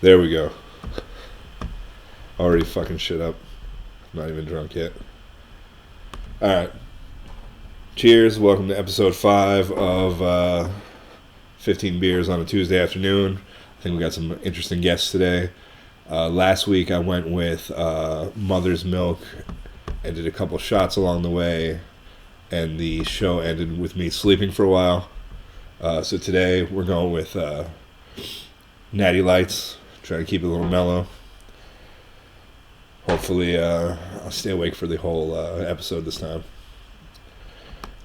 There we go. Already fucking shit up. Not even drunk yet. Alright. Cheers. Welcome to episode 5 of 15 Beers on a Tuesday afternoon. I think we got some interesting guests today. Last week I went with Mother's Milk and did a couple shots along the way. And the show ended with me sleeping for a while. So today we're going with Natty Lights. Trying to keep it a little mellow. Hopefully I'll stay awake for the whole episode this time.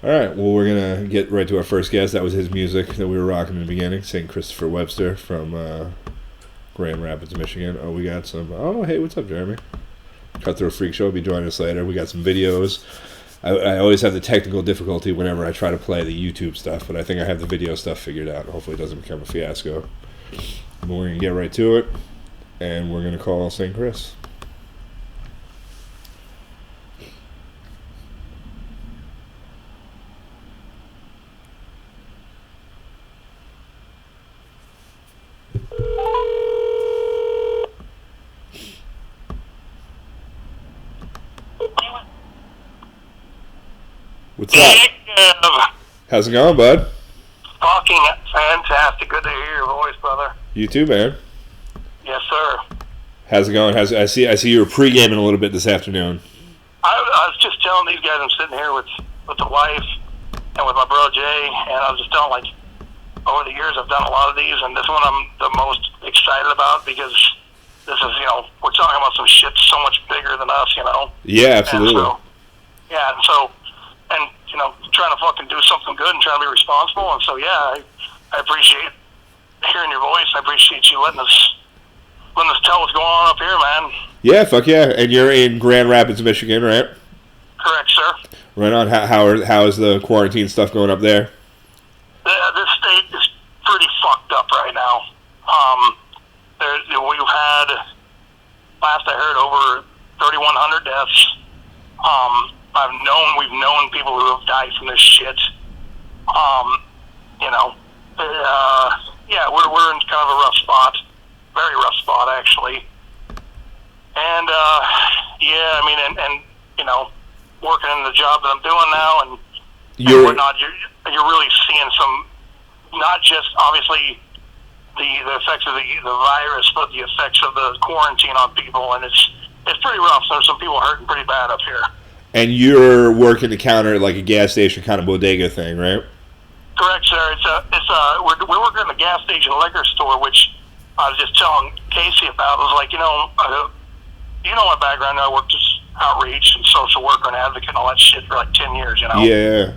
Alright, well we're going to get right to our first guest. That was his music that we were rocking in the beginning. St. Christopher Webster from Grand Rapids, Michigan. Oh, we got some... Oh, hey, what's up, Jeremy? Cut Through a Freak Show. Be joining us later. We got some videos. I always have the technical difficulty whenever I try to play the YouTube stuff, but I think I have the video stuff figured out. Hopefully it doesn't become a fiasco. But we're going to get right to it, and we're going to call St. Chris. What's up? How's it going, bud? Fucking fantastic. Good to hear your voice, brother. You too, man. Yes, sir. How's it going? I see you were pre-gaming a little bit this afternoon. I was just telling these guys I'm sitting here with the wife and with my bro Jay, and I was just telling, like, over the years I've done a lot of these, and this one I'm the most excited about because this is, we're talking about some shit so much bigger than us, Yeah, absolutely. And trying to fucking do something good and trying to be responsible. And so, yeah, I appreciate hearing your voice. I appreciate you letting us tell what's going on up here, man. Yeah, fuck yeah. And you're in Grand Rapids, Michigan, right? Correct, sir. Right on. How is the quarantine stuff going up there? This state is pretty fucked up right now. We've had, last I heard, over 3,100 deaths. We've known people who have died from this shit. We're in kind of a rough spot, very rough spot actually. And working in the job that I'm doing now and whatnot, you're really seeing some, not just obviously the effects of the virus, but the effects of the quarantine on people, and it's pretty rough. There's some people hurting pretty bad up here. And you're working the counter at like a gas station kind of bodega thing, right? Correct, sir. We're working in a gas station liquor store, which I was just telling Casey about. It was like, my background. I worked as outreach and social worker and advocate and all that shit for like 10 years, Yeah.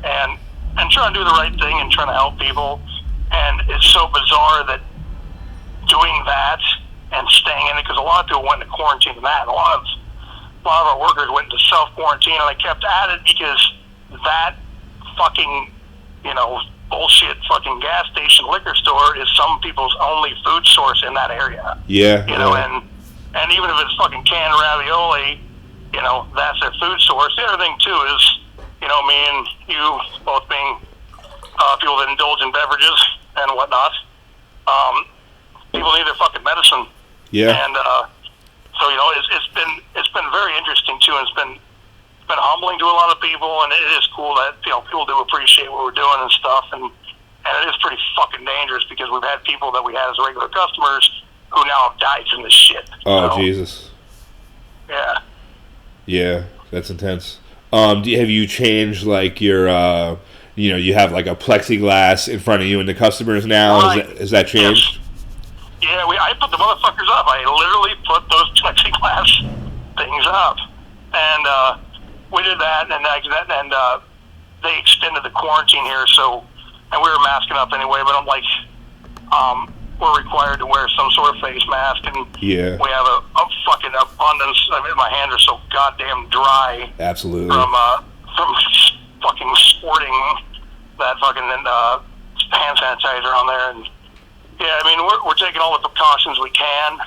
And trying to do the right thing and trying to help people. And it's so bizarre that doing that and staying in it, because a lot of people went into quarantine and that, and a lot of our workers went into self-quarantine, and I kept at it because that fucking, bullshit fucking gas station liquor store is some people's only food source in that area. Yeah. And even if it's fucking canned ravioli, that's their food source. The other thing, too, is, me and you both being people that indulge in beverages and whatnot, people need their fucking medicine. Yeah. And, so it's been very interesting too, and it's been humbling to a lot of people, and it is cool that people do appreciate what we're doing and stuff, and it is pretty fucking dangerous because we've had people that we had as regular customers who now have died from this shit. Oh, Jesus. Yeah. Yeah, that's intense. Have you changed like your you have like a plexiglass in front of you and the customers now? Right. Has that changed? Yes. Yeah, I put the motherfuckers up. I literally put those plexiglass things up, and we did that, and they extended the quarantine here. So, and we were masking up anyway. But I'm like, we're required to wear some sort of face mask, and yeah, we have a fucking abundance. I mean, my hands are so goddamn dry. Absolutely. From fucking sporting that fucking hand sanitizer on there and. Yeah, I mean, we're taking all the precautions we can,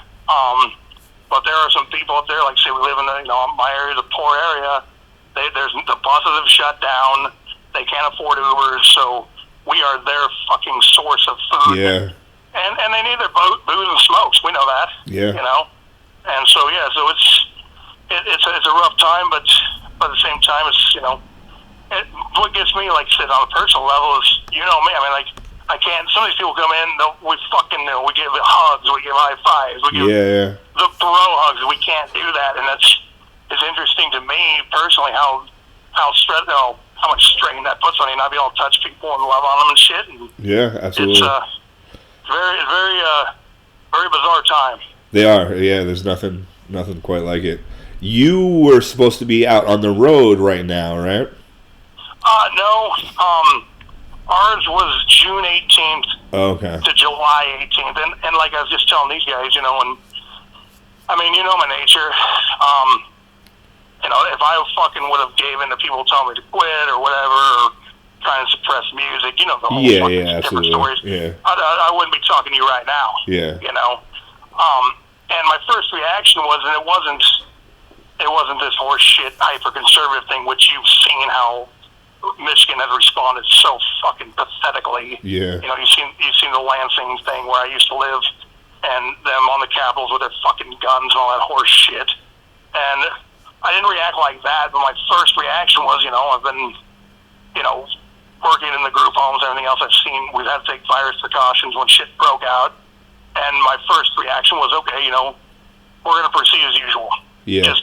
but there are some people up there, like say we live in my area, the poor area, there's the buses have shut down, they can't afford Ubers, so we are their fucking source of food. Yeah. and they need their booze and smokes. We know that. Yeah. You know, and so it's a rough time, but at the same time, it's what gets me, like I said, on a personal level is, me. I mean, like, I can't. Some of these people come in, we we give hugs, we give high fives, we give the bro hugs. We can't do that, and it's interesting to me personally how much strain that puts on you, not be able to touch people and love on them and shit. And yeah, absolutely. It's very bizarre time. They are. Yeah, there's nothing quite like it. You were supposed to be out on the road right now, right? No. Ours was June 18th to July 18th, and like I was just telling these guys, and I mean, my nature. If I fucking would have given to people telling me to quit or whatever, or trying to suppress music, the whole different stories. Yeah. I wouldn't be talking to you right now. Yeah. And my first reaction was, and it wasn't this horse shit hyper conservative thing, which you've seen how Michigan has responded so fucking pathetically. Yeah. You've seen the Lansing thing where I used to live, and them on the Capitals with their fucking guns and all that horse shit. And I didn't react like that, but my first reaction was, I've been, working in the group homes, everything else I've seen, we've had to take virus precautions when shit broke out. And my first reaction was, okay, we're going to proceed as usual. Yeah.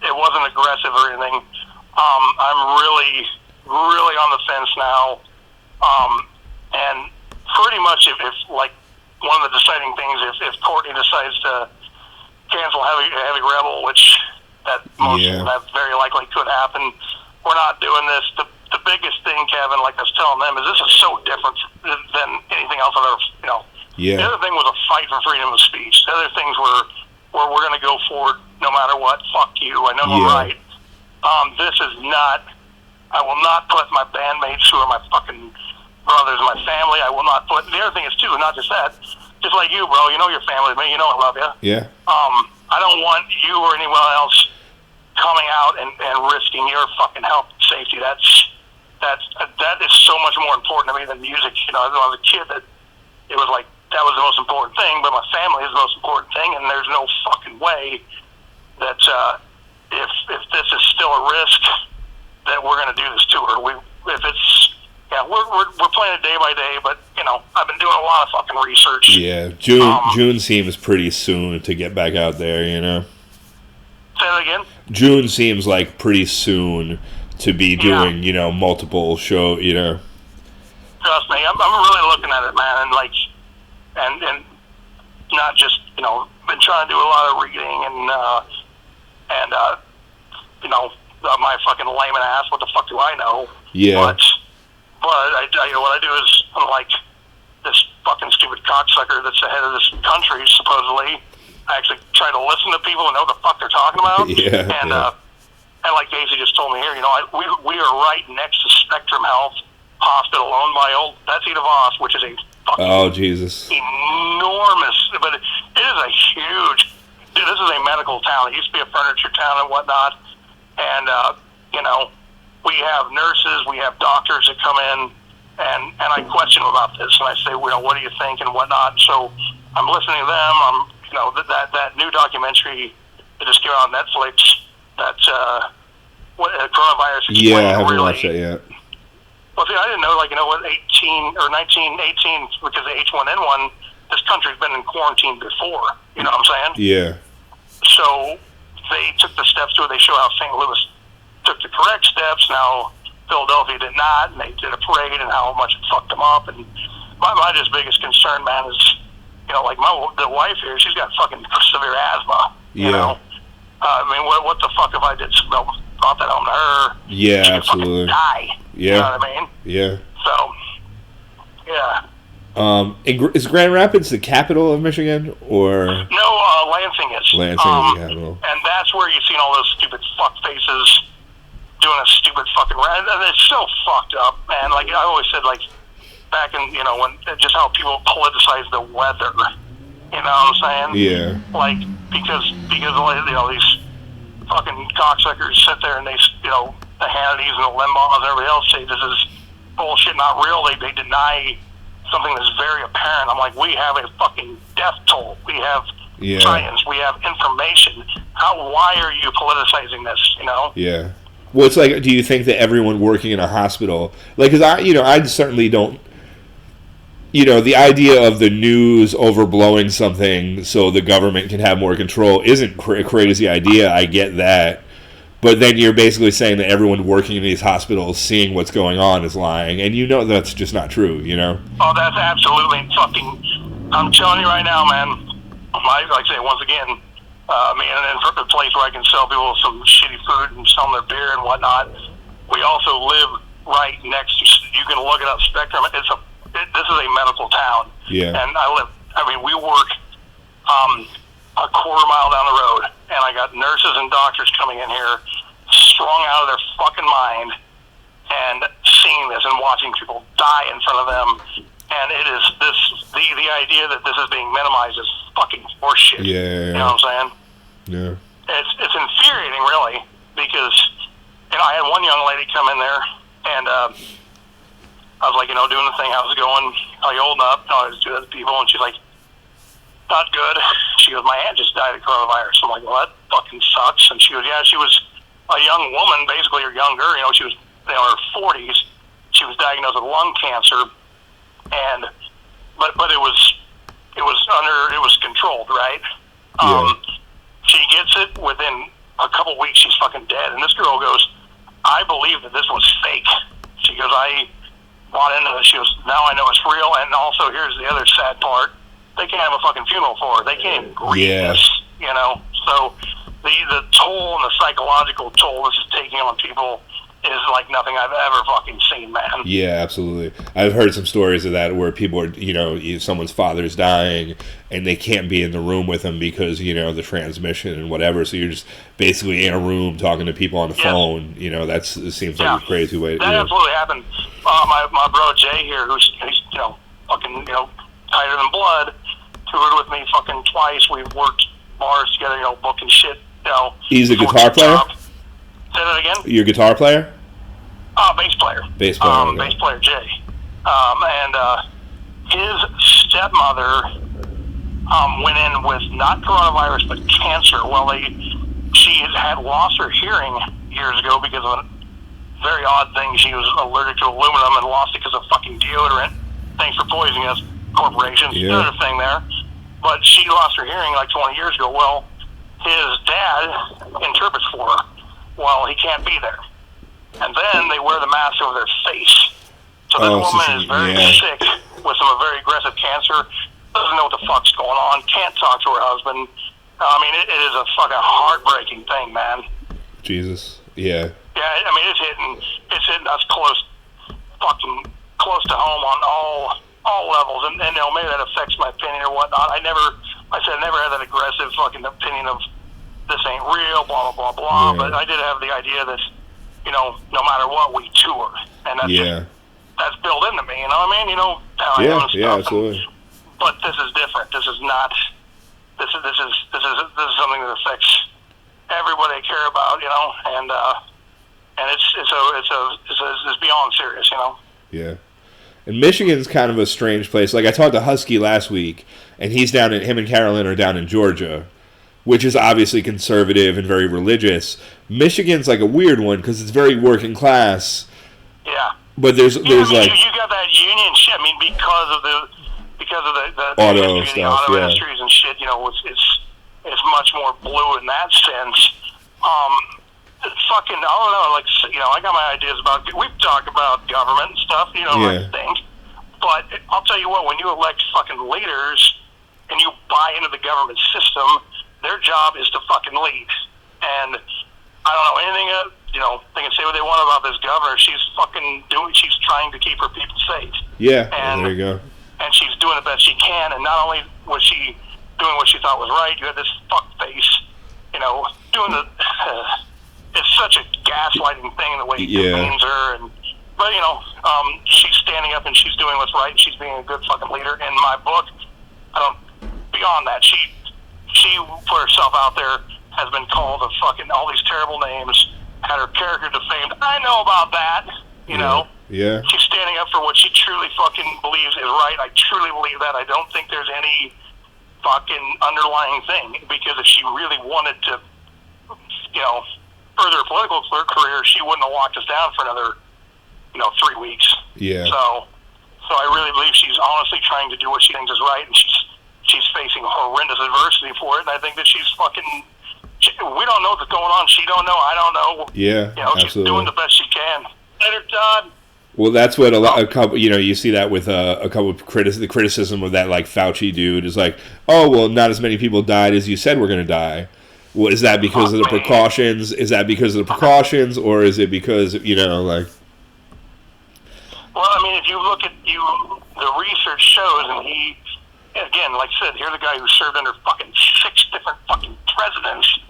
It wasn't aggressive or anything. I'm really, really on the fence now. And pretty much if like, one of the deciding things, if Courtney decides to cancel Heavy Rebel, which that most that very likely could happen, we're not doing this. The biggest thing, Kevin, like I was telling them, is this is so different than anything else I've ever, Yeah. The other thing was a fight for freedom of speech. The other things were where we're going to go forward no matter what. Fuck you. I know I'm right. This is not. I will not put my bandmates who are my fucking brothers, my family. I will not put. The other thing is too, not just that. Just like you, bro. You know your family, man. I love you. Yeah. I don't want you or anyone else coming out and risking your fucking health and safety. That is so much more important to me than music. I was a kid that it was like that was the most important thing, but my family is the most important thing, and there's no fucking way that if this is still a risk that we're going to do this tour. We're playing it day by day, but I've been doing a lot of fucking research. Yeah, June seems pretty soon to get back out there. Say that again. June seems like pretty soon to be doing multiple show. Trust me, I'm really looking at it, man, and not just been trying to do a lot of reading and my fucking layman ass. What the fuck do I know? Yeah. But what I do is, I'm like this fucking stupid cocksucker that's the head of this country, supposedly. I actually try to listen to people and know what the fuck they're talking about. And like Casey just told me here, we are right next to Spectrum Health Hospital, owned by old Betsy DeVos, which is a fucking Jesus, enormous, but it is a huge. Dude, this is a medical town. It used to be a furniture town and whatnot, and we have nurses, we have doctors that come in, and I question them about this, and I say, what do you think and whatnot. So I'm listening to them. I'm that new documentary that just came out on Netflix. That coronavirus. Yeah, I haven't watched that yet. Well, see, I didn't know, 1918, because of H1N1, this country's been in quarantine before. You know what I'm saying? Yeah. So they took the steps to it. They show how St. Louis took the correct steps. Now Philadelphia did not, and they did a parade and how much it fucked them up. And my just biggest concern, man, is, the wife here, she's got fucking severe asthma. You know? I mean, what the fuck if I brought that home to her? Yeah, she absolutely. Die. Yeah. You know what I mean? Yeah. So, yeah. Is Grand Rapids the capital of Michigan, or? No, Lansing is. Lansing is the capital. And that's where you've seen all those stupid fuck faces doing a stupid fucking rant. And it's so fucked up, man. Like I always said, back in, when just how people politicize the weather. You know what I'm saying? Yeah. Because these fucking cocksuckers sit there and they, the Hannitys and the Limbaughs and everybody else say this is bullshit, not real. They deny something that's very apparent. I'm like, we have a fucking death toll. We have Yeah. science. We have information. Why are you politicizing this? You know? Yeah. Well, it's like, do you think that everyone working in a hospital, like, because I certainly don't, the idea of the news overblowing something so the government can have more control isn't a crazy idea. I get that. But then you're basically saying that everyone working in these hospitals seeing what's going on is lying, and that's just not true, Oh, that's absolutely fucking... I'm telling you right now, man, like I say, once again, me and a place where I can sell people some shitty food and sell them their beer and whatnot. We also live right next to... You can look it up, Spectrum. This is a medical town. Yeah. And we work a quarter mile down the road, and I got nurses and doctors coming in here strung out of their fucking mind and seeing this and watching people die in front of them, and it is the idea that this is being minimized is fucking horseshit. Yeah. You know what I'm saying? Yeah. It's infuriating, really, because I had one young lady come in there, and I was like, doing the thing, how's it going? How you holding up? I was doing it to people, and she's like, not good. She goes, my aunt just died of coronavirus. I'm like, well, that fucking sucks. And she goes, yeah, she was a young woman, basically, or younger. She was in her 40s. She was diagnosed with lung cancer, but it was controlled, right? Yeah. She gets it within a couple weeks. She's fucking dead. And this girl goes, I believe that this was fake. She goes, I bought into this. She goes, now I know it's real. And also, here's the other sad part. They can't have a fucking funeral for her. They can't even grieve this, So the toll and the psychological toll this is taking on people is like nothing I've ever fucking seen, man. Yeah, absolutely. I've heard some stories of that where people are, someone's father's dying and they can't be in the room with them because, the transmission and whatever. So you're just basically in a room talking to people on the phone. It seems like a crazy way to that absolutely happened. My bro Jay here, who's fucking, tighter than blood, toured with me fucking twice. We've worked bars together, booking shit, He's a guitar player? Say that again? You're a guitar player? Bass player. Bass player. Okay. Bass player Jay. And his stepmother went in with not coronavirus but cancer. Well, she had lost her hearing years ago because of a very odd thing. She was allergic to aluminum and lost it because of fucking deodorant. Thanks for poisoning us, corporations. Yeah. Another thing there. But she lost her hearing like 20 years ago. Well, his dad interprets for her. Well, he can't be there. And then they wear the mask over their face. So this woman is very sick with some very aggressive cancer, doesn't know what the fuck's going on, can't talk to her husband. It is a fucking heartbreaking thing, man. Jesus. Yeah. Yeah, it's hitting us close to home on all levels, and maybe that affects my opinion or whatnot. I never had that aggressive fucking opinion of this ain't real, blah, blah, blah, blah, but I did have the idea that, no matter what, we tour, and that's built into me, you know what I mean? Absolutely. But this is different. This is not, this is something that affects everybody I care about, and it's beyond serious, Yeah. And Michigan's kind of a strange place. Like, I talked to Husky last week, and him and Carolyn are down in Georgia, which is obviously conservative and very religious. Michigan's like a weird one because it's very working class. Yeah. But there's you got that union shit. Because of the auto industry, stuff, the auto industries and shit. It's much more blue in that sense. I don't know. I got my ideas about. We've talked about government and stuff. Things. But I'll tell you what. When you elect fucking leaders and you buy into the government system, their job is to fucking lead. And I don't know anything. They can say what they want about this governor. She's trying to keep her people safe. Yeah. And there you go. And she's doing the best she can. And not only was she doing what she thought was right, you had this fuckface, doing the. It's such a gaslighting thing the way he demeans her, but she's standing up and she's doing what's right. And she's being a good fucking leader. In my book, beyond that, she put herself out there, has been called fucking all these terrible names, had her character defamed. I know about that, Yeah. She's standing up for what she truly fucking believes is right. I truly believe that. I don't think there's any fucking underlying thing, because if she really wanted to, further her political career, she wouldn't have locked us down for another, 3 weeks. Yeah. So I really believe she's honestly trying to do what she thinks is right, and she's facing horrendous adversity for it. And I think that she's we don't know what's going on. She don't know. I don't know. Yeah, she's doing the best she can. Later, Todd. Well, that's what a couple, you see that with a couple of the criticism of that, like, Fauci dude is like, oh, well, not as many people died as you said were going to die. Well, is that because of the precautions? Is that because of the precautions, or is it because, like... Well, I mean, if you look at the research shows, and he, again, like I said, here's a guy who served under fucking 6 different fucking presidents,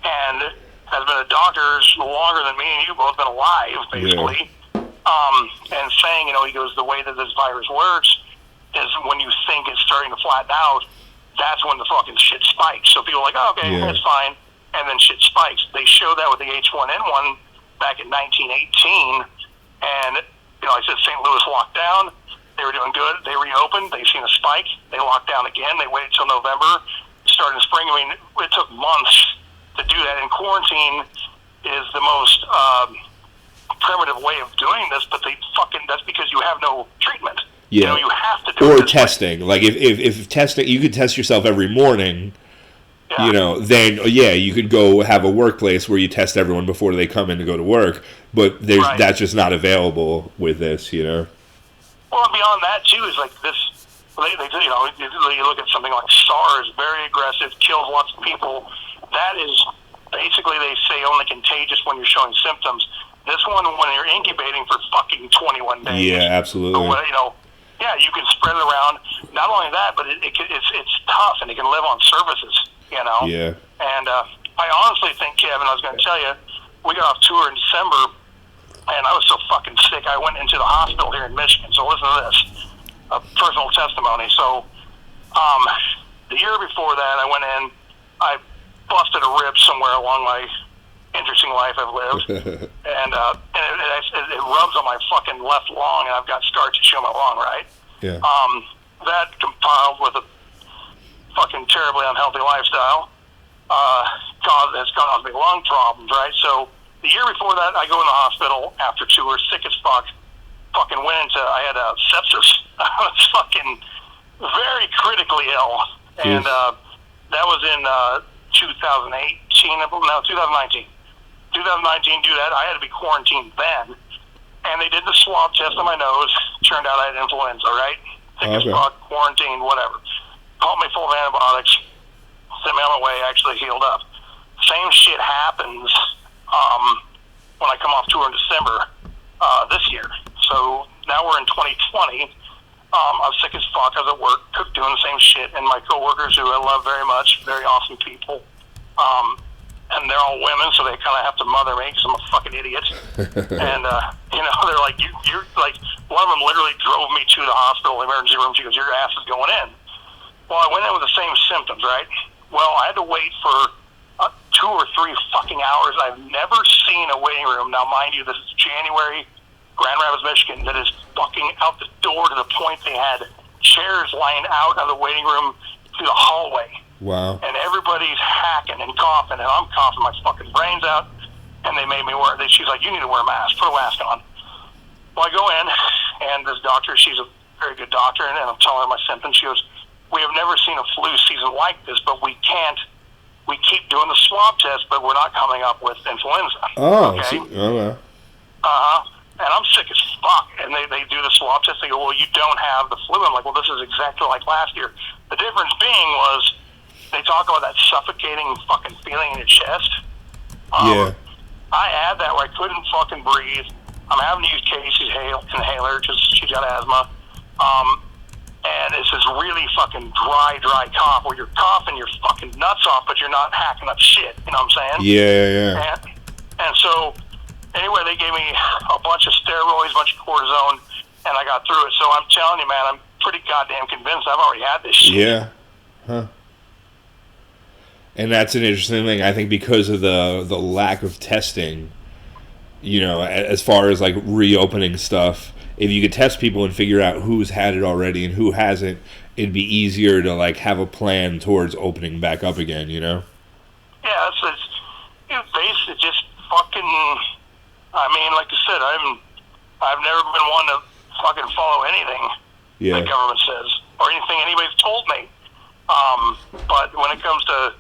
and has been a doctor longer than me and you both been alive, basically. Yeah. And saying, he goes, the way that this virus works is when you think it's starting to flatten out, that's when the fucking shit spikes. So people are like, oh, okay, that's fine, and then shit spikes. They showed that with the H1N1 back in 1918, and, I said St. Louis locked down. They were doing good. They reopened. They seen a spike. They locked down again. They waited till November. Started in spring. I mean, it took months to do that. And quarantine is the most primitive way of doing this, but that's because you have no treatment. Yeah. You have to do it. Or testing. Like, if testing, you could test yourself every morning, then, you could go have a workplace where you test everyone before they come in to go to work, but that's just not available with this, Well, and beyond that, too, is like this, you look at something like SARS, very aggressive, kills lots of people. That is basically, they say, only contagious when you're showing symptoms. This one, when you're incubating for fucking 21 days. Yeah, absolutely. You can spread it around. Not only that, but it's tough, and it can live on surfaces, Yeah. And I honestly think, Kevin, I was going to tell you, we got off tour in December, and I was so fucking sick, I went into the hospital here in Michigan. So listen to this, a personal testimony. So the year before that, I went in, I busted a rib somewhere along my interesting life I've lived, and it rubs on my fucking left lung, and I've got scar tissue on my lung, right? Yeah. That compiled with a fucking terribly unhealthy lifestyle has caused me lung problems, right? So the year before that, I go in the hospital after tour, sick as fuck, I had a sepsis. I was fucking very critically ill, and that was in 2019. 2019, do that. I had to be quarantined then, and they did the swab test on my nose. Turned out I had influenza, right? Sick as fuck, quarantined, whatever. Pumped me full of antibiotics, sent me on my way, actually healed up. Same shit happens when I come off tour in December this year. So now we're in 2020. I'm sick as fuck. I was at work, doing the same shit, and my coworkers, who I love very much, very awesome people, and they're all women, so they kind of have to mother me because I'm a fucking idiot. And they're like, you're like, one of them literally drove me to the hospital emergency room. She goes, your ass is going in. Well, I went in with the same symptoms, right? Well, I had to wait for 2 or 3 fucking hours. I've never seen a waiting room. Now, mind you, this is January, Grand Rapids, Michigan, that is fucking out the door to the point they had chairs lying out of the waiting room to the hallway. Wow. And everybody's hacking and coughing, and I'm coughing my fucking brains out, and they made me wear it. She's like, you need to wear a mask. Put a mask on. Well, I go in, and this doctor, she's a very good doctor, and I'm telling her my symptoms. She goes, we have never seen a flu season like this, but we keep doing the swab test, but we're not coming up with influenza. Oh, okay? Okay. And I'm sick as fuck. And they do the swab test. They go, well, you don't have the flu. I'm like, well, this is exactly like last year. The difference being was they talk about that suffocating fucking feeling in your chest. Yeah. I had that where I couldn't fucking breathe. I'm having to use Casey's inhaler because she's got asthma. And it's this really fucking dry cough where you're coughing your fucking nuts off, but you're not hacking up shit. You know what I'm saying? Yeah. And so, anyway, they gave me a bunch of steroids, a bunch of cortisone, and I got through it. So I'm telling you, man, I'm pretty goddamn convinced I've already had this shit. Yeah. Huh. And that's an interesting thing. I think because of the lack of testing, as far as like reopening stuff, if you could test people and figure out who's had it already and who hasn't, it'd be easier to like have a plan towards opening back up again. You know? Yeah, it's basically just fucking. I mean, like I said, I've never been one to fucking follow anything the government says or anything anybody's told me. But when it comes to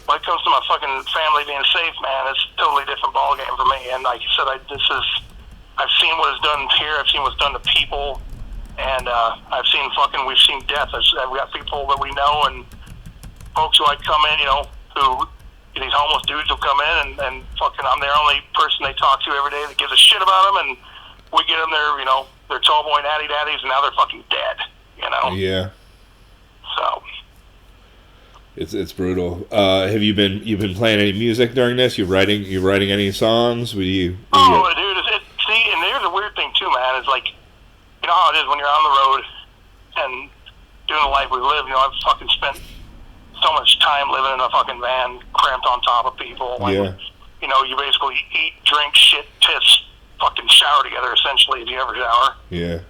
my fucking family being safe, man, it's a totally different ballgame for me. And like I said, I've seen what it's done here. I've seen what's done to people, and we've seen death. We got people that we know and folks who come in, who these homeless dudes will come in and fucking I'm the only person they talk to every day that gives a shit about them, and we get them their tall boy natty daddies, and now they're fucking dead. Yeah. So. It's brutal. Have you been playing any music during this? You writing any songs? Dude, and here's the weird thing too, man. It's like, you know how it is when you're on the road and doing the life we live. I've fucking spent so much time living in a fucking van, cramped on top of people. And, you basically eat, drink, shit, piss, fucking shower together, essentially, if you ever shower. Yeah.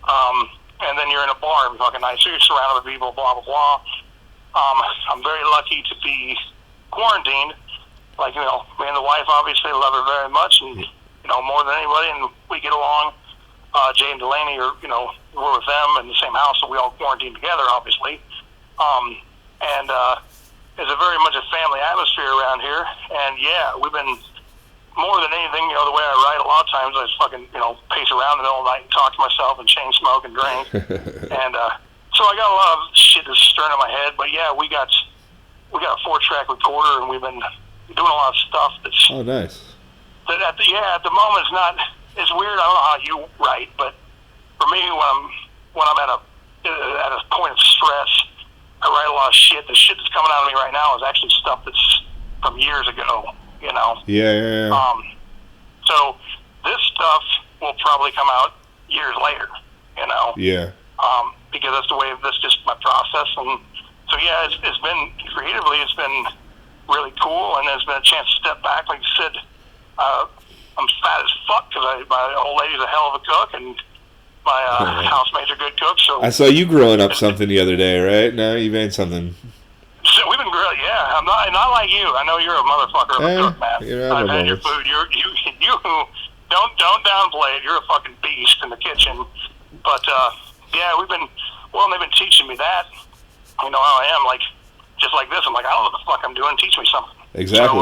And then you're in a bar every fucking night, so you're surrounded with people, blah, blah, blah. I'm very lucky to be quarantined. Like, me and the wife obviously love her very much, and, more than anybody, and we get along. Jay and Delaney we're with them in the same house, so we all quarantine together, obviously. And there's a very much a family atmosphere around here, and yeah, we've been, more than anything, the way I write a lot of times, I just fucking, pace around the middle of the night and talk to myself and chain smoke and drink. And, so I got a lot of shit that's stirring in my head, but yeah, we got a 4-track recorder, and we've been doing a lot of stuff that's... Oh, nice. That at the moment it's not... It's weird, I don't know how you write, but for me, when I'm at a point of stress, I write a lot of shit. The shit that's coming out of me right now is actually stuff that's from years ago, Yeah. So this stuff will probably come out years later, Yeah. Because that's just my process. And so, yeah, it's been, creatively, it's been really cool, and there's been a chance to step back. Like you said, I'm fat as fuck because my old lady's a hell of a cook, and my housemate's a good cook. So I saw you grilling up something the other day, right? No, you made something. So we've been grilling, yeah. I'm not like you. I know you're a motherfucker of a cook, man. I've had your food. You don't downplay it. You're a fucking beast in the kitchen. But yeah, they've been teaching me that. You know how I am, like just like this. I'm like, I don't know what the fuck I'm doing. Teach me something. Exactly.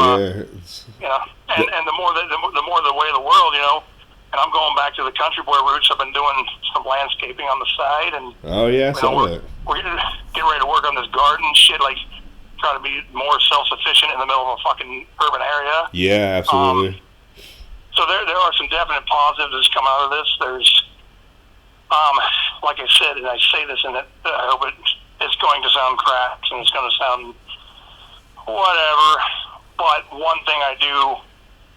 Yeah. And the more the way of the world, and I'm going back to the country boy roots. I've been doing some landscaping on the side, and we're getting ready to work on this garden shit, like trying to be more self-sufficient in the middle of a fucking urban area. Yeah, absolutely. So there are some definite positives that's come out of this. There's, like I said, and I say this, and I hope it's going to sound cracked, and it's going to sound whatever, but one thing I do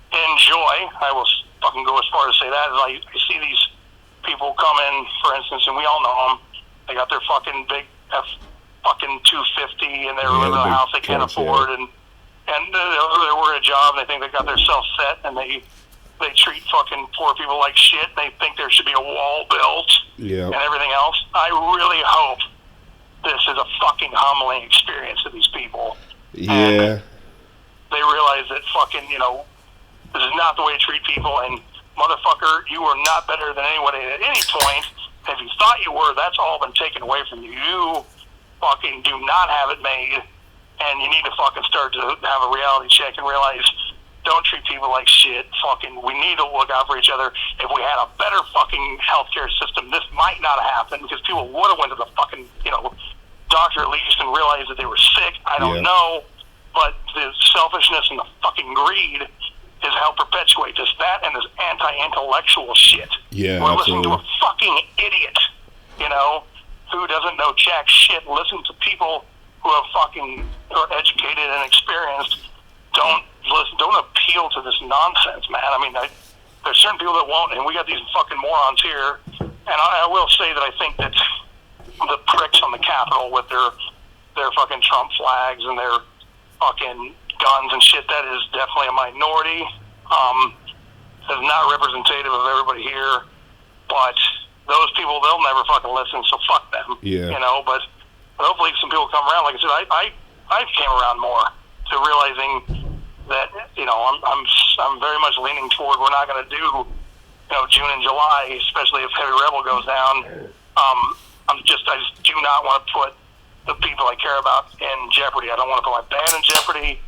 enjoy, I will fucking go as far as say that, is I see these people come in, for instance, and we all know them. They got their fucking big fucking 250, and they're living in a house they can't afford, and they're working a job, and they think they got themselves set, and they treat fucking poor people like shit. They think there should be a wall built and everything else. I really hope this is a fucking humbling experience to these people. Yeah. And they realize that fucking, this is not the way to treat people, and motherfucker, you are not better than anybody at any point. If you thought you were, that's all been taken away from you. You fucking do not have it made, and you need to fucking start to have a reality check and realize, don't treat people like shit. Fucking, we need to look out for each other. If we had a better fucking healthcare system, this might not have happened, because people would have went to the fucking, doctor at least and realized that they were sick. I don't know, but the selfishness and the fucking greed has helped perpetuate this, that, and this anti-intellectual shit. Yeah, we're listening to a fucking idiot, who doesn't know jack shit. Listen to people who are educated and experienced. Don't appeal to this nonsense, man. I mean, there's certain people that won't, and we got these fucking morons here. And I will say that I think that the pricks on the Capitol with their fucking Trump flags and their fucking guns and shit, that is definitely a minority. It's not representative of everybody here, but those people, they'll never fucking listen, so fuck them. Yeah. You know, but hopefully some people come around. Like I said, I came around more to realizing that, you know, I'm very much leaning toward we're not going to do, you know, June and July, especially if Heavy Rebel goes down. I just do not want to put the people I care about in jeopardy. I don't want to put my band in jeopardy.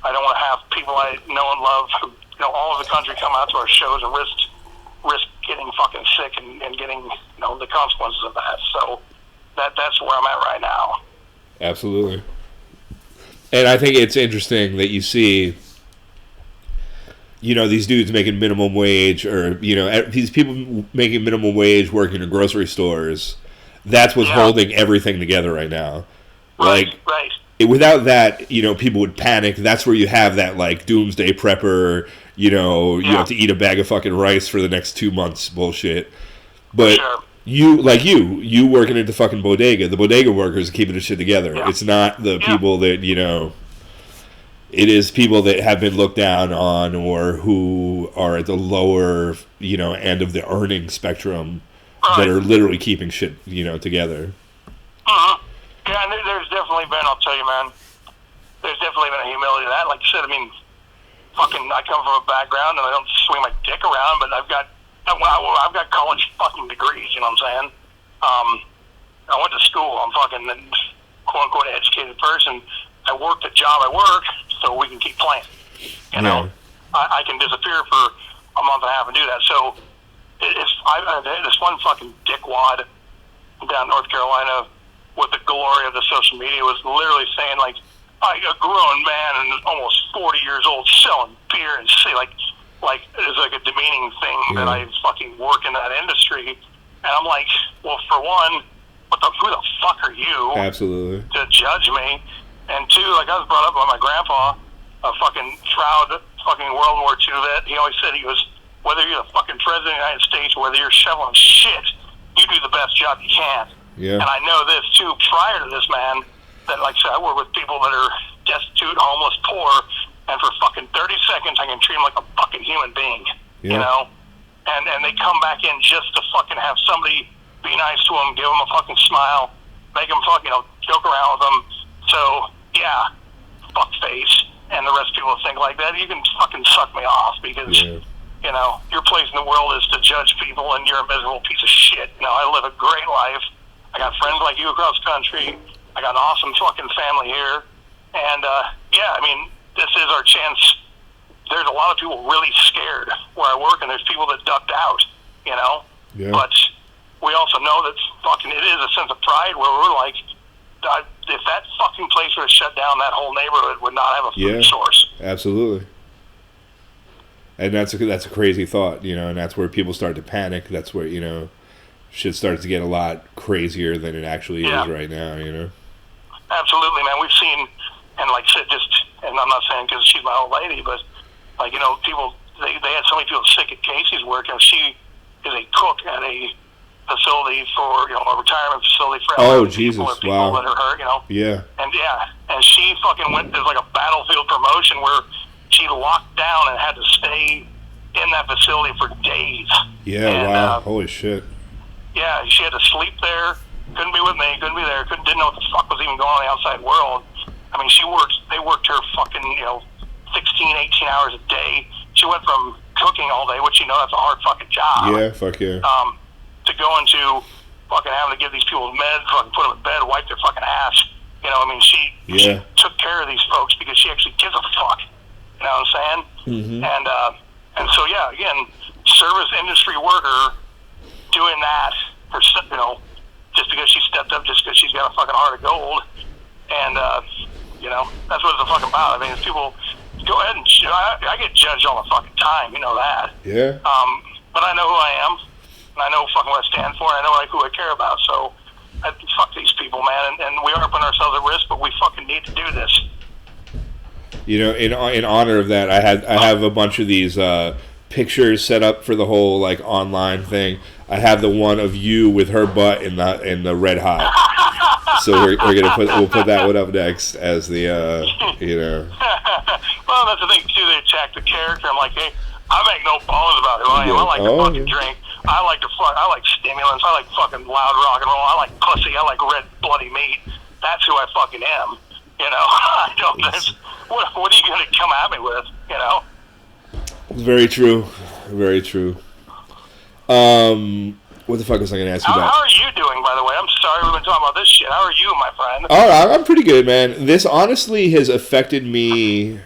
I don't want to have people I know and love, who, you know, all over the country come out to our shows and risk getting fucking sick and getting, you know, the consequences of that. So that's where I'm at right now. Absolutely. And I think it's interesting that you see, you know, these dudes making minimum wage, or, you know, these people making minimum wage working in grocery stores. That's what's holding everything together right now. Right. Without that, you know, people would panic. That's where you have that, like, doomsday prepper, you know, you have to eat a bag of fucking rice for the next 2 months bullshit. But you working at the fucking bodega, the bodega workers are keeping the shit together. Yeah. It's not the people that, you know, it is people that have been looked down on or who are at the lower, you know, end of the earning spectrum that are literally keeping shit, you know, together. Mm-hmm. Yeah, and there's definitely been, I'll tell you, man, there's definitely been a humility to that. Like you said, I mean, fucking, I come from a background, and I don't swing my dick around, but I've got college fucking degrees, you know what I'm saying? I went to school. I'm fucking a quote-unquote educated person. I work the job I work so we can keep playing. You know? I can disappear for a month and a half and do that. So this one fucking dickwad down in North Carolina with the glory of the social media was literally saying, like, a grown man and almost 40 years old selling beer and say, like it's like a demeaning thing that I fucking work in that industry. And I'm like, well, for one, who the fuck are you Absolutely. To judge me? And two, like, I was brought up by my grandpa, a fucking proud fucking World War II vet. He always said, he goes, whether you're the fucking president of the United States or whether you're shoveling shit, you do the best job you can. Yeah. And I know this, too, prior to this, man, that, like I said, I work with people that are destitute, homeless, poor, and for fucking 30 seconds, I can treat them like a fucking human being, you know? And they come back in just to fucking have somebody be nice to them, give them a fucking smile, make them fucking, you know, joke around with them. So, yeah, fuckface, and the rest of people think like that. You can fucking suck me off because, you know, your place in the world is to judge people, and you're a miserable piece of shit. You know, I live a great life. I got friends like you across the country. I got an awesome fucking family here. And, yeah, I mean, this is our chance. There's a lot of people really scared where I work, and there's people that ducked out, you know? Yeah. But we also know that fucking it is a sense of pride where we're like, if that fucking place were shut down, that whole neighborhood would not have a food source. Absolutely. And that's a crazy thought, you know, and that's where people start to panic. That's where, you know, shit starts to get a lot crazier than it actually is right now, you know? Absolutely, man. We've seen, and like I said, and I'm not saying because she's my old lady, but, like, you know, people, they had so many people sick at Casey's work, and she is a cook at a facility for, you know, a retirement facility for people that are hurt, you know? Yeah. And she fucking went, there's like a battlefield promotion where she locked down and had to stay in that facility for days. Yeah, and, wow. Holy shit. Yeah, she had to sleep there, couldn't be with me, couldn't be there, didn't know what the fuck was even going on in the outside world. I mean, they worked her fucking, you know, 16, 18 hours a day. She went from cooking all day, which, you know, that's a hard fucking job. Yeah, fuck yeah. To go into fucking having to give these people meds, fucking put them in bed, wipe their fucking ass. You know, I mean, she took care of these folks because she actually gives a fuck. You know what I'm saying? Mm-hmm. And so, yeah, again, service industry worker doing that for, you know, just because she stepped up, just because she's got a fucking heart of gold. And, you know, that's what it's fucking about. I mean, if people go ahead and, I get judged all the fucking time, you know that. Yeah. But I know who I am, and I know fucking what I stand for, and I know who I care about. So, fuck these people, man. And we are putting ourselves at risk, but we fucking need to do this. You know, in honor of that, I have a bunch of these pictures set up for the whole, like, online thing. I have the one of you with her butt in the Red Hot. So we'll put that one up next as the you know. Well, that's the thing too. They attack the character. I'm like, hey, I make no bones about who I am. I like to fucking drink. I like stimulants. I like fucking loud rock and roll. I like pussy. I like red bloody meat. That's who I fucking am. You know, I don't. What are you gonna come at me with? You know. Very true. Very true. What the fuck was I going to ask you about? How are you doing, by the way? I'm sorry we've been talking about this shit. How are you, my friend? Oh, I'm pretty good, man. This honestly has affected me.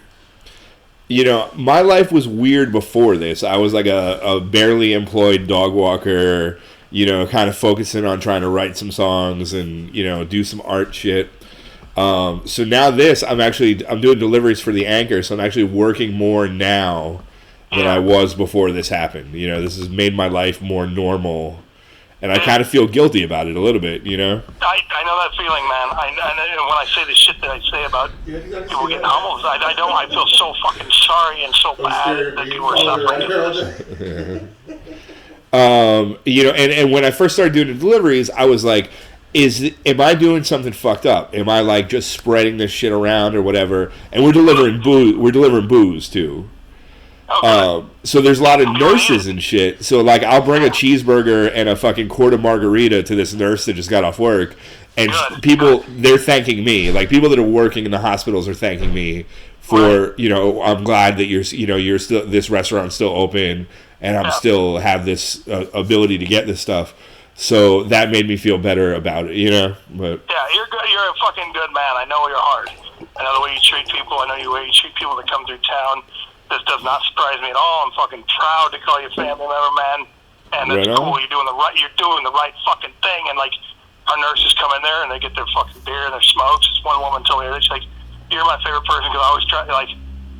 You know, my life was weird before this. I was like a barely employed dog walker, you know, kind of focusing on trying to write some songs and, you know, do some art shit. So now I'm doing deliveries for the Anchor, so I'm actually working more now than I was before this happened. You know, this has made my life more normal. And I kind of feel guilty about it a little bit, you know? I know that feeling, man. And when I say the shit that I say about people getting humbled, I feel so fucking sorry and so bad that people are suffering. You know, and when I first started doing the deliveries, I was like, am I doing something fucked up? Am I like just spreading this shit around or whatever? And we're delivering booze too. So there's a lot of nurses and shit. So like I'll bring a cheeseburger and a fucking quart of margarita to this nurse that just got off work, and they're thanking me. Like people that are working in the hospitals are thanking me for, you know, I'm glad that you're still, this restaurant's still open and I'm still have this ability to get this stuff. So that made me feel better about it, you know. But yeah, you're good. You're a fucking good man. I know your heart. I know the way you treat people. I know the way you treat people that come through town. This does not surprise me at all. I'm fucking proud to call you a family member, man. And it's cool. You're doing the right fucking thing. And like our nurses come in there and they get their fucking beer and their smokes. One woman told me, she's like, "You're my favorite person," because I always try, like,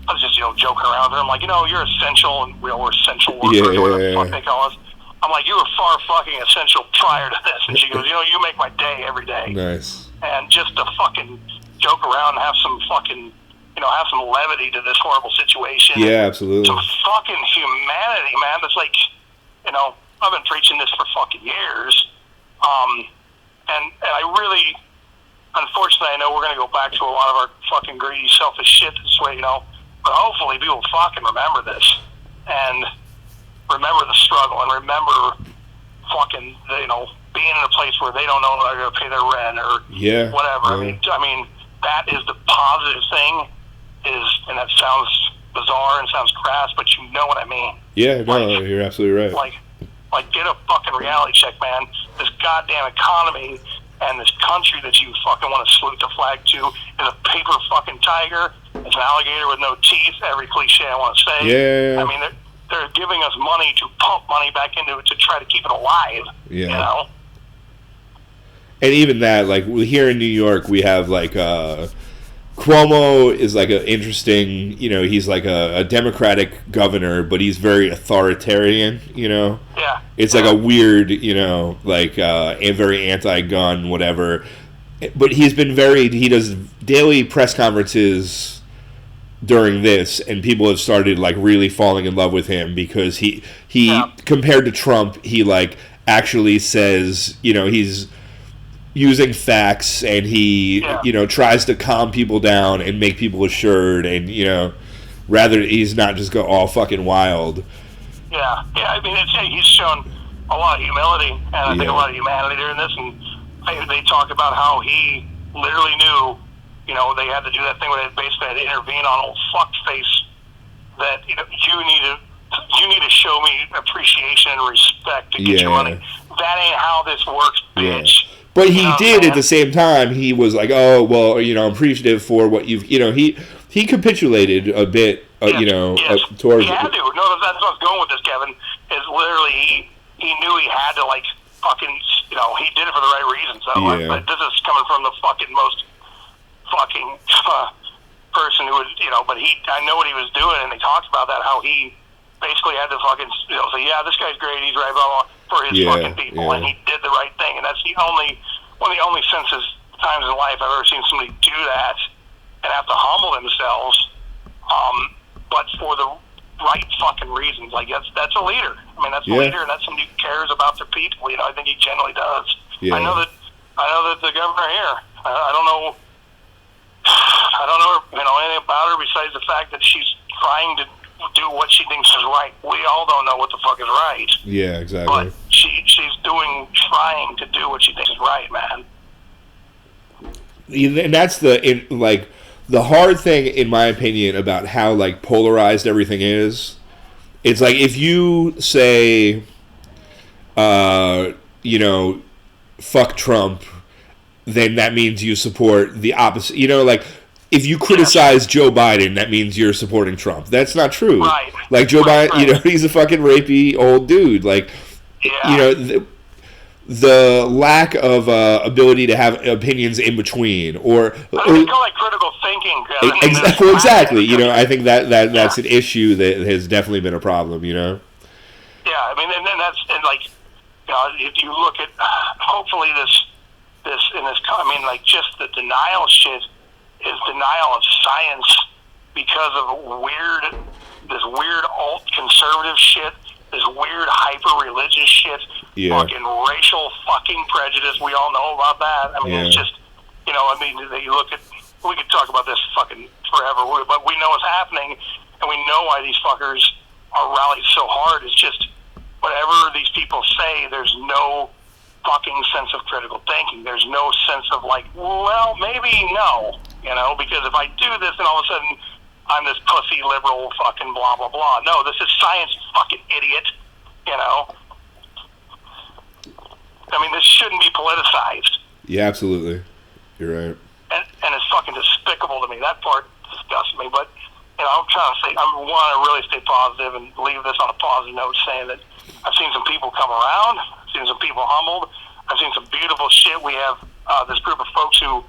I was just, you know, joking around with her. I'm like, you know, you're essential, and we're essential workers, or whatever the fuck they call us. I'm like, you were far fucking essential prior to this. And she goes, you know, you make my day every day. Nice. And just to fucking joke around and have some fucking, you know, have some levity to this horrible situation. Yeah, absolutely. Some fucking humanity, man. It's like, you know, I've been preaching this for fucking years. And I really, unfortunately, I know we're going to go back to a lot of our fucking greedy, selfish shit this way, you know. But hopefully people fucking remember this. And remember the struggle. And remember fucking, you know, being in a place where they don't know they're going to pay their rent or whatever. Yeah. I mean, that is the positive thing. And that sounds bizarre and sounds crass, but you know what I mean. Yeah, no, you're absolutely right. Like get a fucking reality check, man. This goddamn economy and this country that you fucking want to salute the flag to is a paper fucking tiger. It's an alligator with no teeth. Every cliche I want to say. Yeah. I mean, they're giving us money to pump money back into it to try to keep it alive. Yeah. You know. And even that, like here in New York, we have like Cuomo is like an interesting, you know, he's like a Democratic governor, but he's very authoritarian, you know. Yeah. It's like a weird, you know, like a very anti-gun, whatever. But he does daily press conferences during this, and people have started like really falling in love with him because he compared to Trump, he like actually says, you know, he's using facts, and he, you know, tries to calm people down and make people assured, and, you know, rather he's not just go all fucking wild. Yeah. I mean, he's shown a lot of humility, and I think a lot of humanity during this, and they talk about how he literally knew, you know, they had to do that thing where they basically had to intervene on old fuckface that, you know, you need to show me appreciation and respect to get your money. That ain't how this works, bitch. Yeah. But he did at the same time. He was like, "Oh, well, you know, I'm appreciative for what you've," you know. He capitulated a bit, you know, towards. He had to. No, that's what I was going with this, Kevin. Is literally he knew he had to like fucking, you know, he did it for the right reasons. So, but this is coming from the fucking most fucking person who was, you know. But I know what he was doing, and he talks about that, how he basically had to fucking, you know, say, yeah, this guy's great, he's right, blah, blah, for his fucking people, and he did the right thing, and that's one of the only times in life I've ever seen somebody do that and have to humble themselves, but for the right fucking reasons. Like, that's a leader. I mean, that's a leader, and that's somebody who cares about their people, you know. I think he generally does. I know that the governor here, I don't know, you know, anything about her besides the fact that she's trying to do what she thinks is right. We all don't know what the fuck is right. Yeah, exactly. But she's trying to do what she thinks is right, man. And that's the hard thing, in my opinion, about how like polarized everything is. It's like if you say, you know, fuck Trump, then that means you support the opposite. You know, like if you criticize Joe Biden, that means you're supporting Trump. That's not true. Right. Like Joe Biden, you know, he's a fucking rapey old dude. Like, you know, the lack of ability to have opinions in between, or I call it critical thinking. Exactly. You know, I think that's an issue that has definitely been a problem. You know. Yeah, I mean, and then like, you know, if you look at, hopefully this, I mean, like, just the denial shit is denial of science because of this weird alt-conservative shit, this weird hyper-religious shit, fucking racial fucking prejudice. We all know about that. I mean, it's just, you know, I mean, you look at, we could talk about this fucking forever, but we know what's happening, and we know why these fuckers are rallied so hard. It's just, whatever these people say, there's no fucking sense of critical thinking. There's no sense of like, well, maybe no, you know, because if I do this and all of a sudden I'm this pussy liberal fucking blah, blah, blah. No, this is science, fucking idiot, you know. I mean, this shouldn't be politicized. Yeah, absolutely. You're right. And it's fucking despicable to me. That part disgusts me, but, you know, I'm trying to say, I want to really stay positive and leave this on a positive note, saying that I've seen some people come around. I've seen some people humbled. I've seen some beautiful shit. We have this group of folks who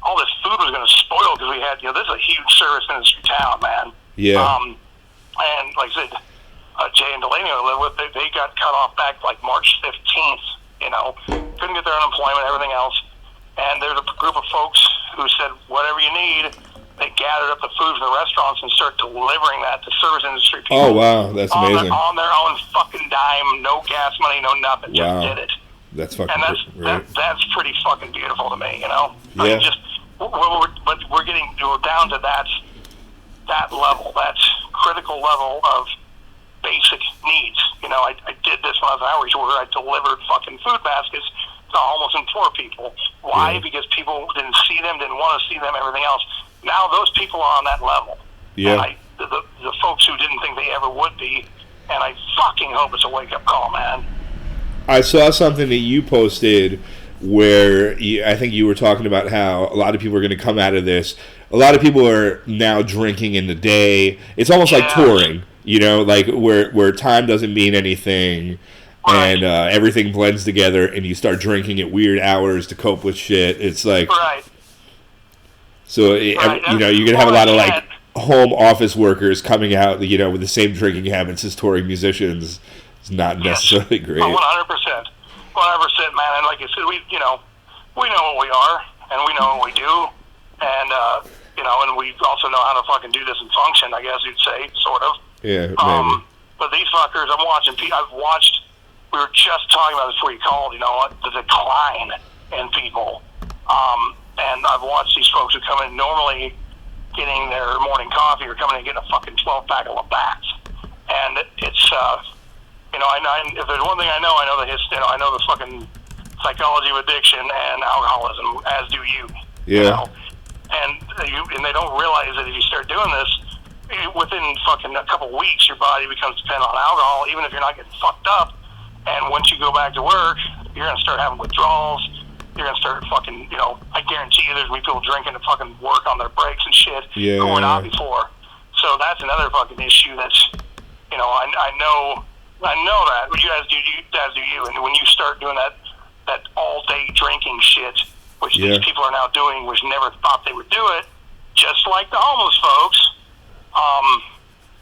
all this food was going to spoil because we had, you know, this is a huge service industry town, man. Yeah. And like I said, Jay and Delaney I live with, they got cut off back like March 15th, you know. Couldn't get their unemployment, everything else. And there's a group of folks who said, whatever you need, they gathered up the food from the restaurants and started delivering that to service industry people. Oh, wow. That's amazing. On their own fucking dime, no gas money, no nothing. Just did it. That's fucking that's pretty fucking beautiful to me, you know? Yeah. I mean, just, we're down to that level, that critical level of basic needs. You know, I did this when I was in outreach where I delivered fucking food baskets to homeless and poor people. Why? Because people didn't see them, didn't want to see them, everything else. Now those people are on that level. Yeah. And the folks who didn't think they ever would be, and I fucking hope it's a wake-up call, man. I saw something that you posted where I think you were talking about how a lot of people are going to come out of this. A lot of people are now drinking in the day. It's almost like touring, you know, like where time doesn't mean anything, and everything blends together, and you start drinking at weird hours to cope with shit. It's like, so you know, you're going to have a lot of like home office workers coming out, you know, with the same drinking habits as touring musicians. It's not necessarily great. 100%, 100%, man. And like I said, we know what we are, and we know what we do, and you know, and we also know how to fucking do this and function. I guess you'd say, sort of. Yeah, maybe. But these fuckers, I've watched. We were just talking about this before you called. You know, the decline in people, and I've watched these folks who come in normally getting their morning coffee or coming in and getting a fucking 12-pack of Labatt's, and it's. You know, if there's one thing I know I know the fucking psychology of addiction and alcoholism, as do you. Yeah. You know? And they don't realize that if you start doing this, within fucking a couple weeks, your body becomes dependent on alcohol, even if you're not getting fucked up. And once you go back to work, you're going to start having withdrawals. You're going to start fucking, you know, I guarantee you there's going to be people drinking to fucking work on their breaks and shit who were not before. So that's another fucking issue that's, you know, I know that. You guys do you. And when you start doing that all-day drinking shit, which these people are now doing, which never thought they would do it, just like the homeless folks,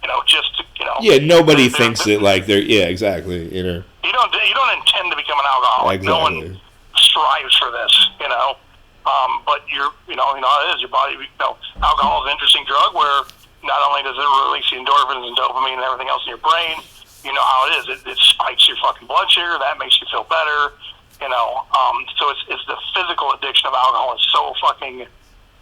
you know, just to, you know. Yeah, nobody thinks that, like, they're, exactly, you know. You don't intend to become an alcoholic. Exactly. No one strives for this, you know. But you know how it is. Your body, you know, alcohol is an interesting drug where not only does it release the endorphins and dopamine and everything else in your brain, you know how it is. It spikes your fucking blood sugar. That makes you feel better, you know. So it's the physical addiction of alcohol is so fucking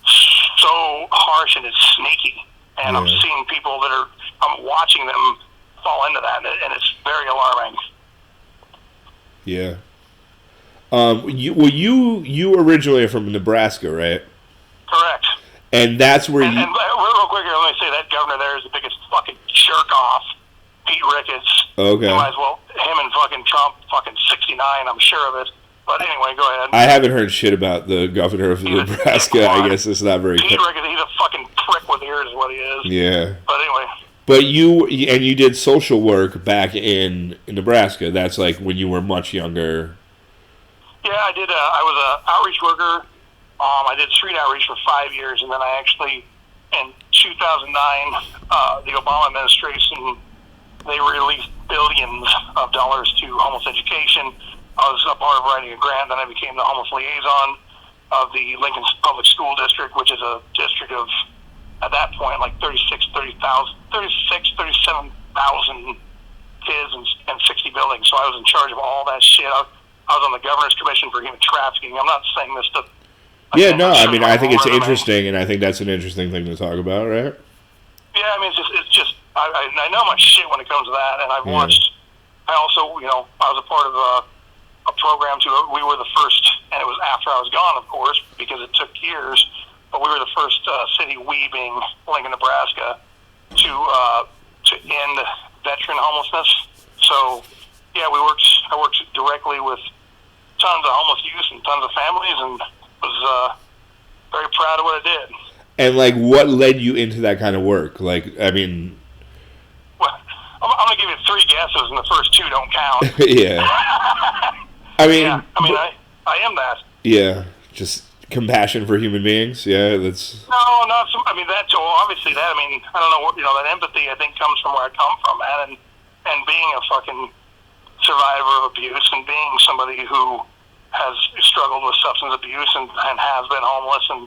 so harsh and it's sneaky. And I'm seeing people that are I'm watching them fall into that, and it's very alarming. Yeah. You originally are from Nebraska, right? Correct. And that's where and real quick here, let me say that governor there is the biggest fucking jerk off, Pete Ricketts. Okay. You might as well, him and fucking Trump, fucking 69, I'm sure of it. But anyway, go ahead. I haven't heard shit about the governor of Nebraska. I guess it's not very. Pete Ricketts, he's a fucking prick with ears, is what he is. Yeah. But anyway. But you did social work back in Nebraska. That's like when you were much younger. Yeah, I did. I was an outreach worker. I did street outreach for 5 years, and then I actually, in 2009, the Obama administration, they released billions of dollars to homeless education. I was a part of writing a grant, then I became the homeless liaison of the Lincoln Public School District, which is a district of, at that point, like 37,000 kids and 60 buildings. So I was in charge of all that shit. I was on the Governor's Commission for Human Trafficking. I'm not saying this to... Yeah, no, I mean, I think it's interesting, and I think that's an interesting thing to talk about, right? Yeah, I mean, it's just I know my shit when it comes to that, and I've watched... I also, I was a part of a program, too. We were the first, and it was after I was gone, of course, because it took years, but we were the first city, we being Lincoln, Nebraska, to end veteran homelessness. So, yeah, I worked directly with tons of homeless youth and tons of families, and was very proud of what I did. And, like, what led you into that kind of work? Like, I mean... Well, I'm going to give you 3 guesses, and the first 2 don't count. Yeah. I mean... Yeah, I mean, I am that. Yeah, just compassion for human beings. Yeah, that's... No, not so... I mean, that, so obviously that, I mean, I don't know, that empathy, I think, comes from where I come from, man, and being a fucking survivor of abuse and being somebody who has struggled with substance abuse and has been homeless and,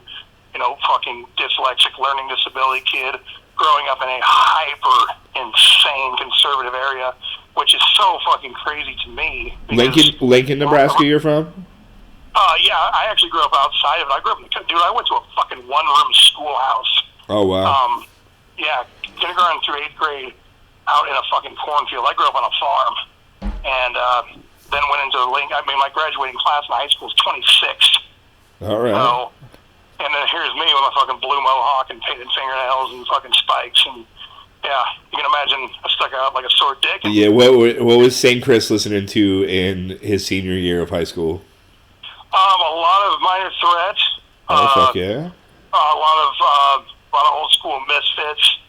fucking dyslexic learning disability kid growing up in a hyper insane conservative area, which is so fucking crazy to me. Lincoln, Nebraska you're from? Yeah, I actually grew up outside of it. I grew up I went to a fucking one-room schoolhouse. Oh, wow. Yeah, kindergarten through 8th grade out in a fucking cornfield. I grew up on a farm. And, then went into Lincoln. I mean, my graduating class in high school was 26. All right. So, and then here's me with my fucking blue mohawk and painted fingernails and fucking spikes. And, yeah, you can imagine I stuck out like a sore dick. Yeah, what was St. Chris listening to in his senior year of high school? A lot of Minor Threat. Oh, fuck yeah. A lot of old school Misfits.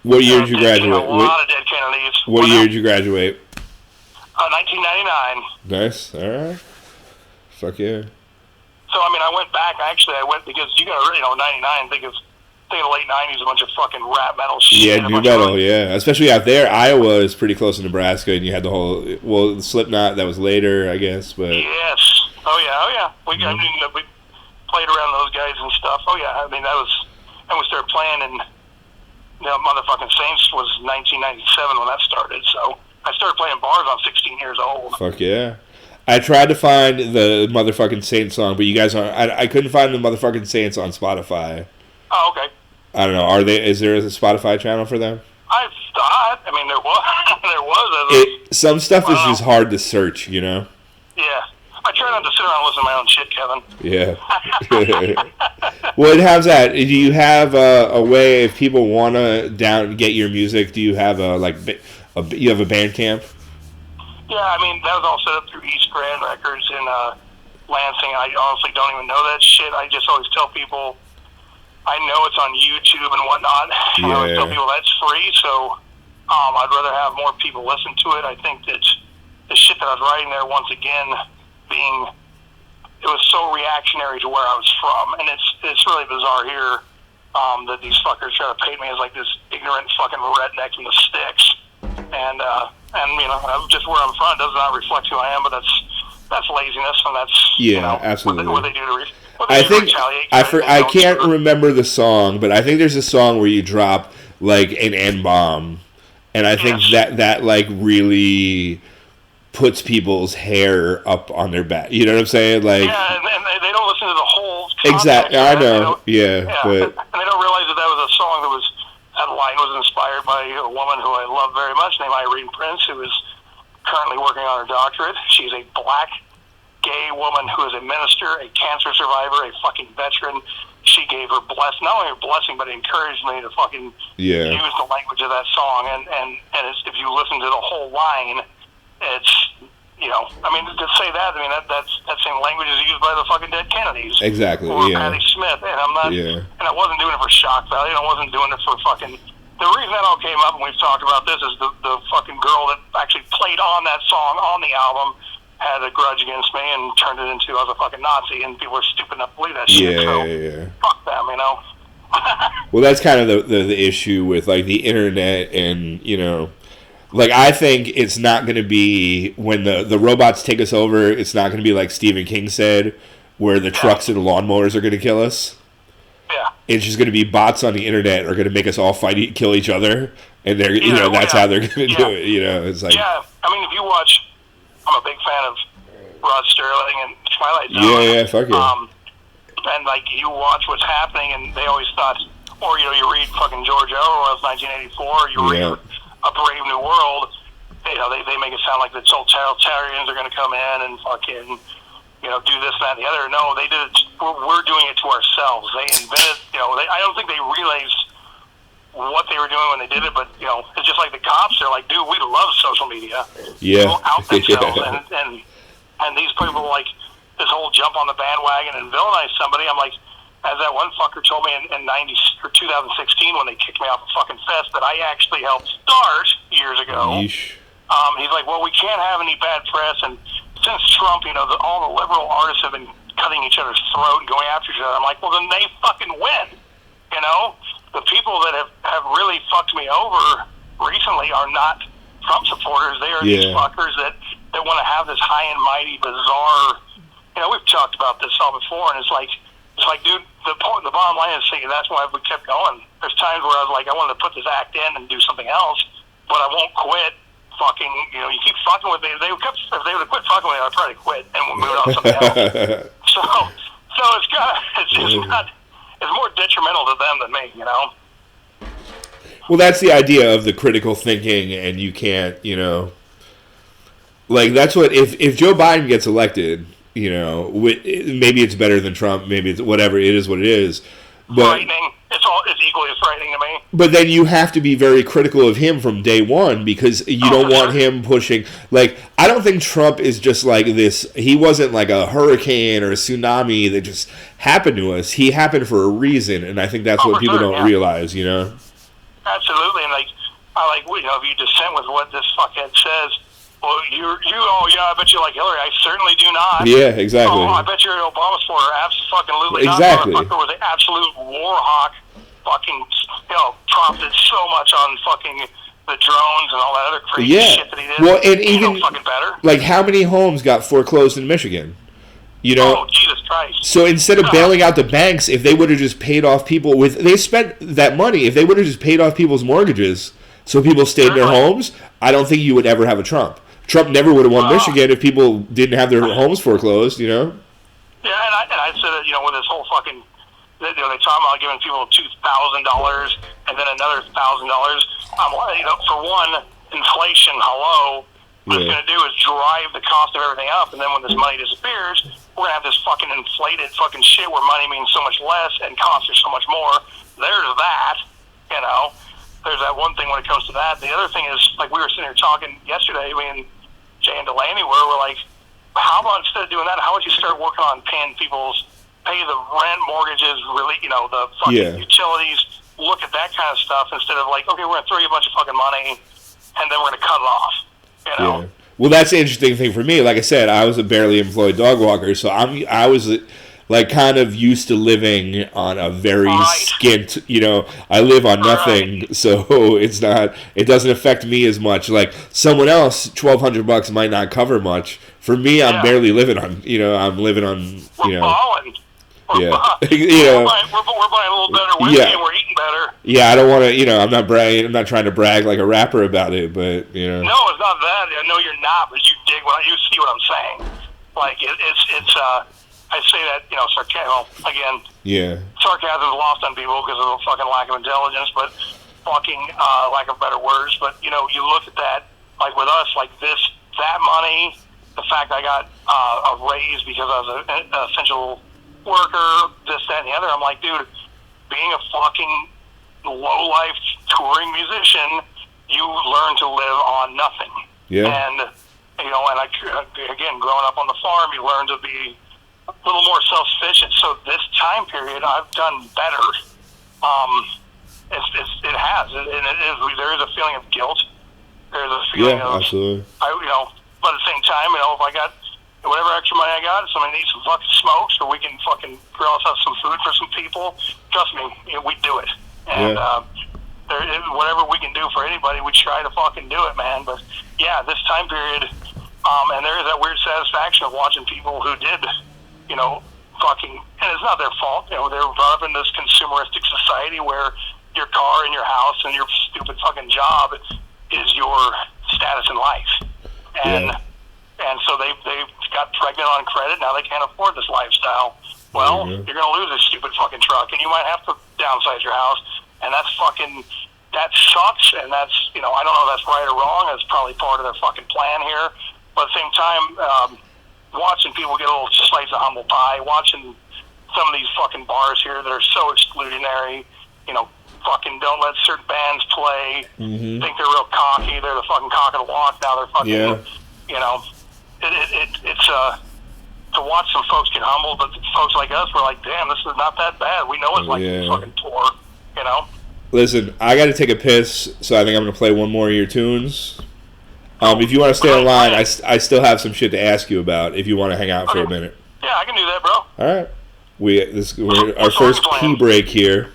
What year did you graduate? A lot of Dead Kennedys. What year did you graduate? 1999. Nice. All right. Fuck yeah. So, I mean, I went back. Actually, I went because, 99, think of the late 90s, a bunch of fucking rap metal shit. Yeah, new metal, yeah. Especially out there. Iowa is pretty close to Nebraska, and you had the whole, the Slipknot, that was later, I guess, but... Yes. Oh, yeah. We played around those guys and stuff. Oh, yeah. I mean, that was... And we started playing, and motherfucking Saints was 1997 when that started, so... I started playing bars on 16 years old. Fuck yeah. I tried to find the motherfucking Saints song, but you guys aren't... I couldn't find the motherfucking Saints on Spotify. Oh, okay. I don't know. Is there a Spotify channel for them? I thought. I mean, there was. Some stuff is just hard to search, Yeah. I try not to sit around and listen to my own shit, Kevin. Yeah. Well, how's that? Do you have a way, if people want to get your music, do you have you have a Bandcamp? Yeah, I mean, that was all set up through East Grand Records in Lansing. I honestly don't even know that shit. I just always tell people, I know it's on YouTube and whatnot. Yeah. I always tell people that's free, so I'd rather have more people listen to it. I think that the shit that I was writing there, once again, it was so reactionary to where I was from. And it's really bizarre here that these fuckers try to paint me as like this ignorant fucking redneck from the sticks. And just where I'm from does not reflect who I am, but that's laziness, and that's absolutely what they do to retaliate. I can't remember the song, but I think there's a song where you drop like an N-bomb, and I think that like really puts people's hair up on their back. You know what I'm saying? Like, yeah, and they don't listen to the whole context. Exactly, I know. Yeah, but and they don't realize that was a song that was that line was inspired by a woman who I love very much, named Irene Prince, who is currently working on her doctorate. She's a black gay woman who is a minister, a cancer survivor, a fucking veteran. She gave her not only her blessing, but encouraged me to fucking use the language of that song. And if you listen to the whole line, it's, I mean, to say that, I mean, that same language is used by the fucking dead Kennedys. Exactly, or Patti Smith. And I'm not, and I wasn't doing it for shock value. I wasn't doing it for fucking, the reason that all came up, and we've talked about this, is the fucking girl that actually played on that song on the album had a grudge against me and turned it into I was a fucking Nazi, and people are stupid enough to believe that shit. Fuck them, Well, that's kind of the issue with, like, the internet and, like, I think it's not going to be, when the robots take us over, it's not going to be like Stephen King said, where the trucks and lawnmowers are going to kill us. Yeah. It's just going to be bots on the internet are going to make us all kill each other, and they're, that's how they're going to do it, it's like... Yeah, I mean, if you watch... I'm a big fan of Rod Sterling and Twilight Zone. Fuck yeah. And, like, you watch what's happening, and they always thought, or, you read fucking George Orwell's 1984, you read A Brave New World, they make it sound like the totalitarians are going to come in and fucking, do this, that, and the other. No, they did it, we're doing it to ourselves. They invented, I don't think they realized what they were doing when they did it, but it's just like the cops. They're like, dude, we love social media. People out themselves, and these people like this whole jump on the bandwagon and villainize somebody. I'm like, as that one fucker told me in 2016 when they kicked me off a fucking fest that I actually helped start years ago. He's like, well, we can't have any bad press, and since Trump, all the liberal artists have been cutting each other's throat and going after each other. I'm like, well, then they fucking win, The people that have really fucked me over recently are not Trump supporters. They are these fuckers that want to have this high and mighty, bizarre. We've talked about this all before, and it's like, dude, the bottom line is, that's why we kept going. There's times where I was like, I wanted to put this act in and do something else, but I won't quit. Fucking, you keep fucking with me. If they would have quit fucking with me, I'd probably quit and we'll move on to something else. So it's more detrimental to them than me, Well, that's the idea of the critical thinking, and you can't, like, that's what, if Joe Biden gets elected, maybe it's better than Trump, maybe it's whatever, it is what it is. But, frightening. It's equally as frightening to me. But then you have to be very critical of him from day one, because you don't want him pushing. Like, I don't think Trump is just like this. He wasn't like a hurricane or a tsunami that just happened to us. He happened for a reason, and I think that's what people don't realize, Absolutely, and if you dissent with what this fuckhead says, well, I bet you like Hillary. I certainly do not. Yeah, exactly. Oh, I bet you're an Obama supporter. Absolutely not. Exactly. The motherfucker was an absolute war hawk. Fucking, profited so much on fucking the drones and all that other crazy shit that he did. Well, and even fucking better. Like, how many homes got foreclosed in Michigan? Oh, Jesus Christ. So instead of bailing out the banks, if they would have just paid off people they spent that money, if they would have just paid off people's mortgages so people stayed in their homes, I don't think you would ever have a Trump. Trump never would have won Michigan if people didn't have their homes foreclosed, Yeah, and I said that, with this whole fucking, they talk about giving people $2,000 and then another $1,000. For one, inflation, hello. What it's going to do is drive the cost of everything up, and then when this money disappears, we're going to have this fucking inflated fucking shit where money means so much less and costs are so much more. There's that, There's that one thing when it comes to that. The other thing is, like, we were sitting here talking yesterday, me and Jay and Delaney we're like, how about instead of doing that, how would you start working on pay the rent, mortgages, really, the fucking utilities, look at that kind of stuff instead of like, okay, we're going to throw you a bunch of fucking money and then we're going to cut it off, Yeah. Well, that's the interesting thing for me. Like I said, I was a barely employed dog walker, so I was like kind of used to living on a very skint, I live on nothing, so it doesn't affect me as much. Like someone else, $1,200 might not cover much. For me, I'm barely living on, I'm living on, We're balling. Yeah. We're buying a little better whiskey and we're eating better. Yeah, I don't want to, I'm not bragging. I'm not trying to brag like a rapper about it, but, No, it's not that. I know you're not, but you you see what I'm saying. Like, it's I say that, sarcasm, again. Yeah. Sarcasm is lost on people because of the fucking lack of intelligence, but fucking lack of better words, but you know, you look at that like with us, like that money, the fact I got a raise because I was an essential worker, this, that, and the other. I'm like, dude, being a fucking low life touring musician, you learn to live on nothing. Yeah. And you know, and again, growing up on the farm, you learn to be a little more self-sufficient. So this time period, I've done better. It has, and there is a feeling of guilt. There's a feeling of, absolutely. But at the same time, you know, if I got whatever extra money I got, if somebody needs some fucking smokes, or we can fucking grill us up some food for some people, trust me, you know, we do it. And whatever we can do for anybody, we try to fucking do it, man. But yeah, this time period, and there is that weird satisfaction of watching people who did, you know, fucking, and it's not their fault. You know, they're brought up in this consumeristic society where your car and your house and your stupid fucking job is your status in life. And so they got pregnant on credit. Now they can't afford this lifestyle. Well, you're going to lose this stupid fucking truck, and you might have to downsize your house. And that sucks. And that's, you know, I don't know if that's right or wrong. That's probably part of their fucking plan here. But at the same time, watching people get a little slice of humble pie, watching some of these fucking bars here that are so exclusionary, you know, fucking don't let certain bands play, think they're real cocky, they're the fucking cock of the walk, now they're fucking, you know, it's to watch some folks get humbled, but folks like us, we're like, damn, this is not that bad. We know it's like a fucking tour, you know? Listen, I got to take a piss, so I think I'm going to play one more of your tunes. If you want to stay online, I still have some shit to ask you about if you want to hang out for a minute. Yeah, I can do that, bro. All right. We're our first pee break here.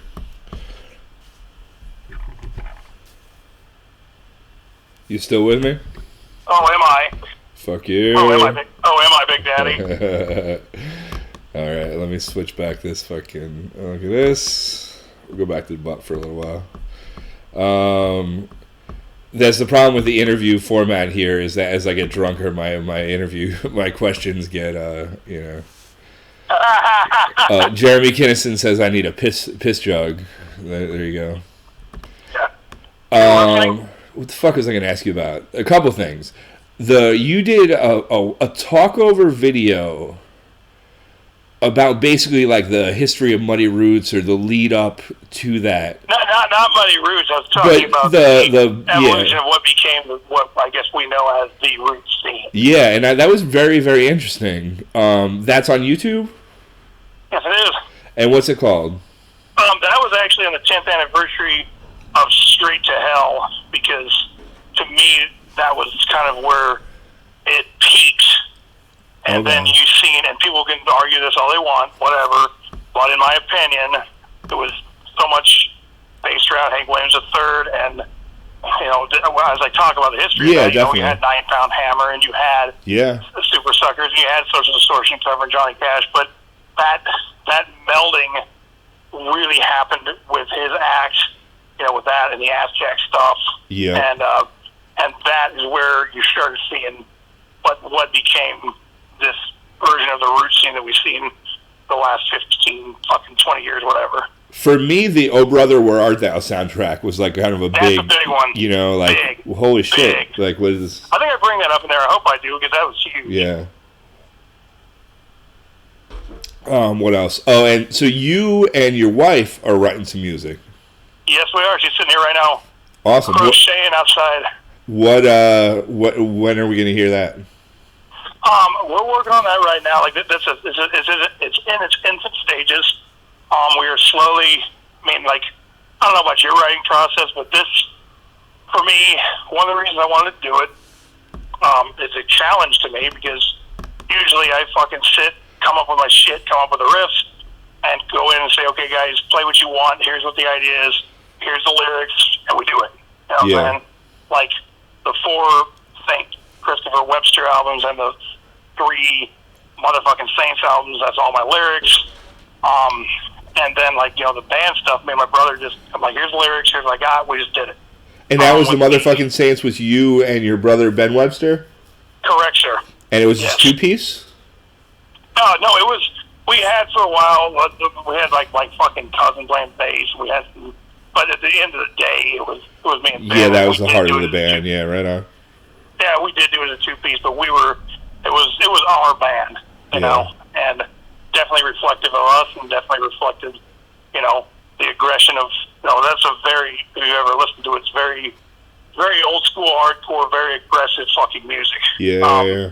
You still with me? Oh, am I? Fuck you. Oh, am I, Big Daddy? All right, let me switch back this fucking... Look at this. We'll go back to the butt for a little while. That's the problem with the interview format here, is that as I get drunker, my questions get, you know... Jeremy Kinnison says I need a piss jug. There you go. Yeah. What the fuck was I going to ask you about? A couple things. You did a talk-over video about basically like the history of Muddy Roots or the lead up to that. Not Muddy Roots. I was talking about the evolution of what became what I guess we know as the Roots scene. Yeah, and that was very, very interesting. That's on YouTube? Yes, it is. And what's it called? That was actually on the 10th anniversary of Straight to Hell, because to me that was kind of where it peaked, and then you've seen, and people can argue this all they want, whatever, but in my opinion, it was so much based around Hank Williams III, and you know, as I talk about the history, of that, you know, you had 9 Pound Hammer, and you had the Super Suckers, and you had Social Distortion covering Johnny Cash, but that melding really happened with his act. You know, with that and the Ass Jack stuff, and that is where you started seeing what became this version of the Roots scene that we've seen the last 15, fucking 20 years, whatever. For me, the Oh Brother, Where Art Thou soundtrack was like kind of a big one. You know, like holy shit, like what is this? I think I bring that up in there. I hope I do, because that was huge. Yeah. What else? Oh, and so you and your wife are writing some music. Yes, we are. She's sitting here right now. Awesome. Crocheting outside. When are we going to hear that? We're working on that right now. Like it's in its infant stages. We are slowly. I mean, like, I don't know about your writing process, but this, for me, one of the reasons I wanted to do it, it's a challenge to me, because usually I fucking sit, come up with my shit, come up with the riffs, and go in and say, okay, guys, play what you want. Here's what the idea is. Here's the lyrics, and we do it. You know what I'm saying? Like the 4 St. Christopher Webster albums and the 3 motherfucking Saints albums, that's all my lyrics. And then, like, you know, the band stuff, me and my brother I'm like, here's the lyrics, here's what I got, we just did it. And that was the motherfucking Saints with you and your brother Ben Webster? Correct, sir. And it was just 2-piece? No, it was, we had for a while, we had like fucking cousin playing bass, but at the end of the day, it It was me and Yeah, Sam. that We was the did heart do of the it as a band. Yeah, right on. Yeah, we did do it as a two-piece, but it was our band, you know, and definitely reflective of us, and definitely reflected, you know, the aggression of, you know, that's a very, if you ever listen to it, it's very, very old school, hardcore, very aggressive fucking music. Yeah.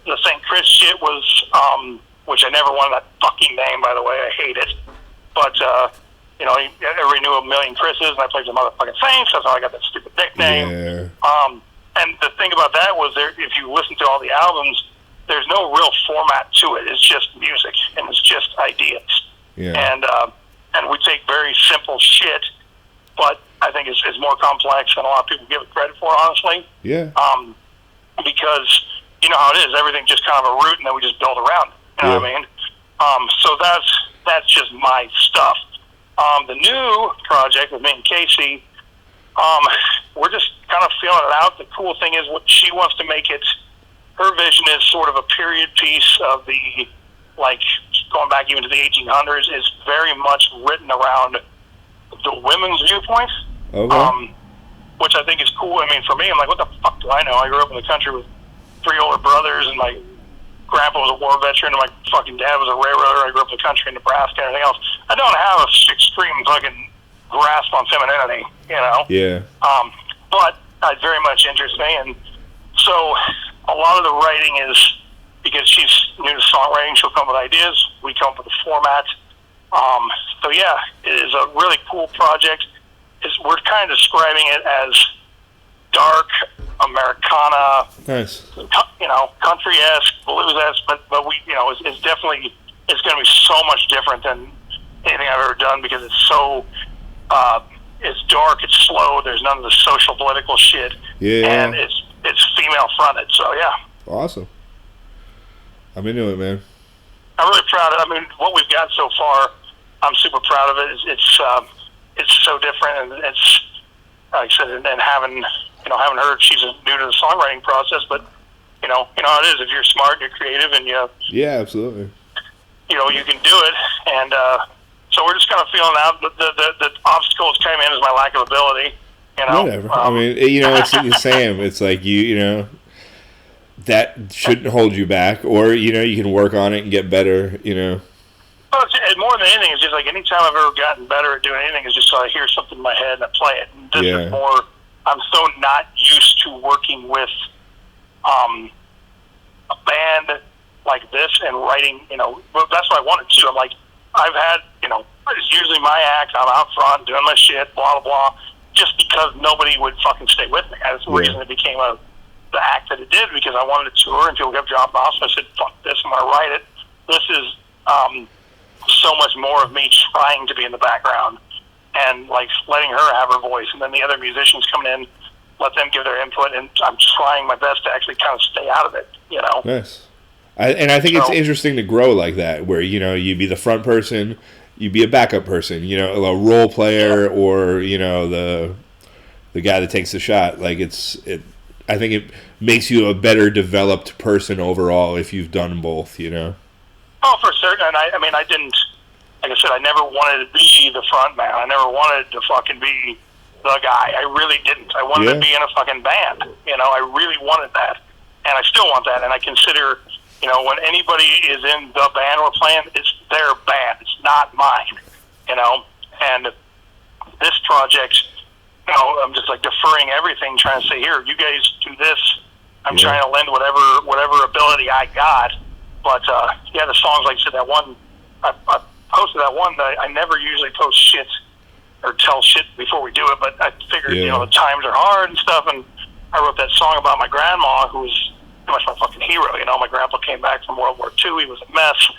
The St. Chris shit was, which I never wanted that fucking name, by the way, I hate it, but, you know, everybody knew a million Chris's, and I played some motherfucking Saints, that's how I got that stupid nickname. Yeah. And the thing about that was, if you listen to all the albums, there's no real format to it. It's just music, and it's just ideas. Yeah. And we take very simple shit, but I think it's more complex than a lot of people give it credit for, honestly. Yeah. Because you know how it is. Everything just kind of a root, and then we just build around it. You know what I mean? So that's just my stuff. The new project with me and Casey, we're just kind of feeling it out. The cool thing is, what she wants to make it, her vision is sort of a period piece of the, like, going back even to the 1800s, is very much written around the women's viewpoint. Okay. Which I think is cool. I mean, for me, I'm like, what the fuck do I know? I grew up in the country with 3 older brothers, and my grandpa was a war veteran, and my fucking dad was a railroader. I grew up in the country in Nebraska and everything else. I don't have a extreme fucking grasp on femininity, you know? Yeah. But it very much interests me, and so a lot of the writing is, because she's new to songwriting, she'll come up with ideas, we come up with a format. So yeah, it is a really cool project. We're kind of describing it as dark Americana, Nice. you know, country-esque, blues-esque, but we, you know, it's definitely, it's going to be so much different than anything I've ever done, because it's so, it's dark, it's slow, there's none of the social political shit, and it's female-fronted, so yeah. Awesome. I'm into it, man. I'm really proud of it. I mean, what we've got so far, I'm super proud of it. It's so different, and it's, like I said, and having heard, she's new to the songwriting process, but you know how it is. If you're smart, you're creative, and yeah, absolutely, you know, you can do it. And so we're just kind of feeling out. The obstacles came in as my lack of ability. You know, whatever. I mean, you know, it's the same. It's like you know, that shouldn't hold you back, or you know, you can work on it and get better. You know. Well, it's more than anything, it's just like anytime I've ever gotten better at doing anything, is just I hear something in my head and I play it. And this is more, I'm so not used to working with a band like this and writing, you know, that's what I wanted to. I'm like, I've had, you know, it's usually my act, I'm out front doing my shit, blah, blah, blah, just because nobody would fucking stay with me. That's the reason it became the act that it did, because I wanted to tour and people kept dropping off, so I said, fuck this, I'm going to write it. This is so much more of me trying to be in the background and like letting her have her voice, and then the other musicians coming in, let them give their input, and I'm trying my best to actually kind of stay out of it, you know. Nice. I think it's interesting to grow like that, where you know you be the front person, you be a backup person, you know, a role player, or you know the guy that takes the shot. Like I think it makes you a better developed person overall if you've done both, you know. Oh, for certain. And I mean, I didn't, like I said, I never wanted to be the front man. I never wanted to fucking be the guy. I really didn't. I wanted to be in a fucking band. You know, I really wanted that. And I still want that. And I consider, you know, when anybody is in the band we're playing, it's their band. It's not mine, you know. And this project, you know, I'm just like deferring everything, trying to say, here, you guys do this. I'm trying to lend whatever ability I got. But, yeah, the songs, like I said, that one, I posted that one, that I never usually post shit or tell shit before we do it, but I figured, you know, the times are hard and stuff, and I wrote that song about my grandma, who was pretty much my fucking hero, you know. My grandpa came back from World War II, he was a mess,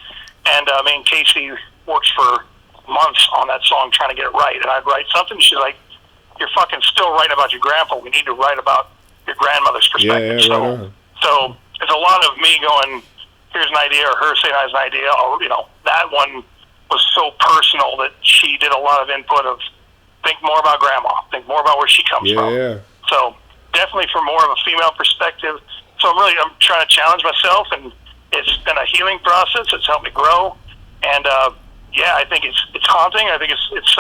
and me and Casey worked for months on that song trying to get it right, and I'd write something, she's like, you're fucking still writing about your grandpa, we need to write about your grandmother's perspective. So it's a lot of me going, here's an idea, or her saying I has an idea, or, you know, that one was so personal that she did a lot of input of think more about grandma, think more about where she comes from. So definitely from more of a female perspective. So I'm trying to challenge myself, and it's been a healing process. It's helped me grow. And, yeah, I think it's haunting. I think it's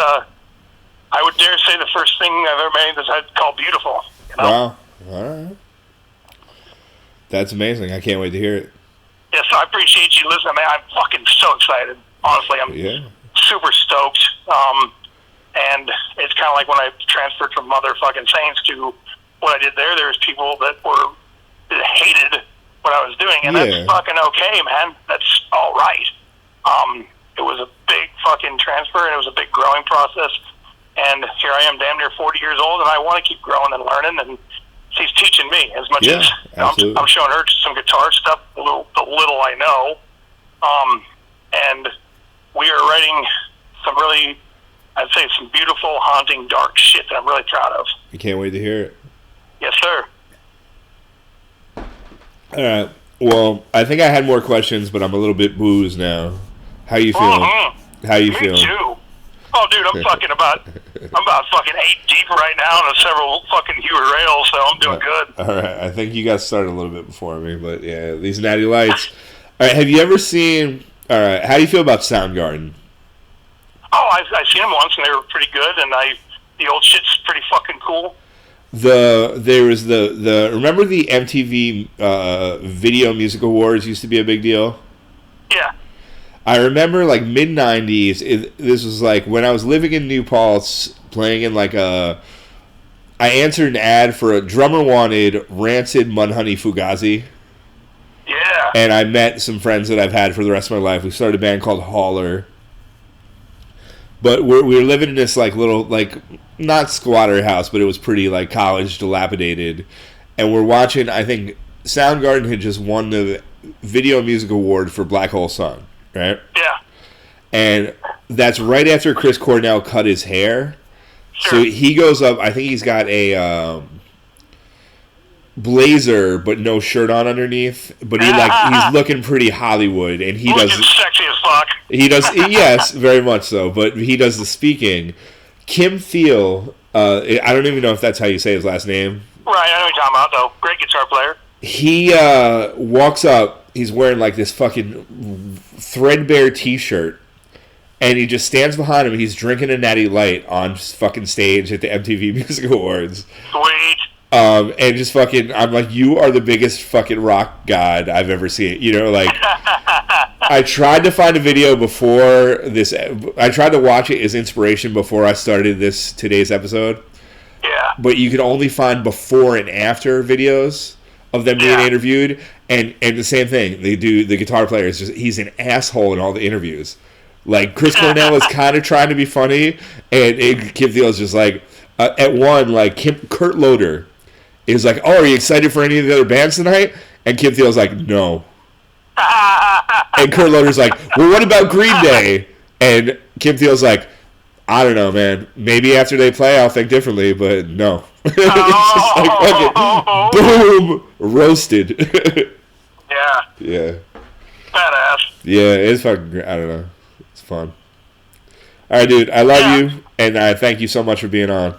I would dare say the first thing I've ever made is called Beautiful. You know? Wow. All right. That's amazing. I can't wait to hear it. Yeah, so I appreciate you listening, man. I'm fucking so excited. Honestly, I'm super stoked. And it's kind of like when I transferred from Motherfucking Saints to what I did there. There was people that hated what I was doing, and that's fucking okay, man. That's all right. It was a big fucking transfer, and it was a big growing process. And here I am, damn near 40 years old, and I want to keep growing and learning. And she's teaching me as much as I'm showing her some guitar stuff, the little I know. And we are writing some really, I'd say, some beautiful, haunting, dark shit that I'm really proud of. You can't wait to hear it. Yes, sir. All right. Well, I think I had more questions, but I'm a little bit boozed now. How you feeling? Mm-hmm. How you Me feeling? Too. Oh, dude, I'm about fucking 8 deep right now on several fucking Hewitt rails, so I'm doing good. All right. I think you got started a little bit before me, but yeah, these Natty Lights. All right. Have you ever seen? All right. How do you feel about Soundgarden? Oh, I've seen them once, and they were pretty good, and the old shit's pretty fucking cool. There was the remember the MTV Video Music Awards used to be a big deal? Yeah. I remember like mid-90s, this was like when I was living in New Paltz, playing in like I answered an ad for a Drummer Wanted Rancid Mudhoney Fugazi. Yeah. And I met some friends that I've had for the rest of my life. We started a band called Hauler. But we were living in this like little, like, not squatter house, but it was pretty like college dilapidated. And we're watching, I think Soundgarden had just won the Video Music Award for Black Hole Sun. Right? Yeah. And that's right after Chris Cornell cut his hair. Sure. So he goes up, I think he's got a blazer but no shirt on underneath. But he's looking pretty Hollywood, and he looking does sexy as fuck. He does yes, very much so, but he does the speaking. Kim Thiel, I don't even know if that's how you say his last name. Right, I know what you're talking about though. Great guitar player. He walks up. He's wearing like this fucking threadbare T-shirt, and he just stands behind him. He's drinking a Natty Light on fucking stage at the MTV Music Awards. Sweet. And just fucking, I'm like, you are the biggest fucking rock god I've ever seen. You know, like, I tried to find a video before this. I tried to watch it as inspiration before I started today's episode. Yeah. But you could only find before and after videos of them being interviewed, and the same thing. They do, the guitar player is just, he's an asshole in all the interviews. Like, Chris Cornell is kind of trying to be funny, and Kim Thiel is just like, at one, like, Kurt Loder is like, oh, are you excited for any of the other bands tonight? And Kim Thiel's like, no. And Kurt Loder's like, well, what about Green Day? And Kim Thiel's like, I don't know, man. Maybe after they play, I'll think differently, but no. It's just like, fucking, boom, roasted. Yeah. Yeah. Badass. Yeah, it's fucking great. I don't know. It's fun. All right, dude. I love you, and I thank you so much for being on.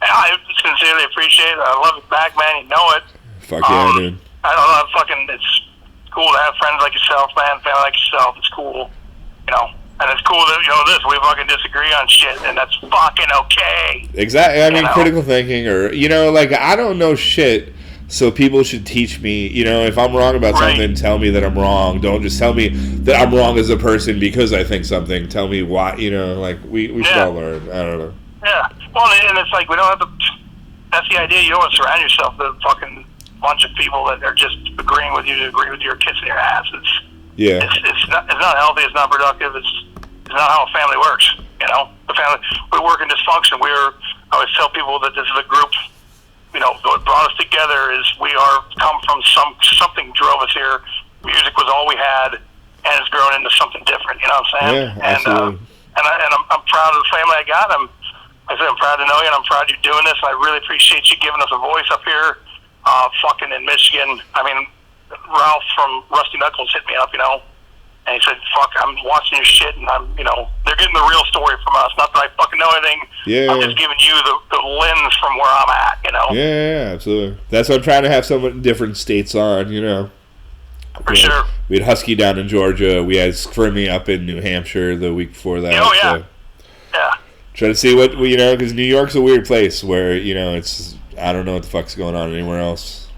I sincerely appreciate it. I love you back, man. You know it. Fuck yeah, dude. I don't know. It's cool to have friends like yourself, man. Family like yourself. It's cool. You know. And it's cool that, we fucking disagree on shit, and that's fucking okay. Exactly. I mean, critical thinking, or, like, I don't know shit, so people should teach me. If I'm wrong about something, tell me that I'm wrong. Don't just tell me that I'm wrong as a person because I think something. Tell me why, like, we should all learn. I don't know. Yeah. Well, and it's like, we don't have to, that's the idea. You don't want to surround yourself with a fucking bunch of people that are just agreeing with you to agree with your kissing your ass. It's not healthy. It's not productive. It's not how a family works. The family, we work in dysfunction. I always tell people that this is a group. What brought us together is we come from something drove us here. Music was all we had, and it's grown into something different. You know what I'm saying? Yeah, absolutely. And I'm proud of the family I got. I'm proud to know you, and I'm proud you're doing this. And I really appreciate you giving us a voice up here, fucking in Michigan. I mean, Ralph from Rusty Knuckles hit me up, and he said, fuck, I'm watching your shit, and they're getting the real story from us. Not that I fucking know anything. Yeah. I'm just giving you the lens from where I'm at, Yeah, absolutely. That's what I'm trying to have some different states on, For sure. We had Husky down in Georgia. We had Scrimmy up in New Hampshire the week before that. Oh, yeah. So. Yeah. Try to see what you know, because New York's a weird place where it's I don't know what the fuck's going on anywhere else.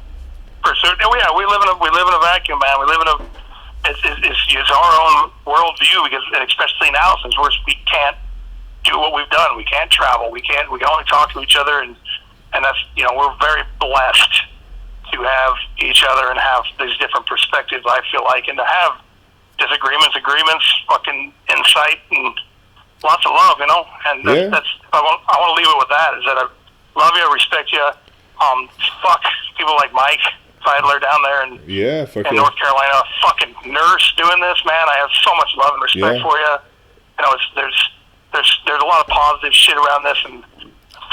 For certain, yeah, we live in a vacuum, man. We live in a it's our own worldview because, especially now, since we can't do what we've done, we can't travel, we can only talk to each other, and that's we're very blessed to have each other and have these different perspectives. I feel like, and to have disagreements, agreements, fucking insight, and lots of love, and that's I want to leave it with that. Is that I love you, I respect you. Fuck people like Mike Seidler down there in North Carolina, a fucking nurse doing this, man. I have so much love and respect for you. There's a lot of positive shit around this, and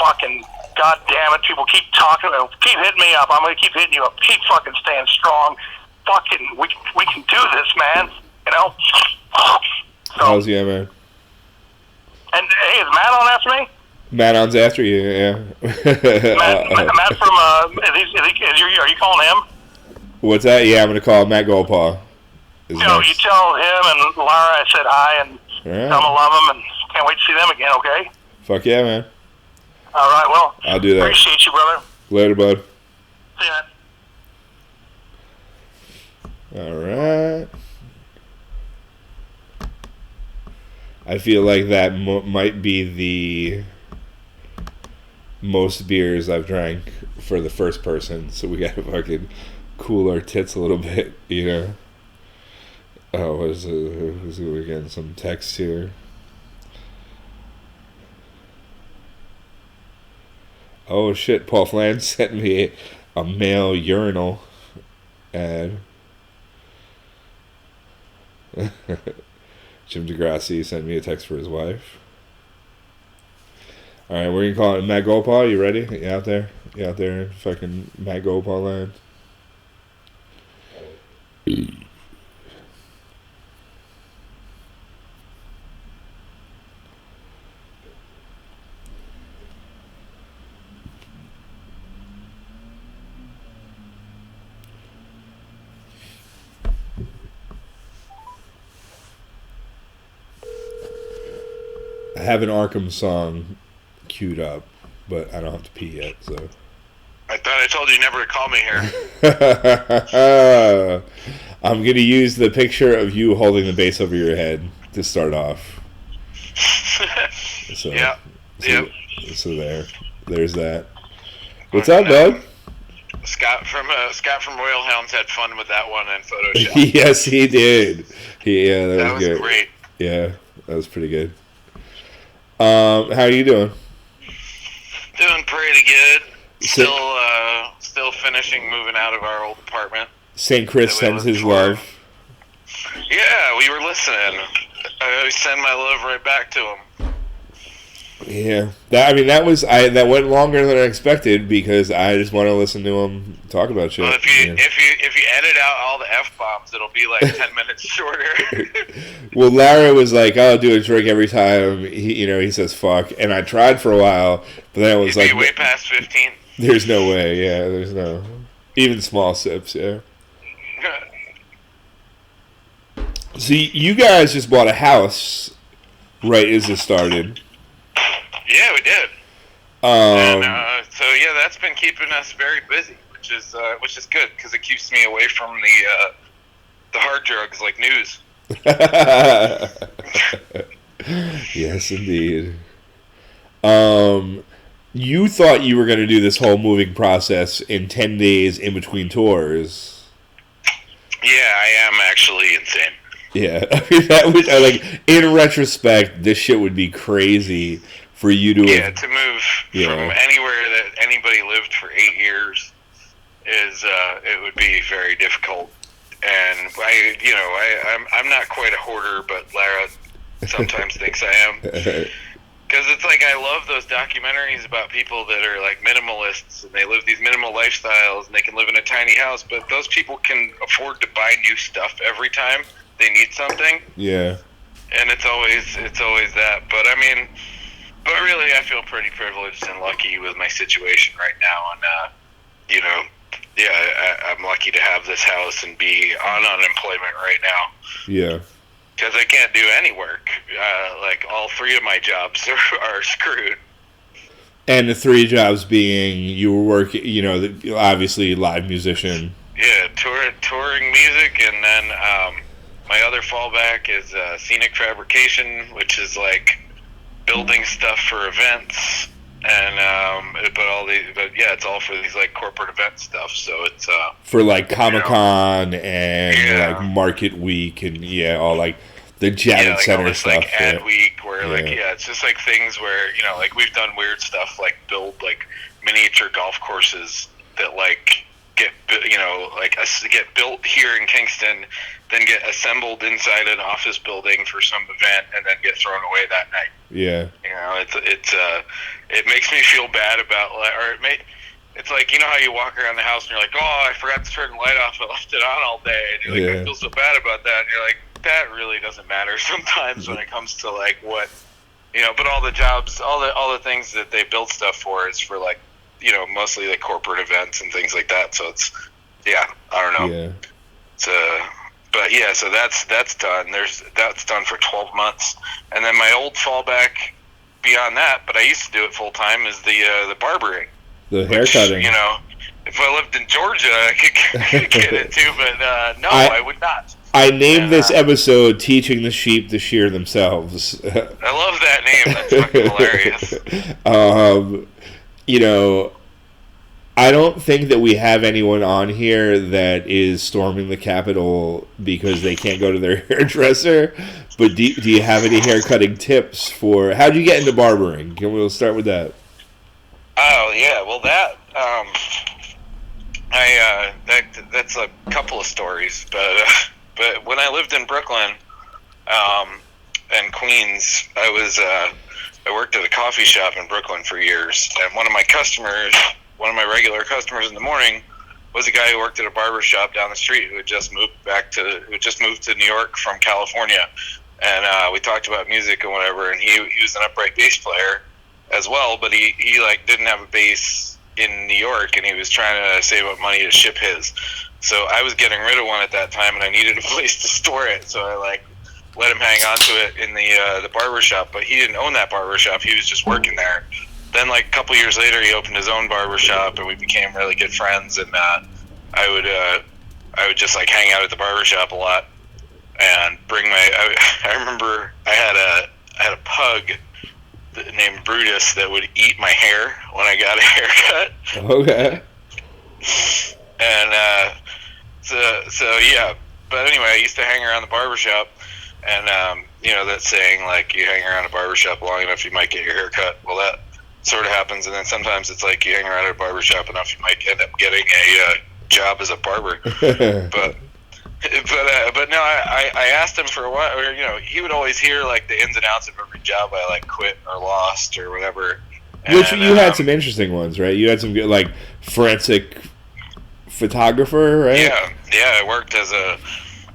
fucking god damn it, people keep talking, keep hitting me up. I'm gonna keep hitting you up. Keep fucking staying strong. Fucking, we can do this, man. So, how's yeah, man? And hey, is Matt on after me? Matt on's after you, yeah. Matt from are you calling him? What's that? Yeah, I'm gonna call Matt Goldpaw. You tell him and Lara I said hi, and tell him I love him, and can't wait to see them again. Okay. Fuck yeah, man. All right, well, I'll do that. Appreciate you, brother. Later, bud. See ya. All right. I feel like that might be the most beers I've drank for the first person, so we gotta fucking cool our tits a little bit, Oh, who's getting some text here? Oh shit, Paul Flan sent me a male urinal ad. Jim DeGrassi sent me a text for his wife. Alright, we're gonna call it Matt Goldpaw. You ready? You out there? You out there in fucking Matt Goldpaw land? I have an Arkham song queued up, but I don't have to pee yet, so. I thought I told you never to call me here. I'm going to use the picture of you holding the base over your head to start off. So, yeah. So there's that. What's up, Doug? Scott from Royal Hounds had fun with that one in Photoshop. Yes, he did. Yeah, that was good. Great. Yeah, that was pretty good. How are you doing? Doing pretty good. Still finishing moving out of our old apartment. St. Chris sends his love. Yeah, we were listening. I send my love right back to him. Yeah, that went longer than I expected because I just want to listen to him talk about shit. Well, if you edit out all the F-bombs, it'll be like 10 minutes shorter. Well, Larry was like, "I'll do a drink every time." He says "fuck," and I tried for a while, but then it was like way past 15. There's no way. Yeah, there's no even small sips. Yeah. See, you guys just bought a house right as it started. Yeah, we did. And so yeah, that's been keeping us very busy, which is good because it keeps me away from the hard drugs like news. Yes, indeed. You thought you were going to do this whole moving process in 10 days in between tours. Yeah, I am actually insane. Yeah, I mean, that was in retrospect, this shit would be crazy for you to to move from anywhere that anybody lived for 8 years it would be very difficult. And I'm not quite a hoarder, but Lara sometimes thinks I am. Because it's like I love those documentaries about people that are like minimalists and they live these minimal lifestyles and they can live in a tiny house, but those people can afford to buy new stuff every time they need something. Yeah. And it's always that. But I mean, really I feel pretty privileged and lucky with my situation right now, and I'm lucky to have this house and be on unemployment right now. Yeah. because I can't do any work. Like all three of my jobs are screwed. And the three jobs being you were working, obviously live musician. Yeah, touring music, and then my other fallback is scenic fabrication, which is like building stuff for events, and it's all for these like corporate event stuff. So it's for like Comic-Con and like Market Week and all like the Javits Center this, stuff. Like Ad Week, where it's just like things where like we've done weird stuff, like build like miniature golf courses that like get built here in Kingston, then get assembled inside an office building for some event, and then get thrown away that night. Yeah. It makes me feel bad about, it's like, how you walk around the house and you're like, oh, I forgot to turn the light off, I left it on all day, and you're like, I feel so bad about that, and you're like, that really doesn't matter sometimes when it comes to like what, but all the jobs, all the things that they build stuff for is for like, mostly like corporate events and things like that. So it's, I don't know. Yeah. So that's done. That's done for 12 months. And then my old fallback beyond that, but I used to do it full time, is the barbering. The haircutting. If I lived in Georgia, I could get it too, but no, I would not. I named this episode "Teaching the Sheep to Shear Themselves." I love that name. That's fucking hilarious. I don't think that we have anyone on here that is storming the Capitol because they can't go to their hairdresser. But do you have any haircutting tips for how do you get into barbering? We'll start with that. Oh yeah, well that's a couple of stories, but when I lived in Brooklyn and Queens, I worked at a coffee shop in Brooklyn for years, and one of my regular customers in the morning was a guy who worked at a barber shop down the street who had just moved to New York from California, and we talked about music and whatever, and he was an upright bass player as well, but he like didn't have a bass in New York, and he was trying to save up money to ship his. So I was getting rid of one at that time, and I needed a place to store it, so I like let him hang on to it in the barber shop, but he didn't own that barber shop. He was just working there. Then like a couple years later, he opened his own barber shop, and we became really good friends, and I would just like hang out at the barber shop a lot and bring I remember I had a pug named Brutus that would eat my hair when I got a haircut. Okay. And so yeah, but anyway, I used to hang around the barbershop, and that saying, like, you hang around a barbershop long enough, you might get your hair cut. Well, that sort of happens, and then sometimes it's like you hang around at a barbershop enough, you might end up getting a job as a barber. But no, I asked him for a while, or he would always hear like the ins and outs of every job I like quit or lost or whatever. Which you had some interesting ones, right? You had some good, like, forensic photographer, right? Yeah. I worked as a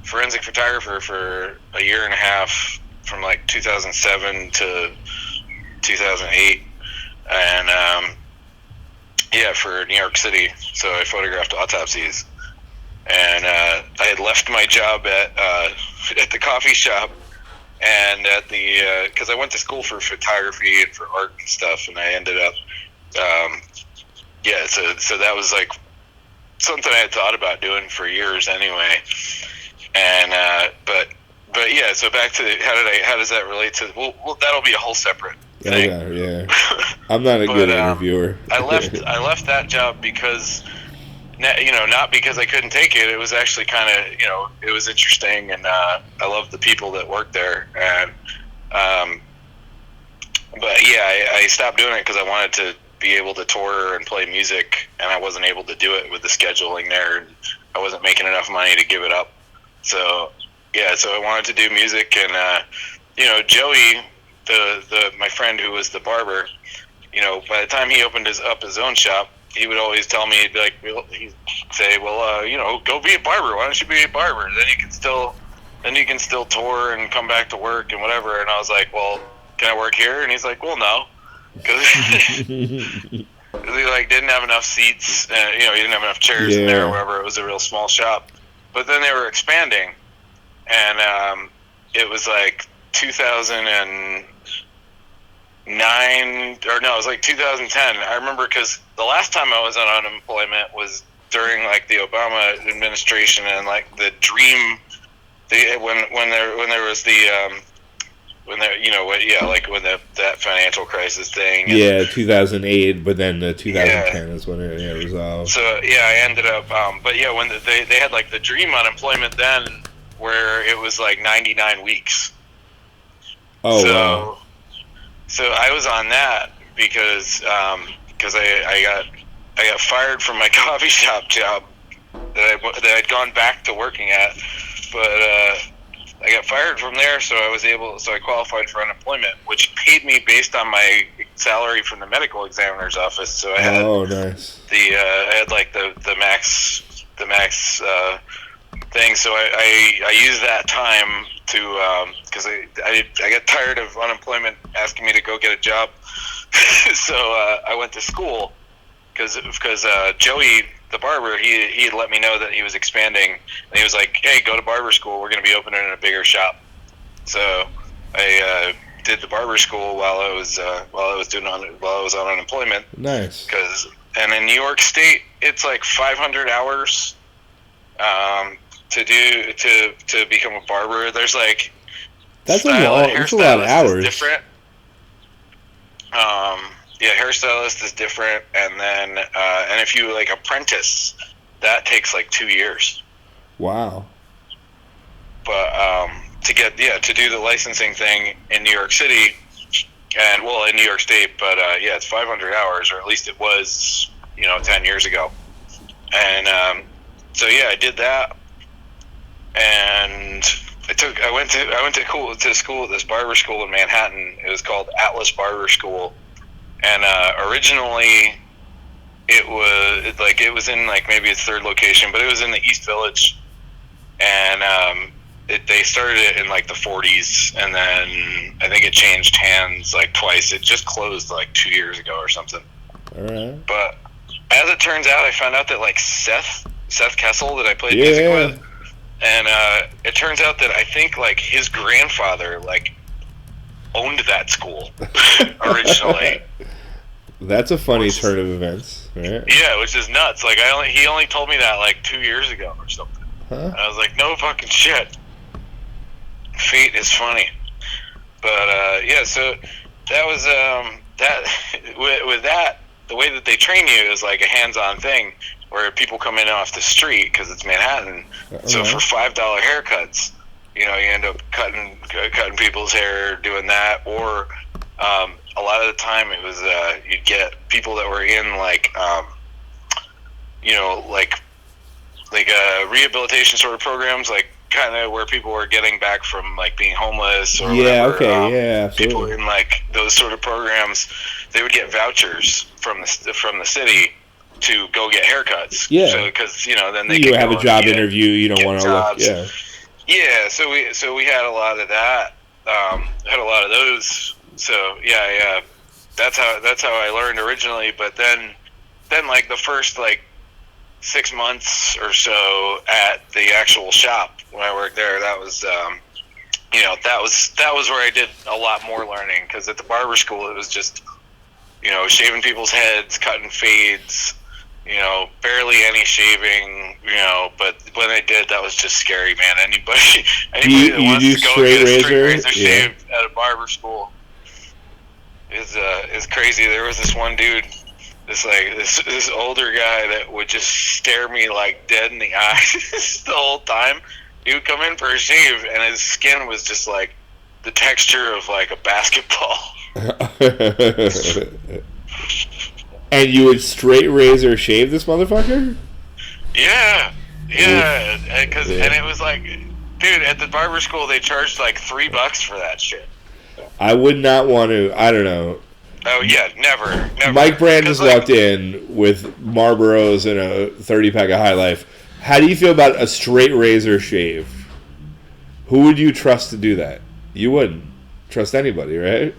forensic photographer for a year and a half, from like 2007 to 2008, and for New York City. So I photographed autopsies, and I had left my job at the coffee shop, and at the because I went to school for photography and for art and stuff, and I ended up so that was like something I had thought about doing for years anyway, and but yeah, so back to how does that relate to well that'll be a whole separate thing. Yeah. I'm not a good interviewer. I left that job because not because I couldn't take it. It was actually kind of, it was interesting, and I loved the people that worked there. And but yeah, I stopped doing it because I wanted to be able to tour and play music, and I wasn't able to do it with the scheduling there, and I wasn't making enough money to give it up. So yeah, so I wanted to do music, and Joey, my friend who was the barber, by the time he opened his own shop, he would always tell me, he'd say, well, go be a barber. Why don't you be a barber? Then you can still tour and come back to work and whatever. And I was like, well, can I work here? And he's like, well, no, because he didn't have enough seats. He didn't have enough chairs in there or whatever. It was a real small shop. But then they were expanding, and it was like 2009, or no, it was like 2010. I remember because the last time I was on unemployment was during like the Obama administration and like the dream, when there was the when there, like when that financial crisis thing. Yeah, 2008, but then the 2010 is when it resolved. So yeah, I ended up, but yeah, when they had like the dream unemployment then, where it was like 99 weeks. Oh, wow. So I was on that because I got fired from my coffee shop job that I'd gone back to working at, but I got fired from there, so I qualified for unemployment, which paid me based on my salary from the medical examiner's office. So I had nice. I had like the max thing. So I used that time to because I got tired of unemployment asking me to go get a job. So I went to school because Joey, the barber, he had let me know that he was expanding, and he was like, "Hey, go to barber school. We're going to be opening in a bigger shop." So I did the barber school while I was on unemployment. Nice. And in New York State, it's like 500 hours to become a barber. There's like that's a lot of hours. Different. Yeah, hairstylist is different, and then and if you like apprentice, that takes like 2 years. Wow. But to do the licensing thing in New York City, and well, in New York State, but yeah, it's 500 hours, or at least it was, 10 years ago. And so yeah, I did that, and I went to school at this barber school in Manhattan. It was called Atlas Barber School. And originally, it was in like maybe its third location, but it was in the East Village, and they started it in like the 40s, and then I think it changed hands like twice. It just closed like 2 years ago or something. All right. But as it turns out, I found out that like Seth Kessel that I played music with, and it turns out that I think like his grandfather like owned that school originally. That's a funny turn of events, right? Yeah, which is nuts. Like he only told me that like 2 years ago or something. Huh? And I was like, no fucking shit. Fate is funny. But yeah, so that was that with that, the way that they train you is like a hands-on thing where people come in off the street because it's Manhattan. So for $5 haircuts, you end up cutting people's hair, doing that, or a lot of the time it was you'd get people that were in like rehabilitation sort of programs, like kind of where people were getting back from like being homeless or whatever. Absolutely. People in like those sort of programs, they would get vouchers from the city to go get haircuts. Yeah. So because then they you have a job interview. You don't want to look. Yeah. Yeah. So we had a lot of that. Had a lot of those. So yeah. That's how I learned originally. But then like the first like 6 months or so at the actual shop when I worked there, that was that was where I did a lot more learning, because at the barber school it was just shaving people's heads, cutting fades, barely any shaving, but when I did, that was just scary, man. Anybody that wants to go get a straight razor shave at a barber school is crazy. There was this one dude, this older guy that would just stare me like dead in the eyes the whole time. He would come in for a shave, and his skin was just like the texture of like a basketball. And you would straight razor shave this motherfucker? Yeah, and it was like, dude, at the barber school they charged like $3 for that shit. I would not want to. I don't know. Oh yeah, never. Mike Brand just walked in with Marlboros and a 30-pack of High Life. How do you feel about a straight razor shave? Who would you trust to do that? You wouldn't trust anybody, right?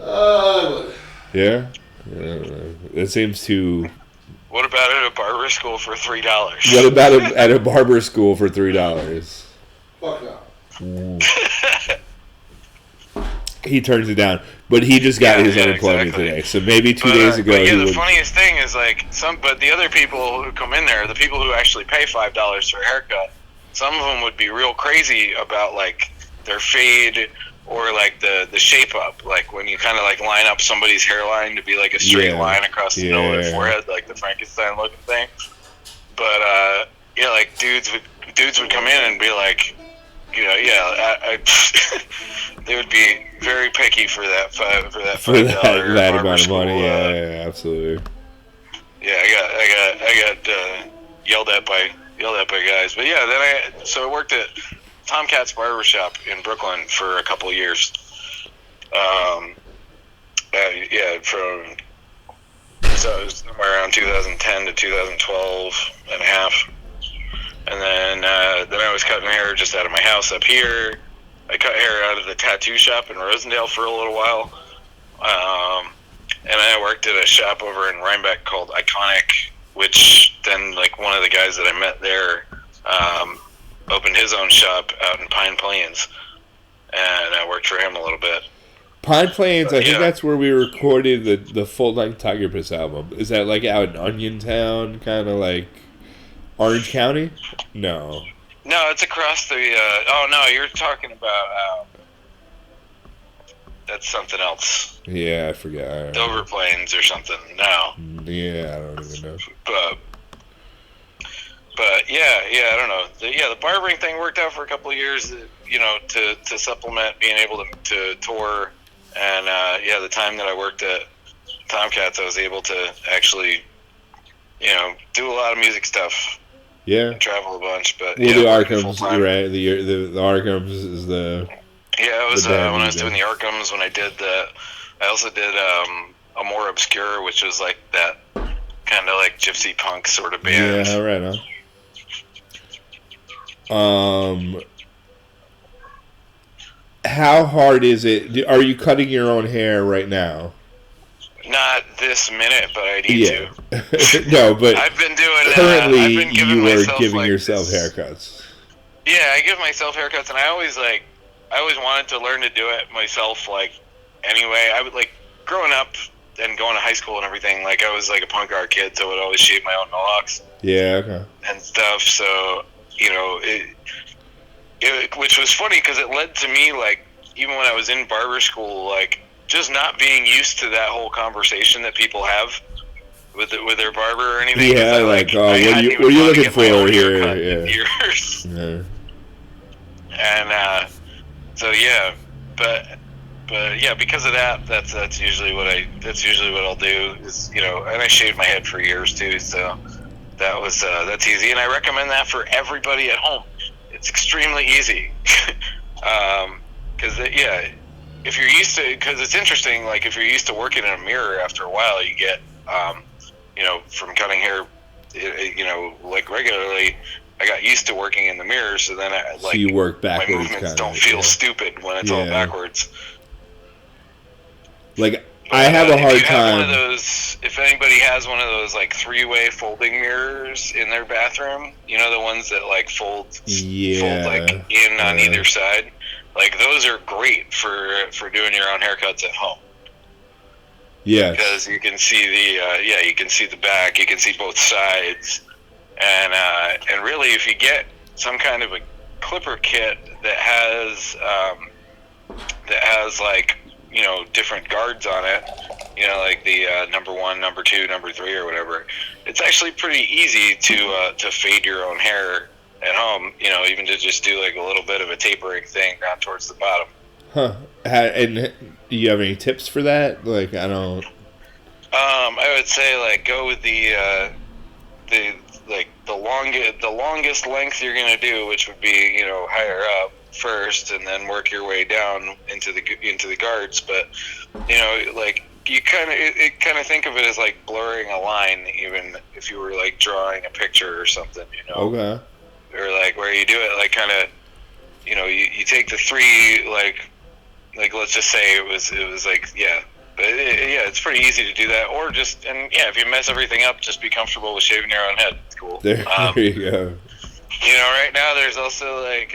I would. Yeah? It seems too... What about at a barber school for $3? What about at a barber school for $3? Fuck no. Ooh. He turns it down, but he just got his unemployment today. So maybe 2 days ago. But the funniest thing is but the other people who come in there, the people who actually pay $5 for a haircut, some of them would be real crazy about like their fade or like the shape up, like when you kind of like line up somebody's hairline to be like a straight line across the middle of their forehead, like the Frankenstein looking thing. But like dudes would come in and be like, you know, they would be very picky for that $5 that amount of money. Yeah, absolutely. Yeah, I got yelled at by guys, but yeah, then I worked at Tomcat's Barbershop in Brooklyn for a couple of years. So it was somewhere around 2010 to 2012 and a half. And then I was cutting hair just out of my house up here. I cut hair out of the tattoo shop in Rosendale for a little while. And I worked at a shop over in Rhinebeck called Iconic, which then like one of the guys that I met there opened his own shop out in Pine Plains. And I worked for him a little bit. Pine Plains, I think that's where we recorded the full-length Tiger Piss album. Is that like out in Onion Town, kind of like Orange County? No. No, it's across the... you're talking about... that's something else. Yeah, I forgot. Dover Plains or something. No. Yeah, I don't even know. But yeah, I don't know. The barbering thing worked out for a couple of years, you know, to supplement being able to tour. And, the time that I worked at Tomcats, I was able to actually, you know, do a lot of music stuff. Yeah. And travel a bunch. But the Arkhams, right? The Arkhams is the... Yeah, it was when I was doing the Arkhams, when I did I also did Amore Obscure, which was like that kind of like gypsy punk sort of band. Yeah, right on. How hard is it? Are you cutting your own hair right now? Not this minute, but I need to. No, but I've been doing. Currently, I've been you are giving yourself haircuts. Yeah, I give myself haircuts, and I always wanted to learn to do it myself. Like, anyway, I would like growing up and going to high school and everything. Like, I was like a punk rock kid, so I would always shave my own mohawks. Yeah. Okay. And stuff. So you know, which was funny because it led to me, like, even when I was in barber school, like, just not being used to that whole conversation that people have with their barber or anything. Yeah, what are you looking for here? Yeah. Years. Yeah. And so yeah, but yeah, because of that, that's usually what I'll do is, you know, and I shaved my head for years too, so that's easy, and I recommend that for everybody at home. It's extremely easy, because if you're used to, because it's interesting, like if you're used to working in a mirror, after a while you get, you know, from cutting hair, you know, like regularly, I got used to working in the mirror, so then so you work backwards. My movements don't feel stupid when it's all backwards. Like, I have a hard time. One of those, if anybody has one of those like 3-way folding mirrors in their bathroom, you know, the ones that like fold like in on either side, like those are great for doing your own haircuts at home. Yeah, because you can see you can see the back, you can see both sides, and really, if you get some kind of a clipper kit that has like, you know, different guards on it, you know, like the number 1, number 2, number 3, or whatever, it's actually pretty easy to fade your own hair at home, you know, even to just do like a little bit of a tapering thing down towards the bottom. Huh. And do you have any tips for that? Like, I don't... I would say, like, go with the longest length you're gonna do, which would be, you know, higher up first, and then work your way down into the guards. But, you know, like, you kind of think of it as like blurring a line, even if you were like drawing a picture or something, you know. Okay. Or like where you do it like kind of, you know, you take the 3, like let's just say it was like, yeah. But it's pretty easy to do that, or just, and yeah, if you mess everything up, just be comfortable with shaving your own head. It's cool. There you go. You know, right now there's also like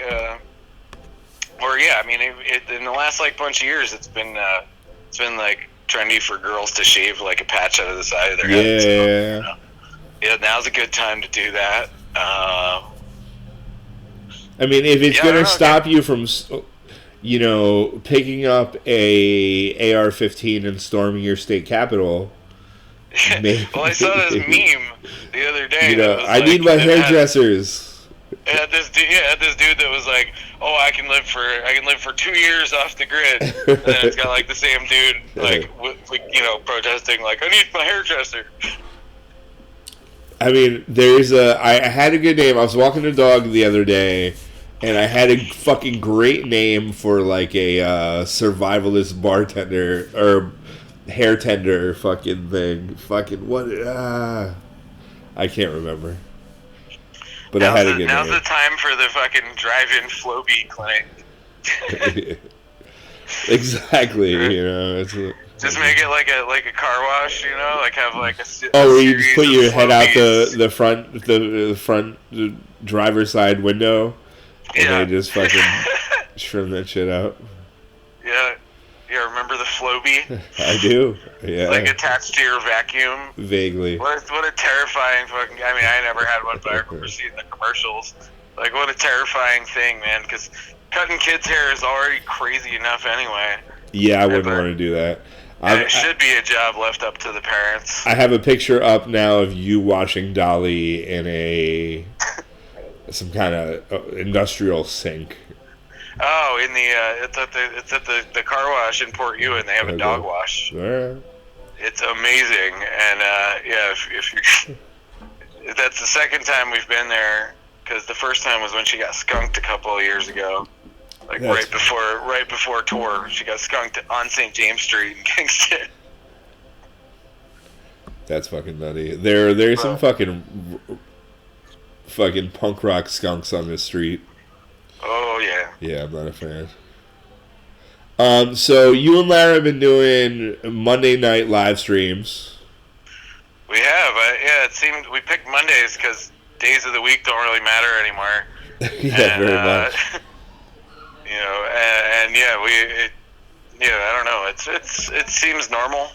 Or yeah, I mean, in the last like bunch of years, it's been like trendy for girls to shave like a patch out of the side of their head. So, yeah, now's a good time to do that. I mean, if it's going to stop you from, picking up a AR-15 and storming your state capitol. Maybe. Well, I saw this meme the other day. I need my hairdressers. It had this dude that was like, "Oh, I can live for 2 years off the grid," and then it's got like the same dude like protesting like, "I need my hairdresser." I mean, I had a good name. I was walking the dog the other day, and I had a fucking great name for like a survivalist bartender or hair tender fucking thing. Fucking what? I can't remember. But I had a good name. Now's the time for the fucking drive-in Flowbee clinic. Exactly. Just make it like a car wash, like have like a. Where you just put your head out the front driver's side window, and they just fucking trim that shit out. Yeah. Yeah, remember the Flowbee? I do. Yeah. Like attached to your vacuum. Vaguely. What a terrifying fucking. I mean, I never had one, but I remember seeing the commercials. Like, what a terrifying thing, man. Because cutting kids' hair is already crazy enough anyway. Yeah, I wouldn't want to do that. It should be a job left up to the parents. I have a picture up now of you washing Dolly in some kind of industrial sink. Oh, in the it's at the car wash in Port Ewan. They have a dog wash. Right. It's amazing, and if you that's the second time we've been there, because the first time was when she got skunked a couple of years ago, like right before tour. She got skunked on St. James Street in Kingston. That's fucking nutty. There's some fucking punk rock skunks on this street. Oh, yeah. Yeah, I'm not a fan. So you and Lara have been doing Monday night live streams. We have. It seemed we picked Mondays because days of the week don't really matter anymore. Very much. I don't know. It seems normal.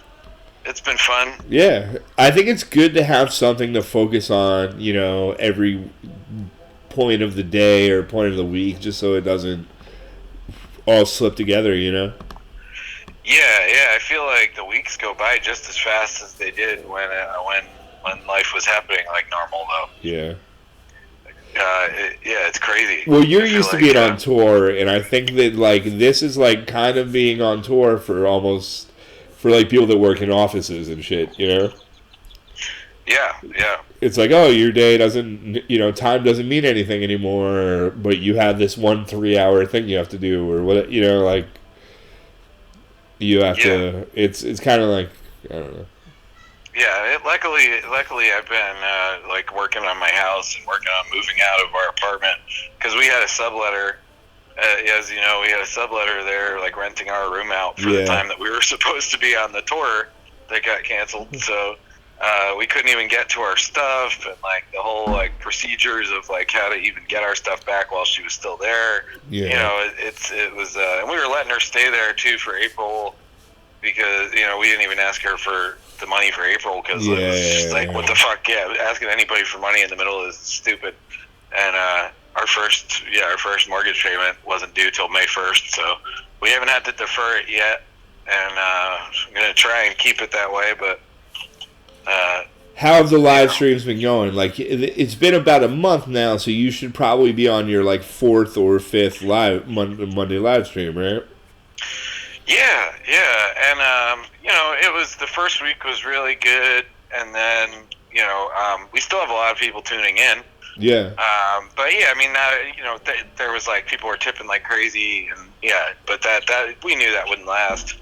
It's been fun. Yeah. I think it's good to have something to focus on, every point of the day or point of the week, just so it doesn't all slip together, Yeah, I feel like the weeks go by just as fast as they did when life was happening like normal, though. Yeah. It's crazy. Well, you're used to being on tour, and I think that like this is like kind of being on tour for like people that work in offices and shit, Yeah. It's like, oh, your day doesn't, time doesn't mean anything anymore, but you have this 1 3-hour thing you have to do, or what, like, you have to, it's kind of like, I don't know. Yeah, luckily I've been, working on my house and working on moving out of our apartment, because we had a subletter, as you know, we had a subletter there, like, renting our room out for the time that we were supposed to be on the tour that got canceled, so... we couldn't even get to our stuff, and like the whole procedures of how to even get our stuff back while she was still there. Yeah. It was, and we were letting her stay there too for April, because we didn't even ask her for the money for April, because it was just what the fuck? Yeah, asking anybody for money in the middle is stupid. And our first mortgage payment wasn't due till May 1st, so we haven't had to defer it yet, and I'm gonna try and keep it that way, but. How have the live streams been going? Like, it's been about a month now, so you should probably be on your 4th or 5th Monday live stream, right? Yeah, and it was the first week was really good, and then we still have a lot of people tuning in. Yeah. But yeah, I mean, there was people were tipping like crazy, and but that we knew that wouldn't last.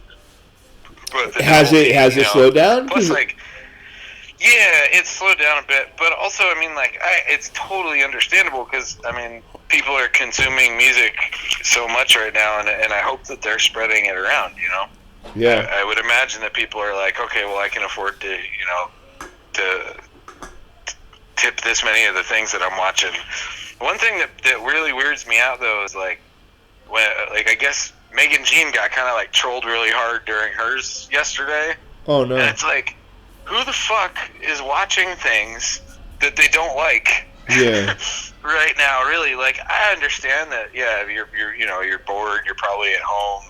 But has it slowed down? Plus, yeah, it's slowed down a bit, but also, I mean, it's totally understandable, because, I mean, people are consuming music so much right now, and I hope that they're spreading it around, Yeah. I would imagine that people are like, okay, well, I can afford to, to tip this many of the things that I'm watching. One thing that really weirds me out, though, is, I guess Megan Jean got kind of like trolled really hard during hers yesterday. Oh no! And it's like, who the fuck is watching things that they don't like? Yeah. Right now, really, like, I understand that. Yeah, you're bored. You're probably at home,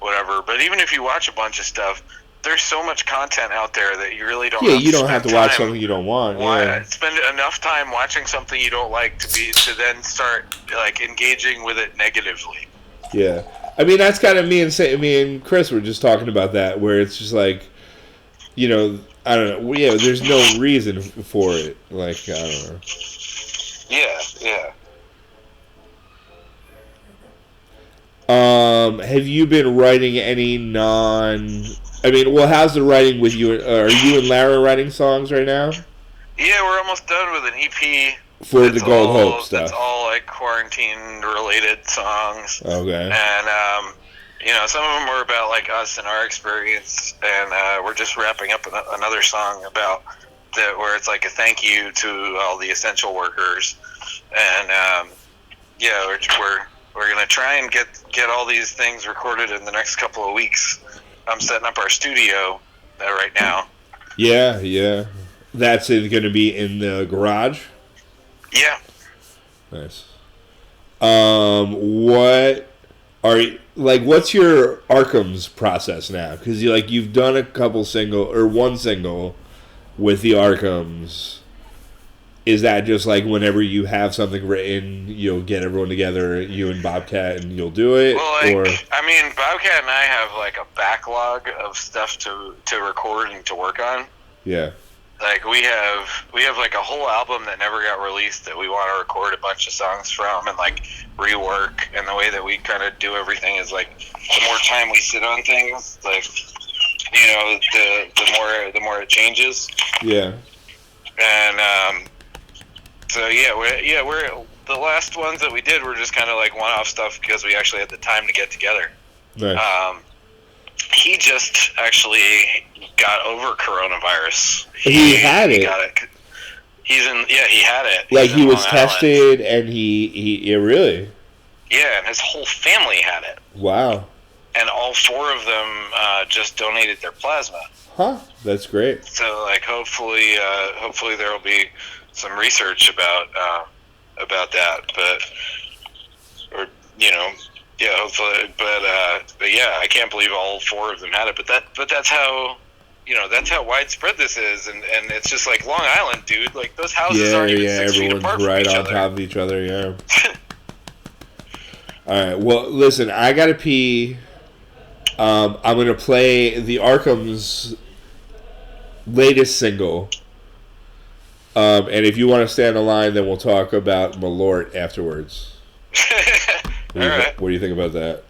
whatever. But even if you watch a bunch of stuff, there's so much content out there that you really don't. Yeah, have you to don't have to watch something you don't want. Yeah. Spend enough time watching something you don't like to then start like engaging with it negatively. Yeah, I mean that's kind of me and Chris were just talking about that, where it's just like, I don't know. Yeah, there's no reason for it. Like, I don't know. Yeah. Have you been writing any how's the writing with you? Are you and Lara writing songs right now? Yeah, we're almost done with an EP. For the Gold Hope stuff. That's all like quarantine-related songs. Okay. And, some of them were about like us and our experience, and we're just wrapping up another song about that where it's like a thank you to all the essential workers. And, we're going to try and get all these things recorded in the next couple of weeks. I'm setting up our studio right now. Yeah. That's going to be in the garage? Yeah. Nice. What's your Arkham's process now? Because you've done one single with the Arkham's. Is that just like whenever you have something written, you'll get everyone together, you and Bobcat, and you'll do it? Well, Bobcat and I have like a backlog of stuff to record and to work on. Yeah. Like we have like a whole album that never got released that we want to record a bunch of songs from and like rework. And the way that we kind of do everything is like the more time we sit on things, like the more it changes. Yeah. And we're the last ones that we did were just kind of like one-off stuff because we actually had the time to get together. Nice. He just actually got over coronavirus. He had it. Got it. He had it. Like he was tested, and he really. Yeah, and his whole family had it. Wow. And all four of them just donated their plasma. Huh? That's great. So, like, hopefully there will be some research about that, hopefully, but yeah, I can't believe all four of them had it, but that's how widespread this is, and it's just like Long Island, dude, like those houses aren't even 6 feet apart everyone's right on top of each other, yeah. Alright, well, listen, I gotta pee. I'm gonna play the Arkham's latest single. And if you want to stay on the line, then we'll talk about Malort afterwards. Alright. What do you think about that?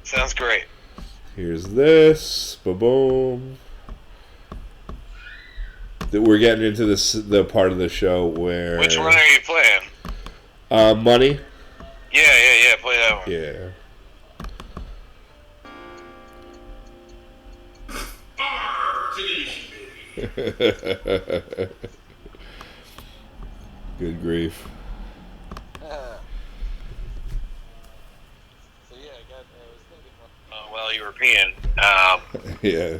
Sounds great. Here's this. Ba-boom. We're getting into the part of the show where... Which one are you playing? Money. Yeah. Play that one. Yeah. Good grief. While you were peeing, yeah.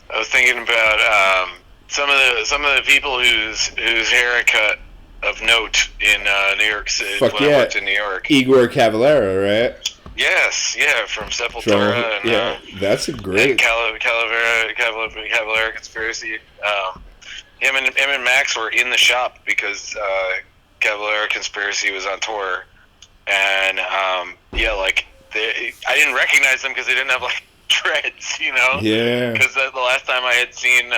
I was thinking about some of the people whose hair I cut of note in New York City. Fuck when I worked in New York. Igor Cavalera, right? Yes, yeah, from Sepultura. That's a great... And Cavalera Conspiracy. Him and Max were in the shop because Cavalera Conspiracy was on tour, and I didn't recognize them because they didn't have like dreads, Yeah. Because the last time I had seen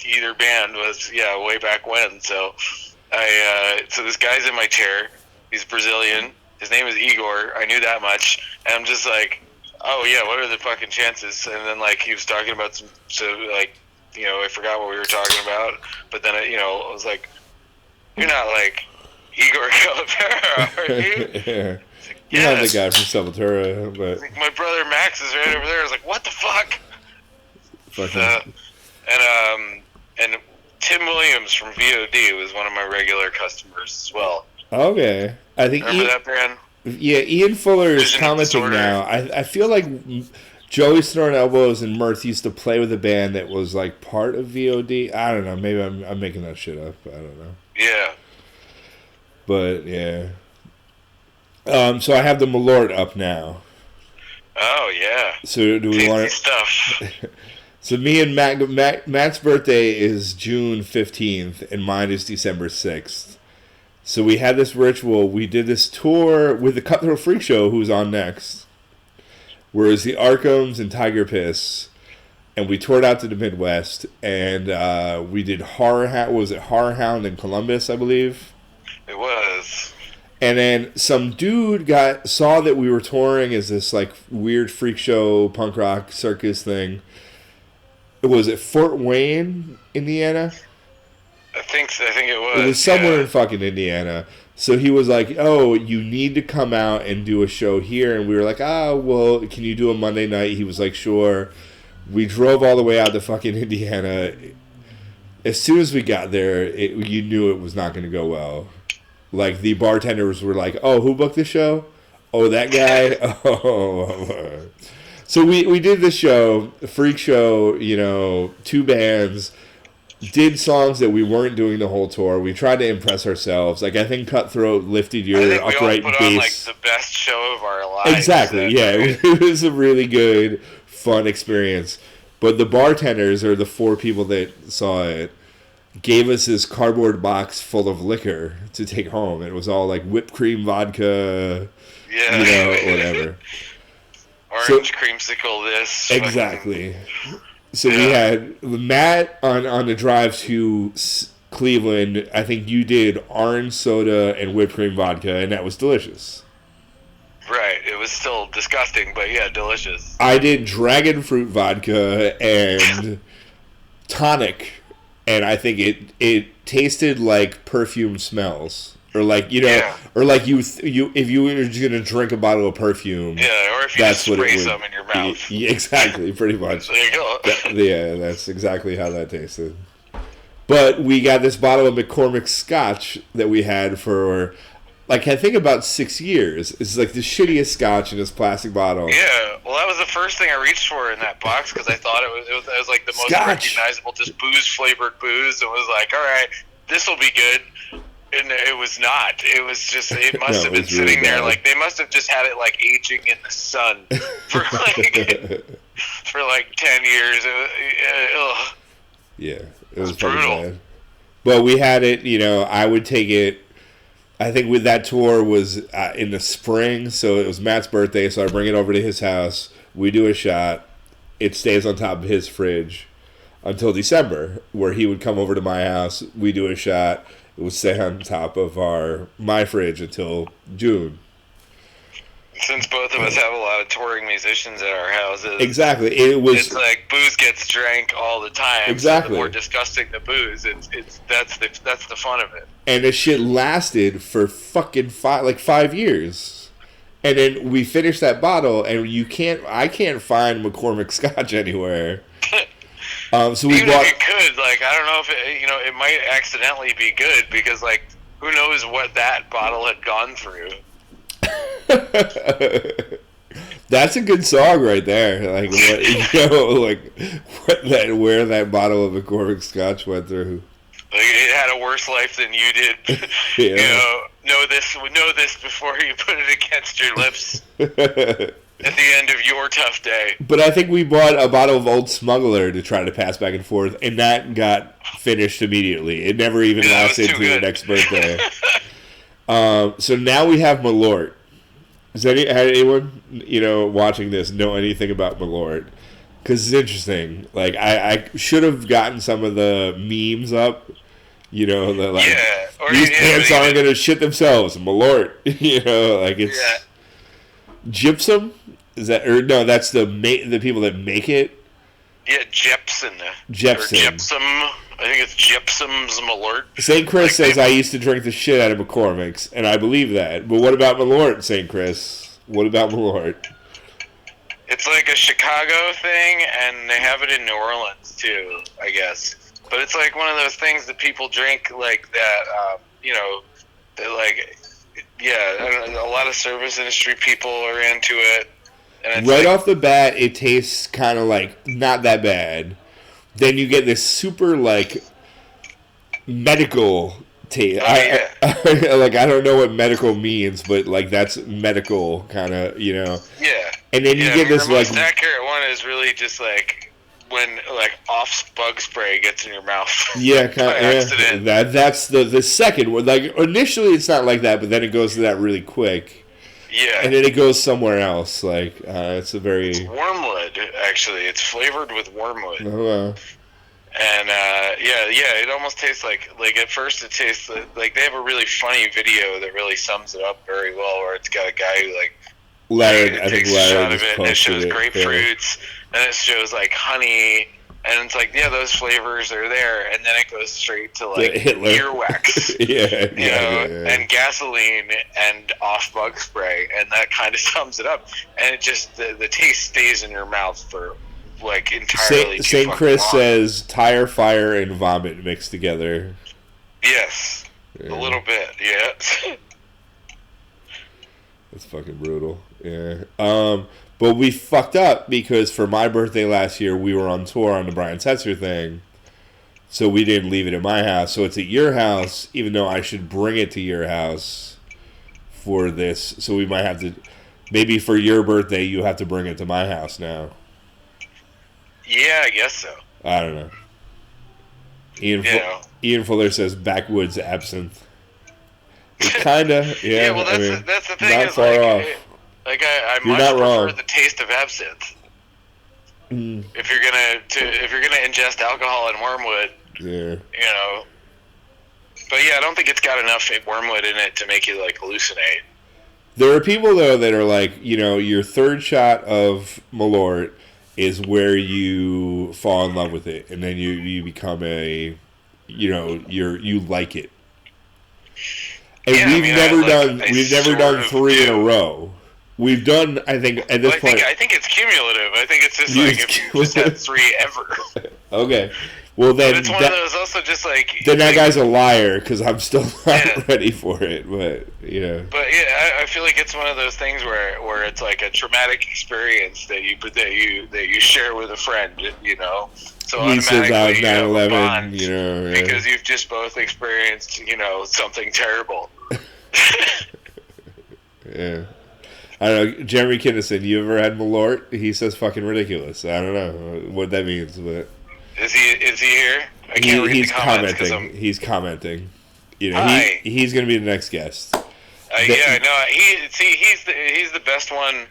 either band was way back when. So so this guy's in my chair. He's Brazilian. His name is Igor. I knew that much, and I'm just like, oh yeah, what are the fucking chances? And then like he was talking about I forgot what we were talking about, but then I was like, you're not like Igor Calavera, are you? Yeah. Like, You're not the guy from Sepultura, but... Like, my brother Max is right over there. I was like, what the fuck? Fucking... And Tim Williams from VOD was one of my regular customers as well. Okay. I think Remember that band? Yeah, Ian Fuller is Vision commenting disorder. now. I feel like Joey Snort Elbows and Mirth used to play with a band that was like part of VOD. I don't know. Maybe I'm making that shit up. I don't know. Yeah. But yeah. So I have the Malort up now. Oh yeah. So do we Tasty want to? stuff. So me and Matt's birthday is June 15th, and mine is December 6th. So we had this ritual. We did this tour with the Cutthroat Freak Show, who's on next. Whereas the Arkhams and Tiger Piss, and we toured out to the Midwest, and we did Horror Hound in Columbus, I believe. It was. And then some dude saw that we were touring as this like weird freak show punk rock circus thing. Was it Fort Wayne, Indiana? I think it was. It was somewhere in fucking Indiana. So he was like, "Oh, you need to come out and do a show here." And we were like, "Ah, well, can you do a Monday night?" He was like, "Sure." We drove all the way out to fucking Indiana. As soon as we got there, you knew it was not going to go well. Like, the bartenders were like, "Oh, who booked the show? Oh, that guy? Oh." So we did the show, a freak show, 2 bands, did songs that we weren't doing the whole tour. We tried to impress ourselves. Like, I think Cutthroat lifted your upright we all put bass. on, like, the best show of our lives. Exactly, yeah. It was a really good, fun experience. But the bartenders, or the 4 people that saw it, gave us this cardboard box full of liquor to take home. It was all like whipped cream vodka, whatever. Orange creamsicle this. Exactly. So we had Matt on the drive to Cleveland. I think you did orange soda and whipped cream vodka, and that was delicious. Right. It was still disgusting, but yeah, delicious. I did dragon fruit vodka and tonic, and I think it tasted like perfume smells. Or like or like you if you were just gonna drink a bottle of perfume, or if you just spray some in your mouth. Exactly, pretty much. There you go. That's exactly how that tasted. But we got this bottle of McCormick Scotch that we had for, like, I think about 6 years. It's like the shittiest Scotch in this plastic bottle. Yeah, well, that was the first thing I reached for in that box because I thought it was like the most Scotch. recognizable, just booze flavored booze, and was like, all right, this will be good. And it was not. It was just. It must have been sitting really there. bad. Like, they must have just had it like aging in the sun for like for like 10 years. Yeah, it was It's pretty brutal. bad. But we had it. I would take it. I think with that tour was in the spring, so it was Matt's birthday. So I bring it over to his house. We do a shot. It stays on top of his fridge until December, where he would come over to my house. We do a shot. It would stay on top of my fridge until June. Since both of us have a lot of touring musicians at our houses, Exactly. It's like booze gets drank all the time. Exactly. So the more disgusting the booze, that's the fun of it. And this shit lasted for fucking 5 years. And then we finished that bottle, and I can't find McCormick Scotch anywhere. So we Even bought. if you could, like, I don't know if it might accidentally be good because, like, who knows what that bottle had gone through. That's a good song right there. Like, where that bottle of McCormick Scotch went through. Like, it had a worse life than you did. Yeah. Know this before you put it against your lips at the end of your tough day. But I think we bought a bottle of Old Smuggler to try to pass back and forth, and that got finished immediately. It never even lasted too to the good. next birthday. So now we have Malort. Does anyone watching this know anything about Malort? Because it's interesting. Like, I should have gotten some of the memes up. These pants aren't gonna shit themselves. Malort. It's gypsum. Is that that's the people that make it. Yeah, Jepson. Jepson. Or Gypsum. I think it's Gypsum's Malort. St. Chris says I used to drink the shit out of McCormick's, and I believe that. But what about Malort, St. Chris? What about Malort? It's like a Chicago thing, and they have it in New Orleans too, I guess. But it's like one of those things that people drink, like that. That a lot of service industry people are into it. And it's right off the bat, it tastes kind of like not that bad. Then you get this super like medical taste. Like I don't know what medical means, but like that's medical kind of, you know. Yeah. And then you get this the like most accurate one is really just like when like off bug spray gets in your mouth. Yeah, accident. That's the second one. Like initially, it's not like that, but then it goes to that really quick. Yeah, and then it goes somewhere else. Like it's a very it's wormwood. Actually, it's flavored with wormwood. Oh, wow. And it almost tastes like at first it tastes like they have a really funny video that really sums it up very well, where it's got a guy who like takes a shot of it and it shows grapefruits. And it shows like honey, and it's like, yeah, those flavors are there, and then it goes straight to like earwax, and gasoline and off bug spray, and that kind of sums it up. And it just the taste stays in your mouth for like entirely. St. Chris says tire fire and vomit mixed together. Yes, a little bit, yeah. That's fucking brutal. Yeah. But we fucked up because for my birthday last year, we were on tour on the Brian Setzer thing. So we didn't leave it at my house. So it's at your house, even though I should bring it to your house for this. So we might have to, maybe for your birthday, you have to bring it to my house now. Yeah, I guess so. I don't know. Ian Fuller says backwoods absinthe. Kinda, yeah. Yeah, well, that's the thing. Not is far like, off. Like I You're much not prefer wrong. the taste of absinthe. If you're gonna ingest alcohol and wormwood, yeah. You know. But yeah, I don't think it's got enough wormwood in it to make you like hallucinate. There are people though that are like, you know, your third shot of Malort is where you fall in love with it, and then you become you like it. And yeah, we've never done 3 in a row. We've done, I think, at this point. I think it's cumulative. I think it's just like if you just had 3 ever. Okay. Well, then. But it's one of those also just like. Then that guy's a liar because I'm still not ready for it. But, you know. But yeah, I feel like it's one of those things where it's like a traumatic experience that you share with a friend, you know. So he says automatically you have a 9/11, bond you know. because you've just both experienced, you know, something terrible. Yeah. I don't know. Jeremy Kinnison, you ever had Malort? He says fucking ridiculous. I don't know what that means, but is he here? I can't read he's the comments commenting. He's commenting. You know, Hi. he's going to be the next guest. Yeah, no, he's the best one.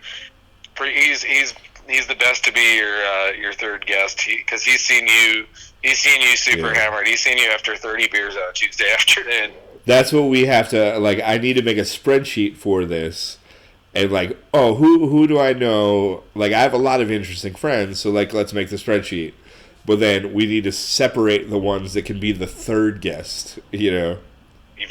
He's the best to be your third guest because he's seen you super hammered. He's seen you after 30 beers on a Tuesday afternoon. That's what we have to like. I need to make a spreadsheet for this. And like, oh, who do I know? Like, I have a lot of interesting friends, so like, let's make the spreadsheet. But then we need to separate the ones that can be the third guest. You know,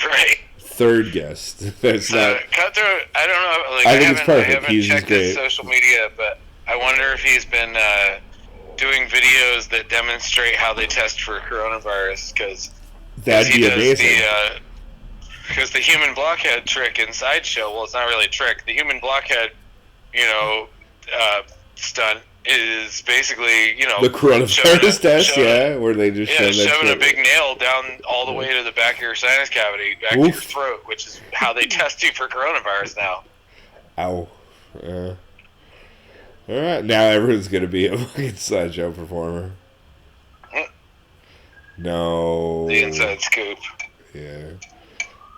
right? Third guest. That's not. Cutthroat. I don't know. Like, I think it's perfect. I haven't checked his social media, but I wonder if he's been doing videos that demonstrate how they test for coronavirus. Because that'd be amazing. Because the human blockhead trick in Sideshow, well, it's not really a trick. The human blockhead, you know, stunt is basically, you know, the coronavirus test, where they just shoving a big nail down all the way to the back of your sinus cavity, back to your throat, which is how they test you for coronavirus now. Ow. All right, now everyone's gonna be a fucking Sideshow performer. No. The inside scoop. Yeah.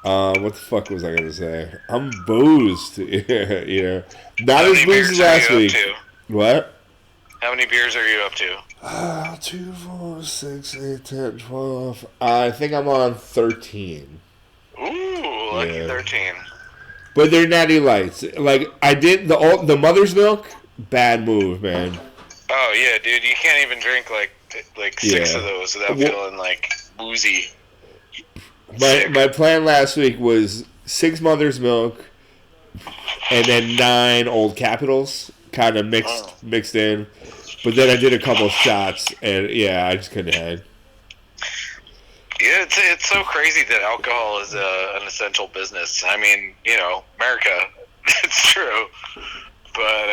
What the fuck was I gonna say? I'm boozed. Yeah. Not as boozed as last week. What? How many beers are you up to? 2, 4, 6, 8, 10, 12. I think I'm on 13. Ooh, lucky 13. But they're natty lights. Like, I did the mother's milk, bad move, man. Oh, yeah, dude. You can't even drink, like 6 of those without feeling, like, woozy. My plan last week was 6 mother's milk and then 9 Old Capitals, kind of mixed in. But then I did a couple shots, and I just couldn't hang. Yeah, it's so crazy that alcohol is an essential business. I mean, America, it's true, but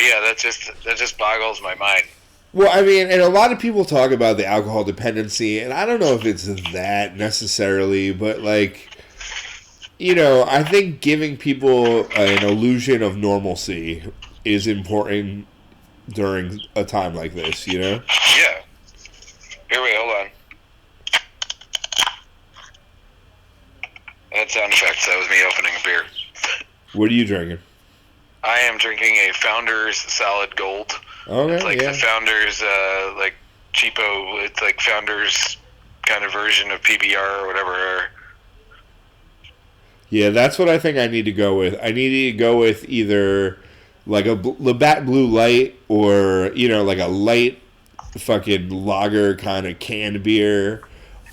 yeah, that just boggles my mind. Well, I mean, and a lot of people talk about the alcohol dependency, and I don't know if it's that necessarily, but like, I think giving people an illusion of normalcy is important during a time like this, Yeah. Here, wait, hold on. That sound effects, that was me opening a beer. What are you drinking? I am drinking a Founders Solid Gold. Okay, it's like yeah. the Founders, like cheapo. It's like Founders kind of version of PBR or whatever. Yeah, that's what I think I need to go with. I need to go with either like a Labatt Blue Light or like a light fucking lager kind of canned beer.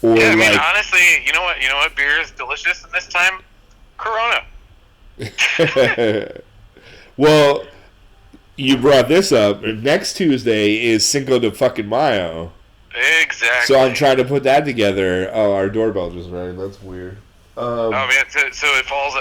Or yeah, I mean, honestly, you know what beer is delicious in this time? Corona. Well, you brought this up. Next Tuesday is Cinco de fucking Mayo. Exactly. So I'm trying to put that together. Oh, our doorbell just rang. That's weird. Oh man, so it falls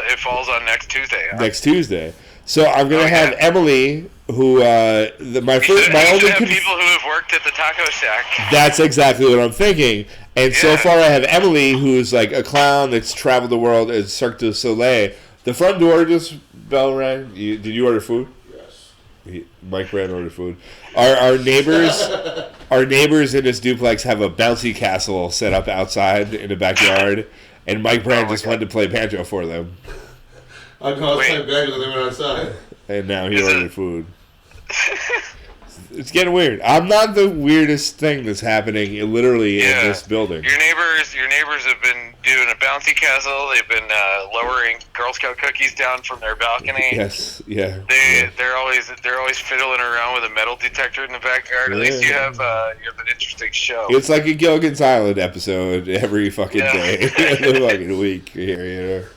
on next Tuesday. Huh? Next Tuesday. So I'm gonna have Emily, who my only people who have worked at the taco shack. That's exactly what I'm thinking. And so far, I have Emily, who's like a clown that's traveled the world at Cirque du Soleil. The front door just bell rang. Did you order food? Yes. Mike Brand ordered food. Our neighbors in this duplex have a bouncy castle set up outside in the backyard, and Mike Brand just wanted to play banjo for them. I caused playing banjo when they went outside. And now he ordered food. It's getting weird. I'm not the weirdest thing that's happening literally in this building. Your neighbors have been doing a bouncy castle. They've been lowering Girl Scout cookies down from their balcony. Yes, yeah. They're always fiddling around with a metal detector in the backyard. At least you have an interesting show. It's like a Gilligan's Island episode every fucking day, every fucking week here.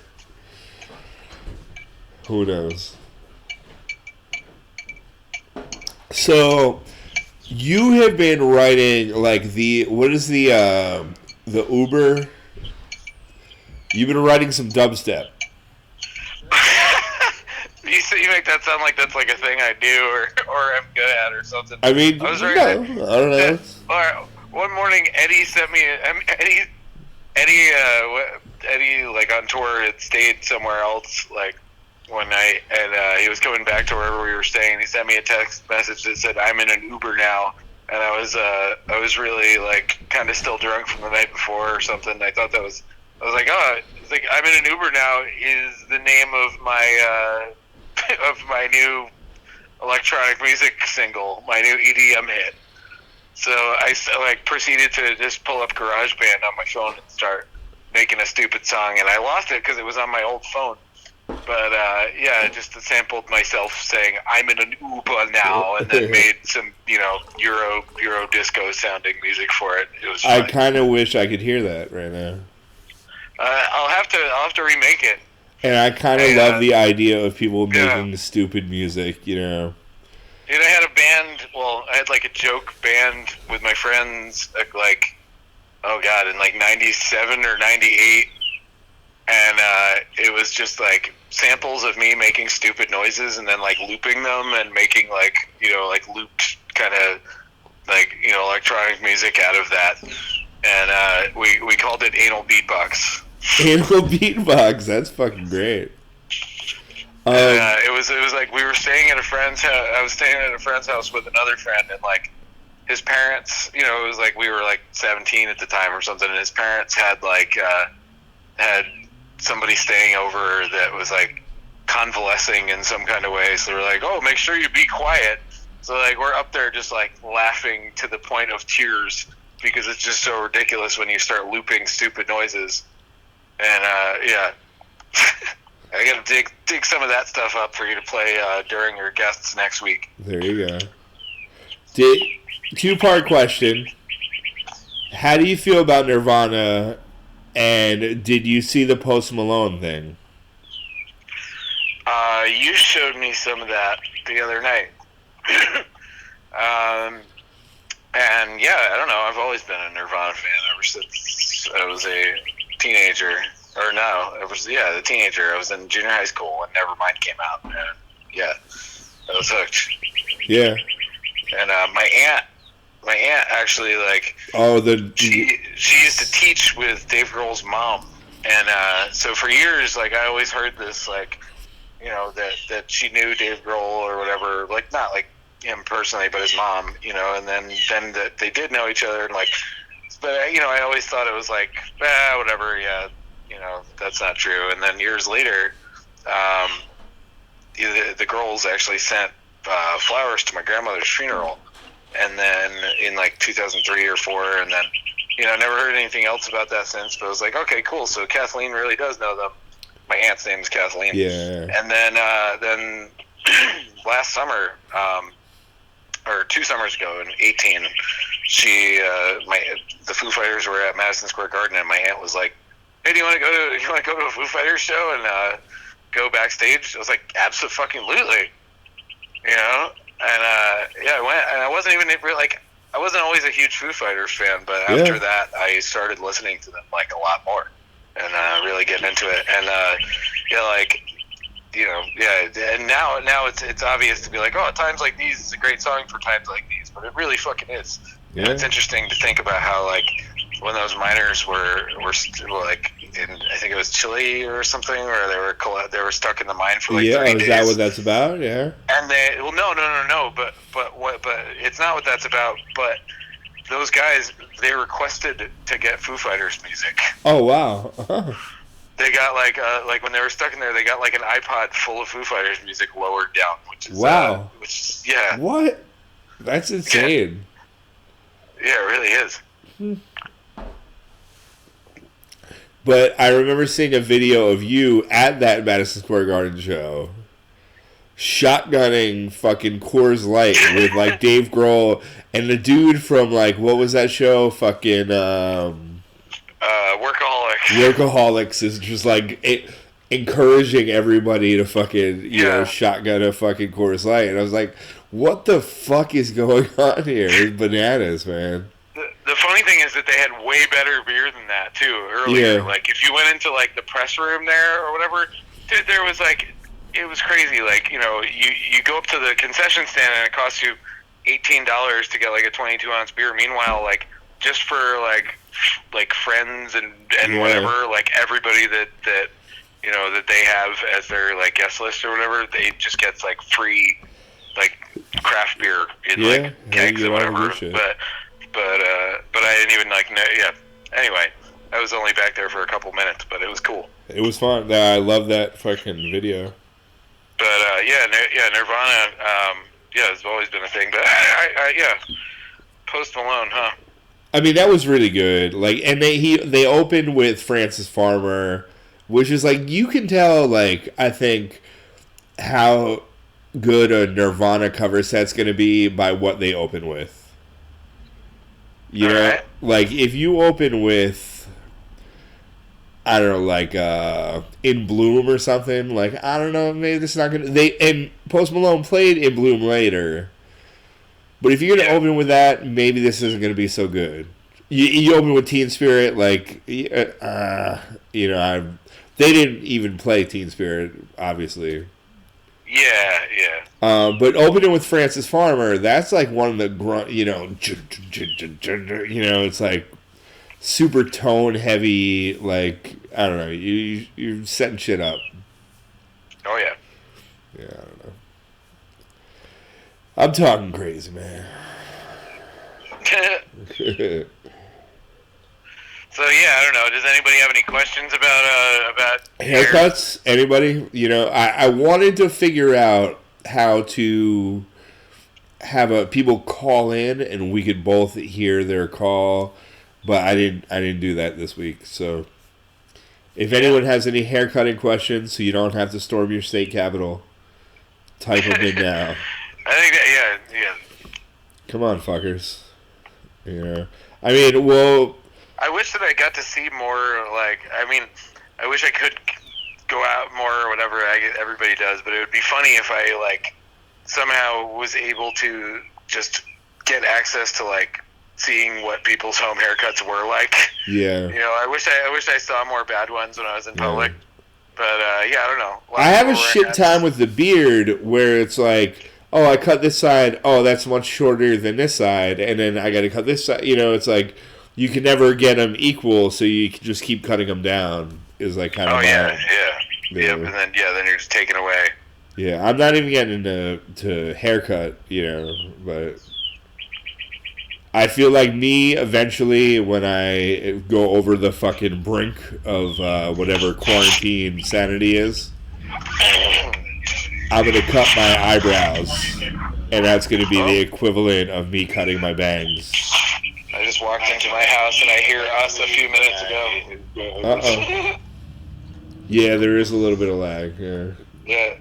Who knows? So, you have been writing like what is the Uber? You've been writing some dubstep. You make that sound like that's like a thing I do or I'm good at or something. I mean, I don't know. One morning, Eddie sent me Eddie like on tour had stayed somewhere else like one night, and he was coming back to wherever we were staying. He sent me a text message that said, "I'm in an Uber now," and I was really like kind of still drunk from the night before or something. I thought I was like, oh, it's like "I'm in an Uber now" is the name of my new electronic music single, my new EDM hit. So I like proceeded to just pull up GarageBand on my phone and start making a stupid song, and I lost it because it was on my old phone. But I just sampled myself saying "I'm in an Uber now," and then made some Euro disco sounding music for it. It was funny. I kind of wish I could hear that right now. I'll have to remake it. And I kind of love the idea of people making stupid music, And I had a band. Well, I had like a joke band with my friends, like oh god, in like '97 or '98. And it was just like samples of me making stupid noises and then like looping them and making like looped kind of like electronic music out of that. And we called it Anal Beatbox. Anal Beatbox, that's fucking great. It was like we were staying at a friend's house. I was staying at a friend's house with another friend, and like his parents, it was like we were like 17 at the time or something, and his parents had had somebody staying over that was like convalescing in some kind of way, so they're like, oh, make sure you be quiet. So like we're up there just like laughing to the point of tears because it's just so ridiculous when you start looping stupid noises. And I gotta dig some of that stuff up for you to play during your guests next week. There you go. Two-part question. How do you feel about Nirvana? And did you see the Post Malone thing? You showed me some of that the other night. And yeah, I don't know. I've always been a Nirvana fan ever since was a teenager, or no, the teenager. I was in junior high school when Nevermind came out, and yeah, I was hooked. Yeah. And my aunt actually she used to teach with Dave Grohl's mom, and so for years I always heard this that she knew Dave Grohl or whatever, not him personally, but his mom, and then that they did know each other, and but I always thought it was whatever, yeah, that's not true. And then years later, the Grohls actually sent flowers to my grandmother's funeral, and then in 2003 or 4, and then never heard anything else about that since. But I was like, okay, cool. So Kathleen really does know them. My aunt's name is Kathleen. Yeah. And then last summer, or 2 summers ago in 18, the Foo Fighters were at Madison Square Garden, and my aunt was like, "Hey, do you want to go to a Foo Fighters show and go backstage?" I was like, "Absolutely." And I went, and I wasn't even I wasn't always a huge Foo Fighters fan, but after that, I started listening to them a lot more, and really getting into it. And and now it's obvious to be like, oh, Times Like These is a great song for times like these, but it really fucking is. Yeah. And it's interesting to think about how when those miners were still in, I think it was Chile or something, or they were stuck in the mine for 3 days. Is that what that's about? Yeah. And no, but it's not what that's about. But those guys, they requested to get Foo Fighters music. Oh wow. They got when they were stuck in there, they got an iPod full of Foo Fighters music lowered down, which is wow. Yeah. What? That's insane. Yeah, it really is. But I remember seeing a video of you at that Madison Square Garden show, shotgunning fucking Coors Light with Dave Grohl and the dude from what was that show? Fucking Workaholics is just encouraging everybody to fucking shotgun a fucking Coors Light, and I was like, what the fuck is going on here? It's bananas, man. The funny thing is that they had way better beer than that too earlier. Yeah. If you went into the press room there or whatever, dude, there was it was crazy. You go up to the concession stand and it costs you $18 to get a 22-ounce beer. Meanwhile, just for friends and whatever, everybody that that they have as their guest list or whatever, they just gets free craft beer in kegs or whatever. But I didn't even know. Yeah. Anyway, I was only back there for a couple minutes, but it was cool. It was fun. I love that fucking video. But Nirvana. It's always been a thing. But Post Malone, huh? I mean, that was really good. And they opened with Francis Farmer, which is you can tell. I think how good a Nirvana cover set's going to be by what they open with. You know, if you open with, I don't know, In Bloom or something, I don't know, maybe this is not gonna. And Post Malone played In Bloom later, but if you're gonna open with that, maybe this isn't gonna be so good. You open with Teen Spirit, they didn't even play Teen Spirit, obviously. Yeah. But opening with Francis Farmer, that's one of the it's super tone heavy. I don't know, you're setting shit up. Oh yeah. Yeah, I don't know. I'm talking crazy, man. So I don't know. Does anybody have any questions about haircuts? Anybody? I wanted to figure out how to have people call in and we could both hear their call, but I didn't do that this week. So if anyone has any haircutting questions, so you don't have to storm your state capitol, type them in now. I think that yeah. Come on, fuckers. I mean, I wish that I got to see more, I wish I could go out more or whatever everybody does, but it would be funny if I, somehow was able to just get access to, seeing what people's home haircuts were like. Yeah. You know, I wish I saw more bad ones when I was in public. But yeah, I don't know. I have a shit time with the beard where it's like, oh, I cut this side. Oh, that's much shorter than this side, and then I got to cut this side. You know, it's like you can never get them equal, so you can just keep cutting them down. Is like kind of. Oh yeah. Yep, and then you're just taking away. Yeah, I'm not even getting into haircut, you know, but I feel like me eventually when I go over the fucking brink of whatever quarantine sanity is, I'm gonna cut my eyebrows, and that's gonna be the equivalent of me cutting my bangs. I just walked into my house and I hear us a few minutes ago. Uh-oh. Yeah, there is a little bit of lag. Yeah,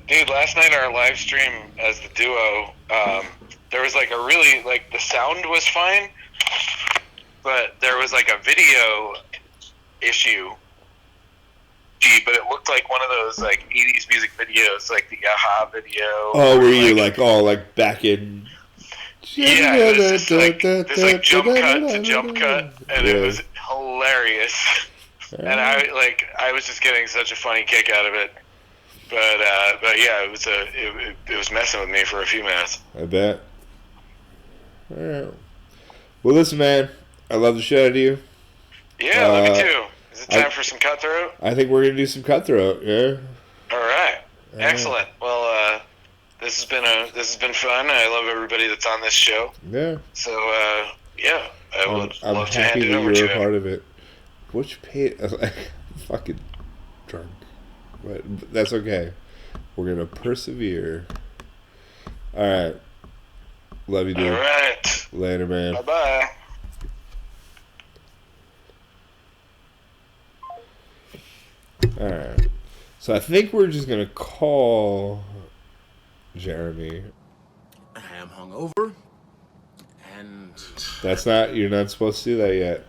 dude, last night our live stream as the duo, there was like a really, like, the sound was fine, but there was like a video issue, but it looked like one of those like 80s music videos, like the Yaha video. Oh, were you like all like back in? Yeah, it was just like this like jump cut to jump cut, and it was hilarious. And I was just getting such a funny kick out of it. But yeah, it was messing with me for a few minutes. I bet. All right. Well, listen, man. I love the shit out of you. Yeah, love me too. Is it time for some Cutthroat? I think we're gonna do some Cutthroat. Yeah. All right. Excellent. Well, this has been fun. I love everybody that's on this show. Yeah. So yeah, I would love to happy hand it that over you're to a him. part of it. Which pay? I'm fucking drunk, but that's okay. We're gonna persevere. All right. Love you, dude. All right. Later, man. Bye bye. All right. So I think we're just gonna call Jeremy. I am hungover, and That's not. You're not supposed to do that yet.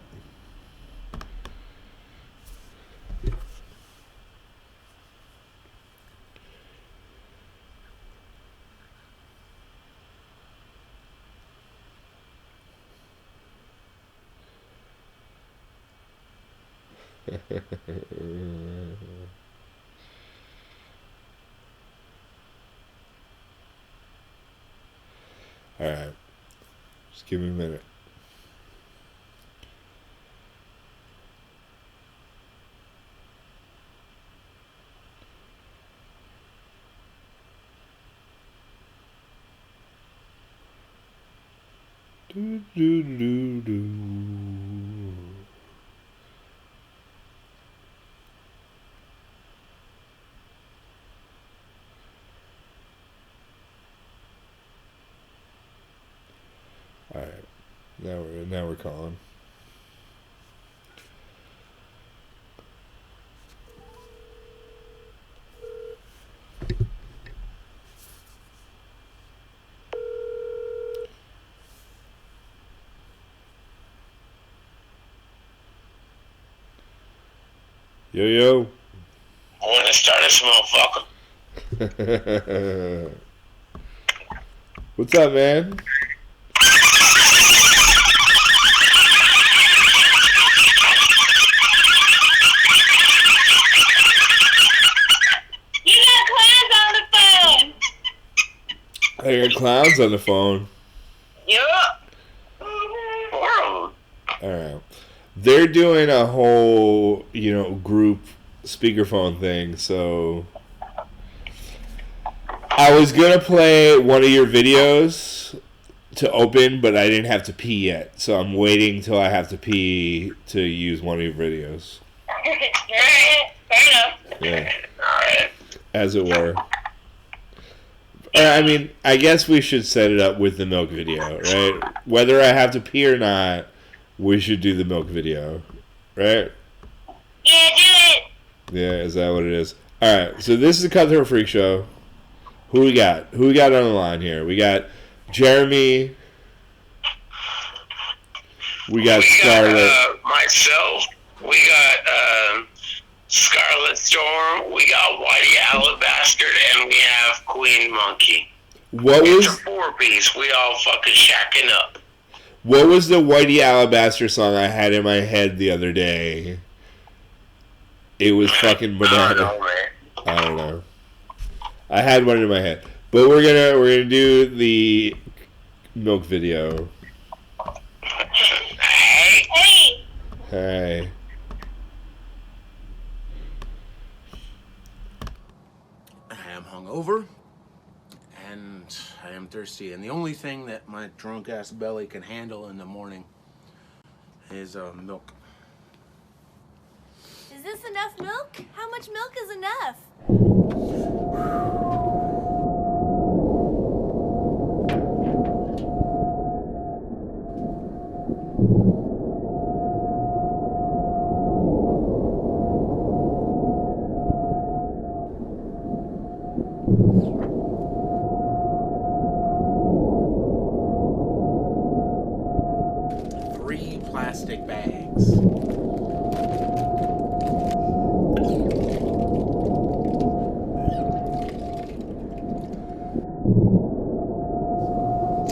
All right. Just give me a minute. Do, do, do, do. All right, now we're calling. Yo. I want to start this motherfucker. What's up, man? I got clowns on the phone. Yeah. Alright. They're doing a whole, group speakerphone thing, so I was gonna play one of your videos to open, but I didn't have to pee yet, so I'm waiting till I have to pee to use one of your videos. Fair enough. Yeah. Alright. As it were. I mean, I guess we should set it up with the milk video, right? Whether I have to pee or not, we should do the milk video, right? Yeah, do it. Yeah, is that what it is? Alright, so this is the Cutthroat Freak Show. Who we got? Who we got on the line here? We got Jeremy. We got Scarlett. Myself. We got Scarlet Storm. We got Whitey Alabastard, and we have Queen Monkey. What It's was a four-piece. We all fucking shacking up. What was the Whitey Alabaster song I had in my head the other day? It was fucking banana. I don't know. I had one in my head, but we're gonna do the milk video. Hey. Hey. I am hungover, and I am thirsty, and the only thing that my drunk ass belly can handle in the morning is milk. Is this enough milk? How much milk is enough? Three plastic bags.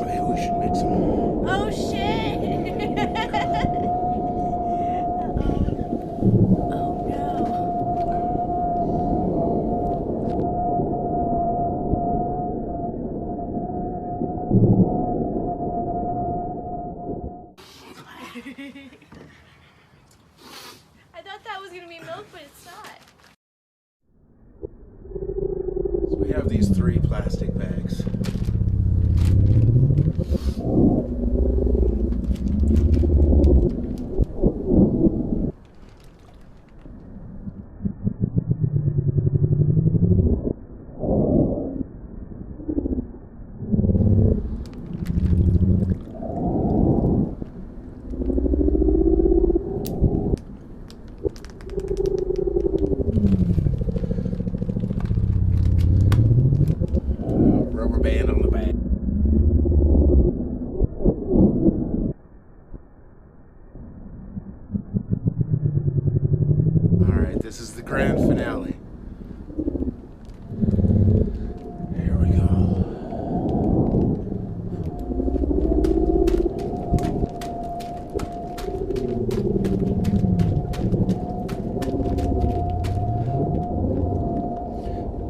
Maybe we should mix them. Oh shit! Oh no. I thought that was gonna be milk, but it's not. So we have these three plastic bags. Rubber band on the back. Alright, this is the grand finale. Here we go.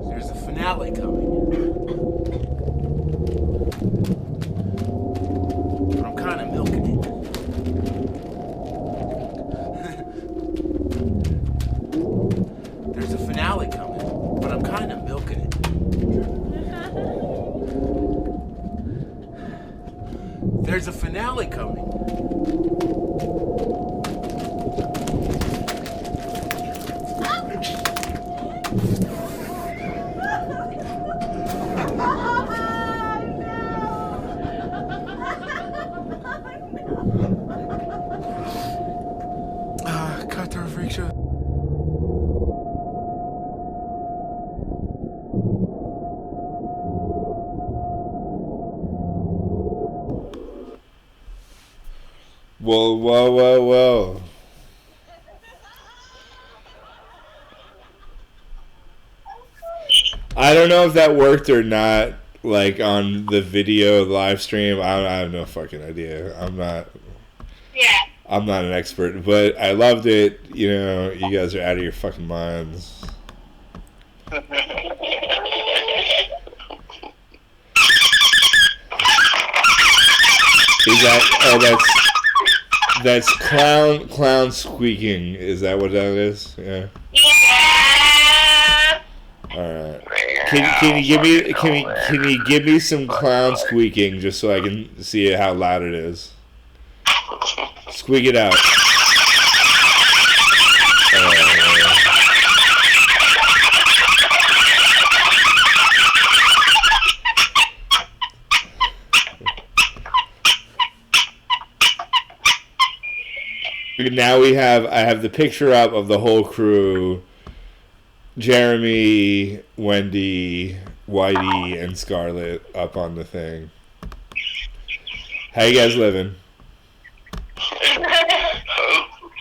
There's a finale coming. But I'm kind of milking it. There's a finale coming, but I'm kind of milking it. There's a finale coming. Cut our freak show. Whoa. I don't know if that worked or not, like on the video live stream. I have no fucking idea. I'm not an expert, but I loved it. You know, you guys are out of your fucking minds. Is that that's clown squeaking? Is that what that is? Yeah. All right. Can you give me some clown squeaking just so I can see how loud it is? Squeak it out. Now I have the picture up of the whole crew. Jeremy, Wendy, Whitey, and Scarlett up on the thing. How you guys living?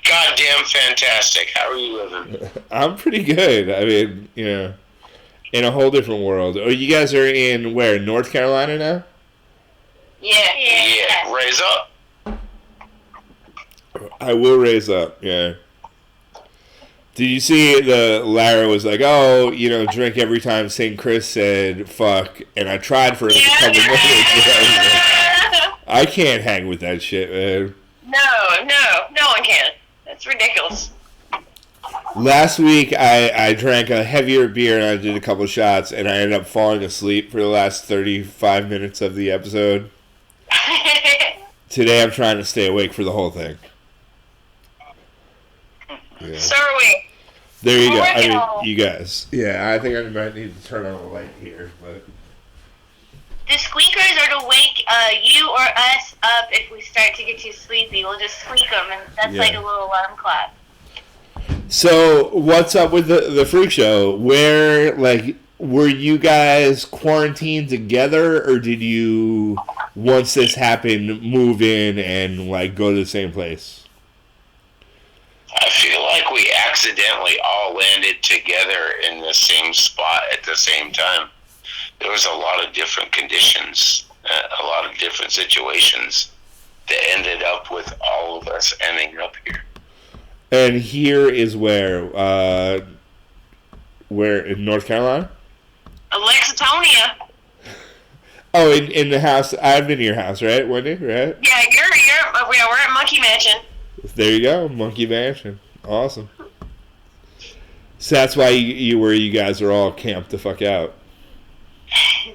Goddamn fantastic. How are you living? I'm pretty good. I mean, you know, in a whole different world. Oh, you guys are in where? North Carolina now? Yeah. Raise up. I will raise up, yeah. Did you see Lara was like, oh, drink every time St. Chris said fuck, and I tried for a couple minutes. I can't hang with that shit, man. No one can. That's ridiculous. Last week, I drank a heavier beer and I did a couple shots, and I ended up falling asleep for the last 35 minutes of the episode. Today, I'm trying to stay awake for the whole thing. Yeah. So are we. There you go. I mean, you guys. Yeah, I think I might need to turn on a light here, but... The squeakers are to wake you or us up if we start to get too sleepy. We'll just squeak them, and that's like a little alarm clock. So, what's up with the freak show? Where, were you guys quarantined together, or did you, once this happened, move in and, go to the same place? I feel like we accidentally all landed together in the same spot at the same time. There was a lot of different conditions, a lot of different situations that ended up with all of us ending up here. And here is where in North Carolina? Alexitonia. Oh, in the house. I've been to your house, right, Wendy? Right? Yeah, we're at Monkey Mansion. There you go, Monkey Mansion. Awesome. So that's why you guys are all camped the fuck out.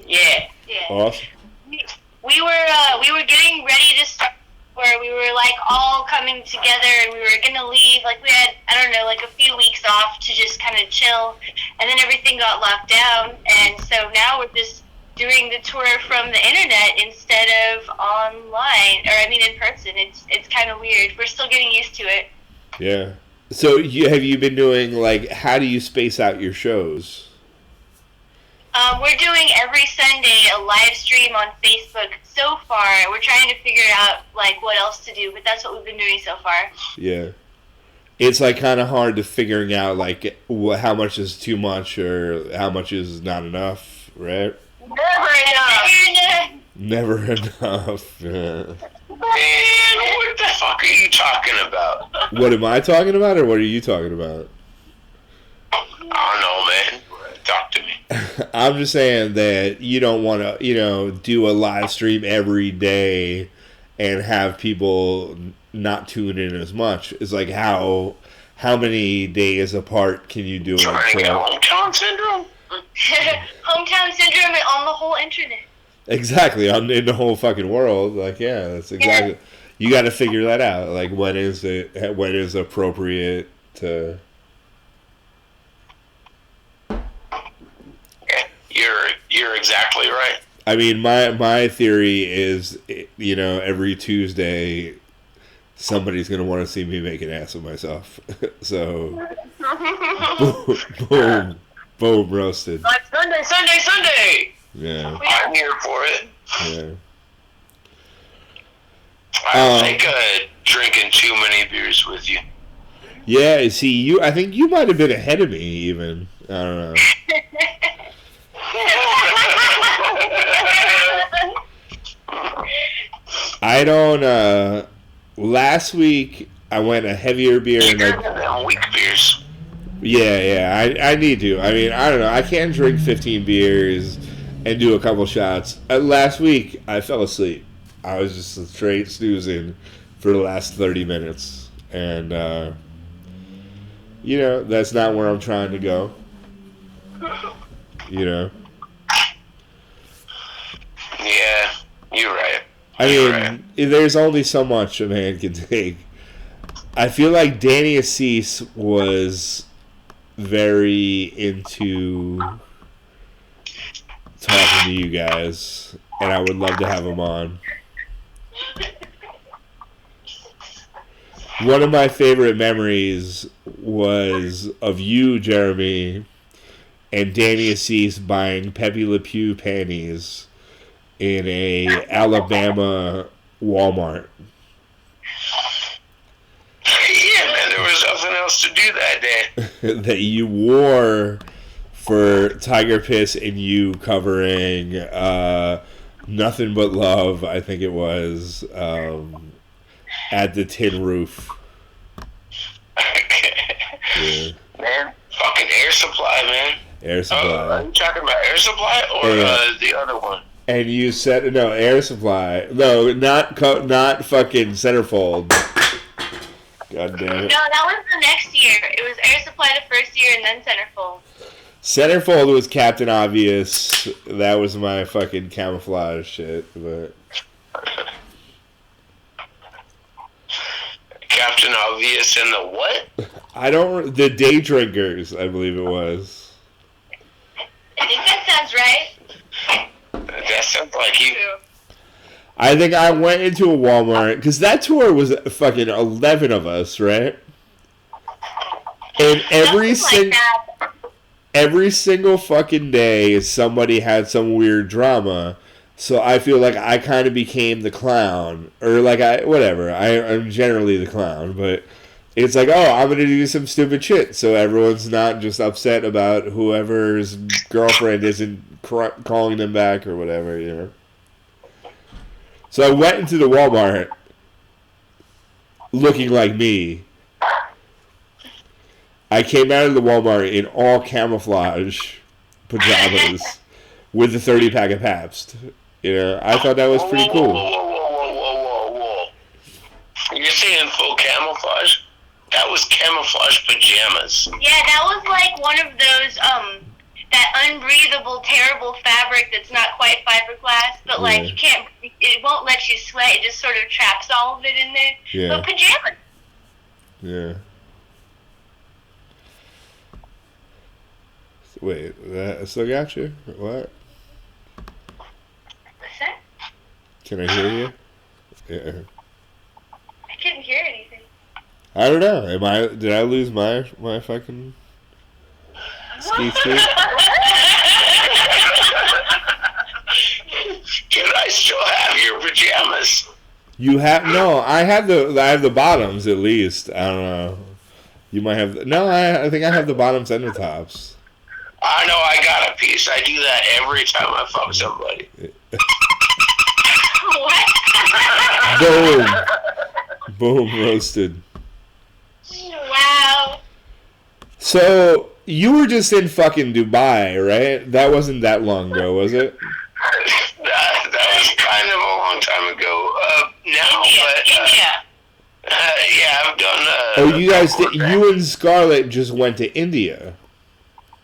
Yeah. Awesome. We were getting ready to start, where we were all coming together, and we were gonna leave. We had a few weeks off to just kind of chill, and then everything got locked down, and so now we're just doing the tour from the internet instead of online, in person. It's kind of weird. We're still getting used to it. Yeah. So have you been doing how do you space out your shows? We're doing every Sunday a live stream on Facebook so far. We're trying to figure out what else to do, but that's what we've been doing so far. Yeah. It's kind of hard to figuring out how much is too much or how much is not enough, right? Never enough. Never enough. Yeah. Man, what the fuck are you talking about? What am I talking about, or what are you talking about? I don't know, man. Talk to me. I'm just saying that you don't want to, do a live stream every day and have people not tune in as much. It's how many days apart can you do it? Trying to get hometown syndrome? Hometown syndrome on the whole internet. Exactly, in the whole fucking world. That's exactly. Yeah. You got to figure that out. When is appropriate to. You're exactly right. I mean, my theory is, every Tuesday, somebody's gonna want to see me make an ass of myself. So, boom, roasted. Sunday. Yeah. I'm here for it. Yeah. I think drinking too many beers with you. Yeah, see, I think you might have been ahead of me, even. I don't know. I don't, last week, I went a heavier beer. Weak beers. Yeah, I need to. I mean, I don't know. I can't drink 15 beers and do a couple shots. Last week, I fell asleep. I was just straight snoozing for the last 30 minutes. And, that's not where I'm trying to go. Yeah, you're right. I mean, there's only so much a man can take. I feel like Danny Assis was very into talking to you guys, and I would love to have him on. One of my favorite memories was of you, Jeremy, and Danny Assis buying Pepe Le Pew panties in a Alabama Walmart. Yeah, man, there was nothing else to do that day. That you wore for Tiger Piss and you covering Nothing But Love, I think it was, at the Tin Roof. Yeah. Man, fucking Air Supply, man. Air Supply. Are you talking about Air Supply or the other one? And you said no Air Supply. No, not fucking Centerfold. God damn it. No, that was the next year. It was Air Supply the first year, and then Centerfold. Centerfold was Captain Obvious. That was my fucking camouflage shit. But Captain Obvious and the what? the Day Drinkers, I believe it was. I think that sounds right. That sounds like you. I think I went into a Walmart because that tour was fucking 11 of us, right? And every single fucking day, somebody had some weird drama. So I feel like I kind of became the clown, or like I'm generally the clown, but it's like, oh, I'm gonna do some stupid shit, so everyone's not just upset about whoever's girlfriend isn't calling them back or whatever, you know. So I went into the Walmart looking like me. I came out of the Walmart in all camouflage pajamas with the 30-pack of Pabst. You know, I thought that was pretty cool. Whoa. You're saying full camouflage? That was camouflage pajamas. Yeah, that was like one of those, that unbreathable, terrible fabric that's not quite fiberglass, but like you can't, it won't let you sweat, it just sort of traps all of it in there. Yeah. But pajamas. Yeah. Wait, I still got you? What? What's that? Can I hear you? Yeah. I couldn't hear anything. I don't know. Did I lose my fucking skeet? Can I still have your pajamas? You have no. I have the bottoms at least. I don't know. You might have no. I think I have the bottoms and the tops. I know I got a piece. I do that every time I fuck somebody. What? Boom, roasted. Wow. So you were just in fucking Dubai, right? That wasn't that long ago, was it? That was kind of a long time ago. India. Yeah, I've done. Oh, you guys did. You and Scarlett just went to India.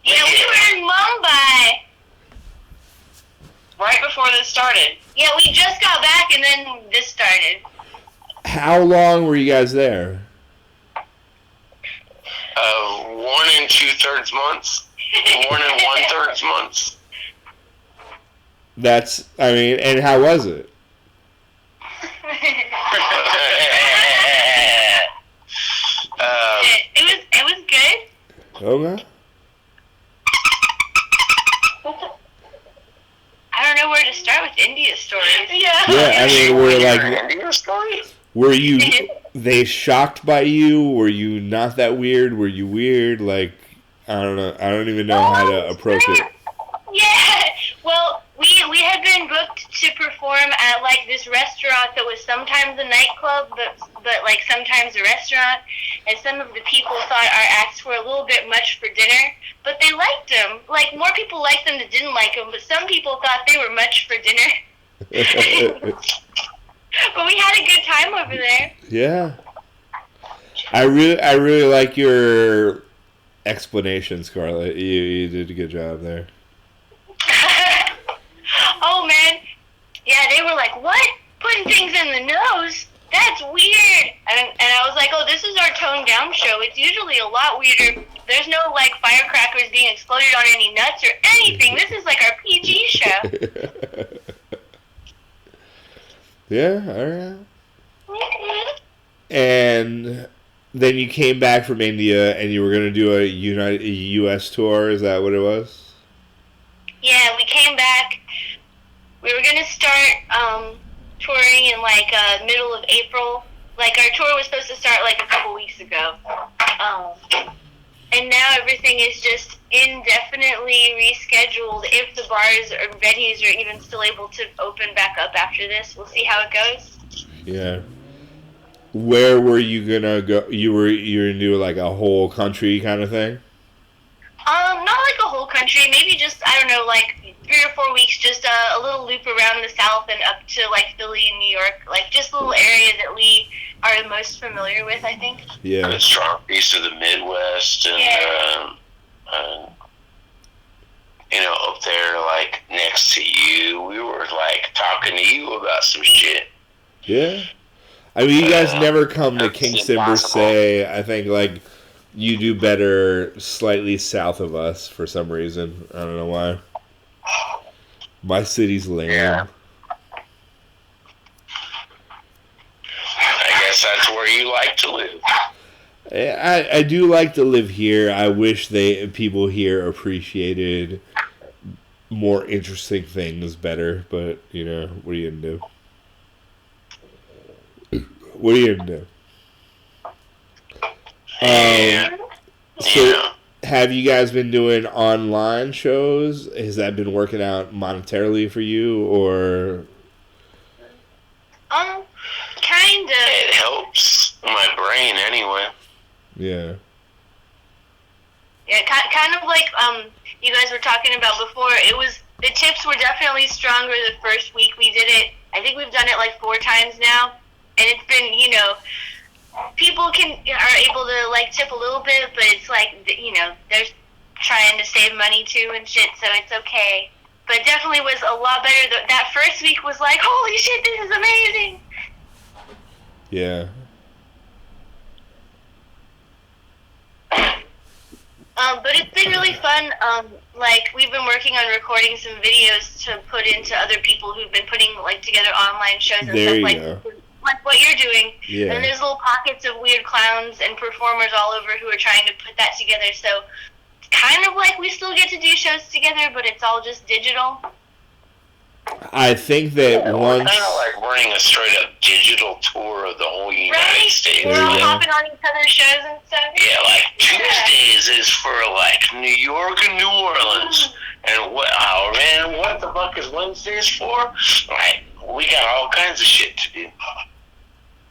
Yeah, we were in Mumbai. Right before this started. Yeah, we just got back and then this started. How long were you guys there? 1 2/3 months. 1 1/3 months. That's, I mean, and how was it? It was good. Okay. I don't know where to start with India stories. Yeah, I mean, were you, they shocked by you? Were you not that weird? Were you weird? Like, I don't know. I don't even know how to approach it. Yeah, well, we had been booked to perform at, like, this restaurant that was sometimes a nightclub, but like, sometimes a restaurant, and some of the people thought our acts were a little bit much for dinner, but they liked them. Like, more people liked them that didn't like them, but some people thought they were much for dinner. But we had a good time over there. Yeah. I really like your explanation, Scarlett. You did a good job there. Oh, man. Yeah, they were like, what? Putting things in the nose? That's weird. And I was like, oh, this is our toned down show. It's usually a lot weirder. There's no, like, firecrackers being exploded on any nuts or anything. This is like our PG show. Yeah, alright. And then you came back from India and you were going to do a U.S. tour. Is that what it was? Yeah, we came back. We were going to start touring in, like, middle of April. Like, our tour was supposed to start, like, a couple weeks ago. And now everything is just indefinitely rescheduled. If the bars or venues are even still able to open back up after this, we'll see how it goes. Yeah. where were you gonna go? You're gonna do like a whole country kind of thing? Not like a whole country. Maybe just, I don't know, like 3 or 4 weeks, just a little loop around the South and up to like Philly and New York. Like just little areas that we are the most familiar with, I think. Yeah. The strong piece of the Midwest and, up there, like, next to you, we were, like, talking to you about some shit. Yeah. I mean, you guys never come to That's Kingston, impossible. Say. I think, like, you do better slightly south of us for some reason. I don't know why. My city's lame. Yeah. I guess that's where you like to live. I do like to live here. I wish people here appreciated more interesting things better, but what are you gonna do? What are you gonna do? So, have you guys been doing online shows? Has that been working out monetarily for you, or? Kind of. It helps my brain anyway. Yeah. Yeah, kind of like you guys were talking about before. The tips were definitely stronger the first week we did it. I think we've done it like 4 times now, and it's been people are able to like tip a little bit, but it's like they're trying to save money too and shit, so it's okay. But it definitely was a lot better. That first week was like, holy shit, this is amazing. Yeah. But it's been really fun. Like we've been working on recording some videos to put into other people who've been putting like together online shows and There stuff you go. like what you're doing. Yeah. And there's little pockets of weird clowns and performers all over who are trying to put that together. So it's kind of like we still get to do shows together, but it's all just digital. I think that We're once. kind of like running a straight up digital tour of the whole United States. We're all you go. hopping on each other's shows and stuff. Yeah, like Tuesdays is for like New York and New Orleans. And what the fuck is Wednesdays for? Like, we got all kinds of shit to do.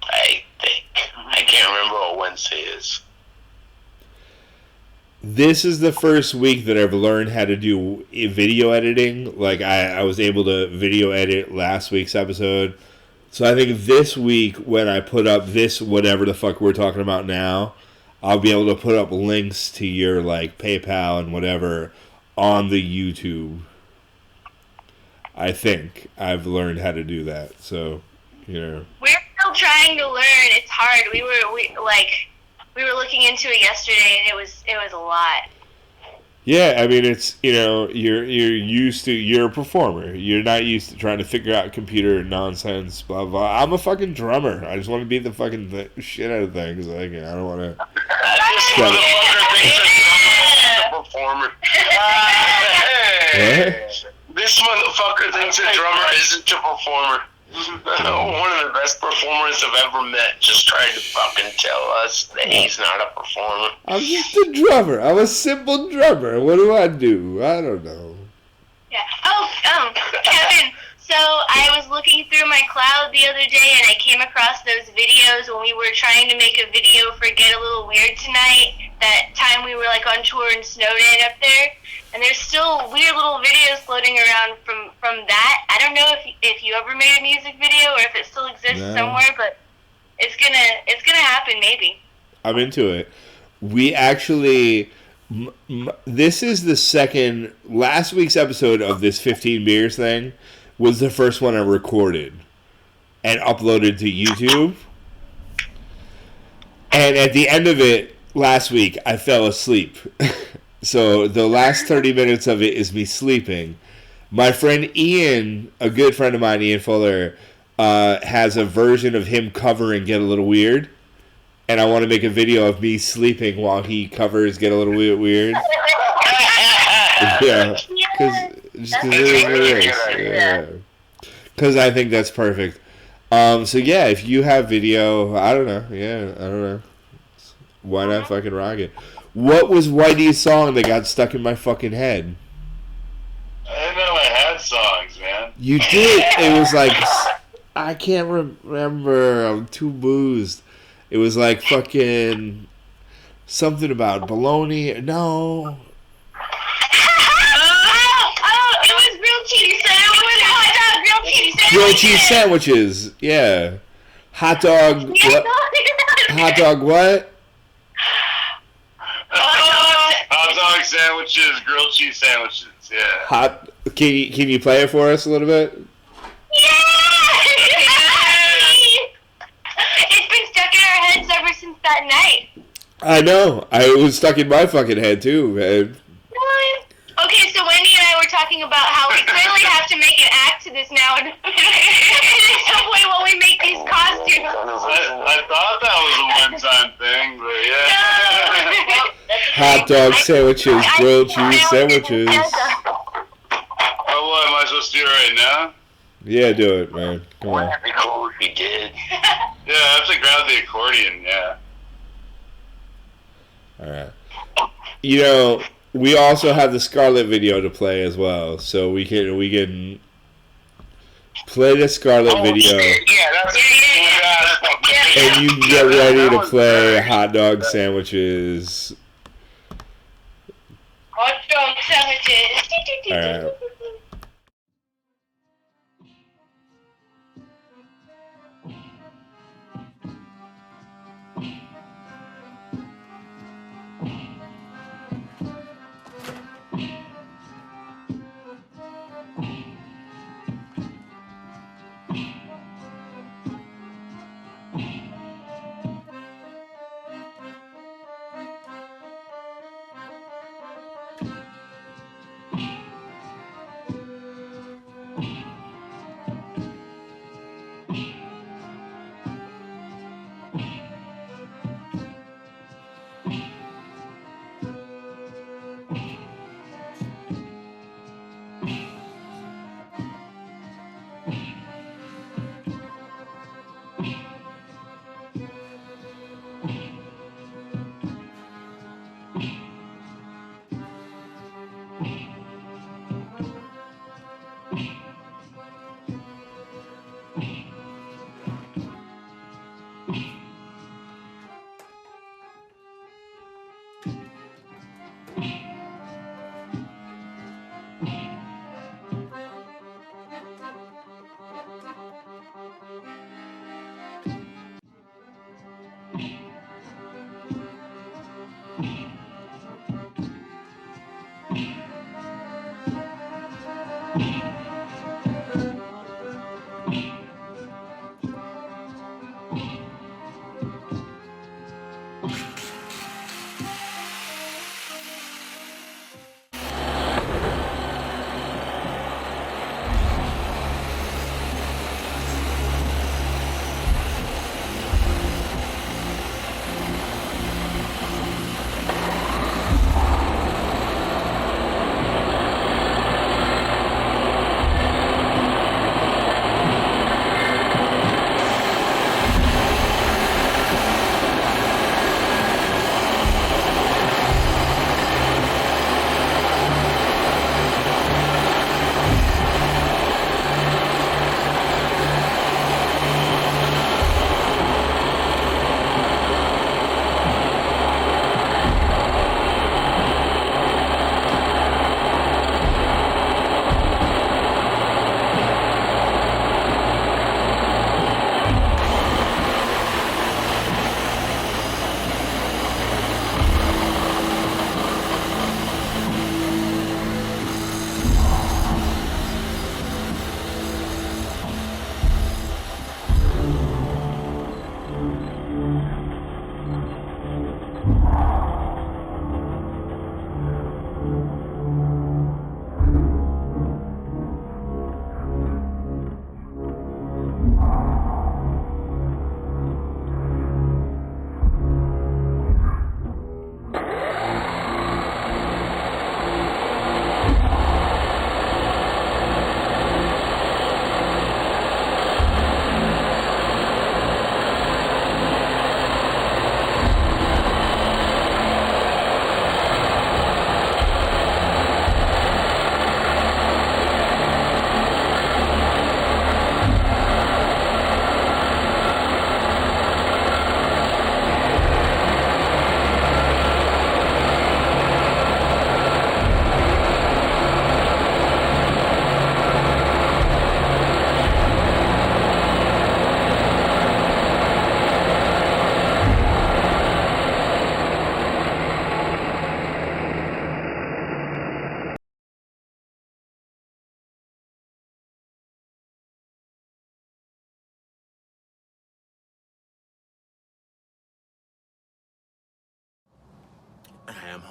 I think. I can't remember what Wednesday is. This is the first week that I've learned how to do video editing. Like, I was able to video edit last week's episode. So I think this week, when I put up this whatever the fuck we're talking about now, I'll be able to put up links to your, like, PayPal and whatever on the YouTube. I think I've learned how to do that. So, We're still trying to learn. It's hard. We were looking into it yesterday, and it was a lot. Yeah, I mean, it's, you're used to, you're a performer. You're not used to trying to figure out computer nonsense, blah, blah. I'm a fucking drummer. I just want to beat the fucking shit out of things. Like, I don't want to. This motherfucker thinks a drummer isn't a performer. One of the best performers I've ever met just tried to fucking tell us that he's not a performer. I'm just a drummer. I'm a simple drummer. What do? I don't know. Yeah. Oh, Kevin. So I was looking through my cloud the other day, and I came across those videos when we were trying to make a video for Get a Little Weird Tonight. That time we were like on tour in Snowden up there, and there's still weird little videos floating around from that. I don't know if you ever made a music video or if it still exists somewhere, but it's gonna happen maybe. I'm into it. We actually, this is the second. Last week's episode of this 15 beers thing was the first one I recorded and uploaded to YouTube. And at the end of it last week, I fell asleep. So the last 30 minutes of it is me sleeping. My friend Ian, a good friend of mine, Ian Fuller, has a version of him covering Get a Little Weird. And I want to make a video of me sleeping while he covers Get a Little Weird. Yeah. Because I think that's perfect. So yeah, if you have video, I don't know. Why not fucking rock it? What was Whitey's song that got stuck in my fucking head? I didn't know I had songs, man. You did. It was like, I can't remember. I'm too boozed. It was like fucking something about bologna. No. It was grilled cheese sandwich. It was hot dog grilled cheese sandwich. Grilled cheese sandwiches. Yeah. Hot dog. What? Hot dog what? Hot dog sandwiches, grilled cheese sandwiches. Yeah. Hot. Can you play it for us a little bit? It's been stuck in our heads ever since that night. I know. It was stuck in my fucking head too, man. Okay, so Wendy and I were talking about how we clearly have to make an act to this now, and at some point when we make these costumes. I thought that was a one-time thing, but yeah. Hot dog sandwiches, grilled cheese sandwiches. Oh, what am I supposed to do right now? Yeah, do it, man. Come on. Cool, he did. Yeah, I have to grab the accordion. Yeah. All right. You know, we also have the Scarlet video to play as well, so we can play the Scarlet video, Yeah, that's and you can get ready to play hot dog sandwiches. Hot dog sandwiches. All right.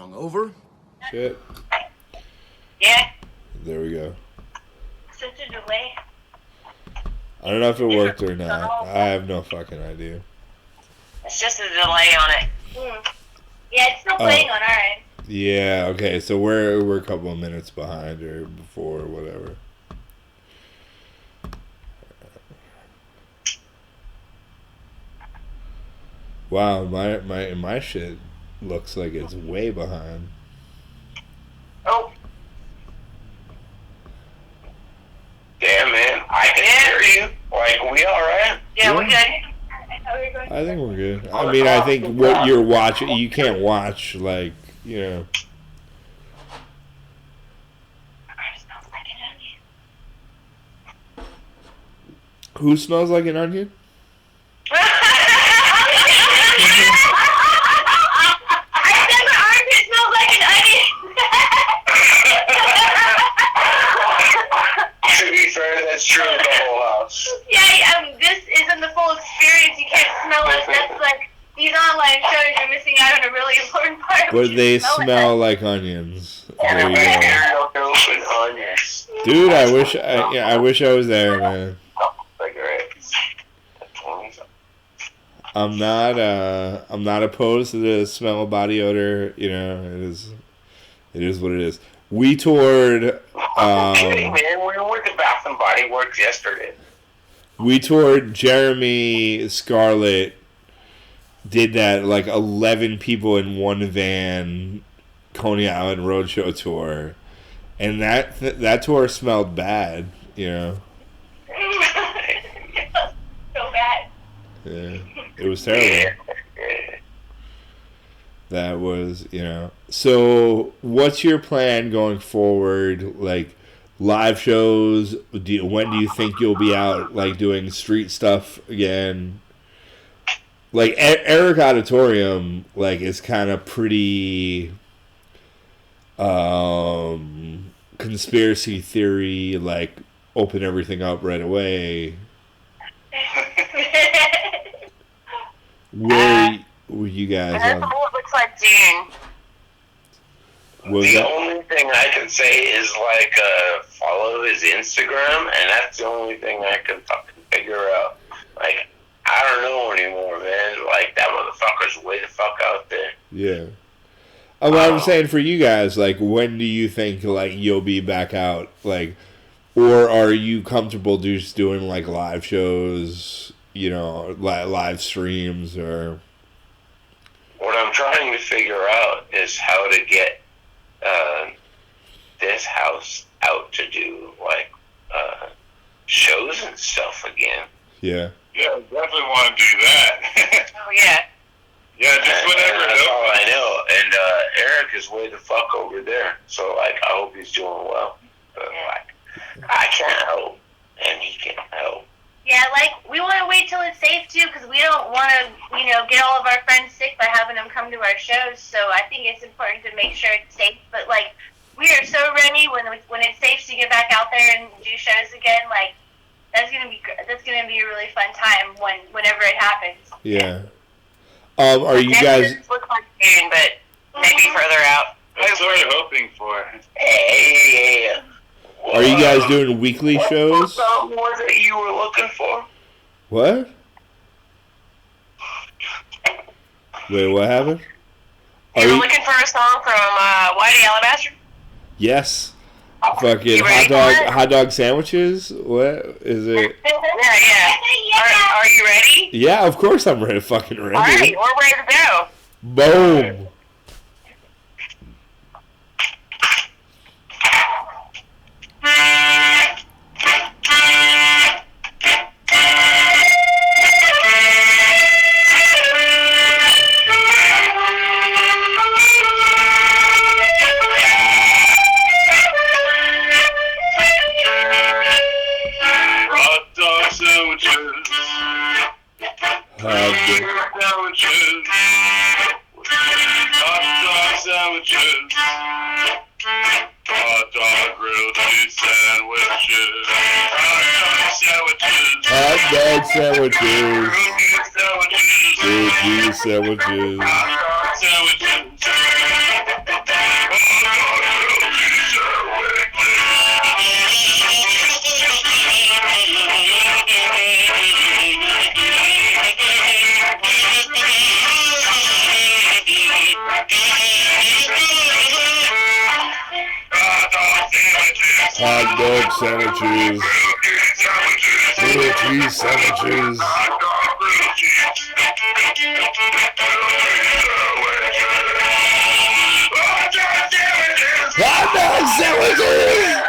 hungover. Shit. Yeah. There we go. Such a delay. I don't know if it worked or not. I have no fucking idea. It's just a delay on it. Yeah, it's still playing on our end. Yeah, okay, so we're a couple of minutes behind or before or whatever. Wow, my shit looks like it's way behind. Oh. Damn, man. I can hear you. Like, we alright? Yeah, we're good. I think we're good. I mean, I think what you're watching, you can't watch, like, you know. Who smells like an onion? I said my armpit smells like an onion. To be fair, that's true of the whole house. Yeah, this isn't the full experience. You can't smell us. That's like, these online shows, you're missing out on a really important part. But they smell like onions. There you go. Open onions. Dude, I wish I was there, man. I'm not opposed to the smell of body odor. You know, it is what it is. We toured. I'm kidding, man. We were at Bath and Body Works yesterday. We toured. Jeremy Scarlett did that, like 11 people in one van, Coney Island Roadshow tour, and that tour smelled bad. You know. So bad. Yeah, it was terrible. That was, you know. So, what's your plan going forward? Like, live shows? When do you think you'll be out, like, doing street stuff again? Like, Eric Auditorium, like, is kind of pretty conspiracy theory, like, open everything up right away. Where you guys That's what it looks like June. The only thing I can say is, like, follow his Instagram, and that's the only thing I can fucking figure out. Like, I don't know anymore, man. Like, that motherfucker's way the fuck out there. Yeah. What I'm saying for you guys, like, when do you think, like, you'll be back out? Like, or are you comfortable just doing, like, live shows, you know, live streams, or... What I'm trying to figure out is how to get this house out to do, like, shows and stuff again. Yeah. Yeah, definitely want to do that. Oh, yeah. Yeah, just whenever. That's all I know. And Eric is way the fuck over there. So, like, I hope he's doing well. But, like, I can't help, and he can't help. Yeah, like, we want to wait till it's safe, too, because we don't want to, you know, get all of our friends sick by having them come to our shows. So I think it's important to make sure it's safe. But, like, we are so ready when it's safe to get back out there and do shows again. Like, that's gonna be a really fun time whenever it happens. Yeah. Are you guys... Looks like June, but maybe further out. That's what we're hoping for. Hey, Are you guys doing weekly shows? What was it you were looking for? What? Wait, what happened? You were looking for a song from Whitey Alabaster? Yes. Fucking hot dog sandwiches? What is it? Yeah. Are you ready? Yeah, of course I'm ready. Fucking ready. All right, we're ready to go. Boom. Sandwiches. Hot dog sandwiches. Grilled cheese sandwiches. Hot dog sandwiches! Hot dog sandwiches!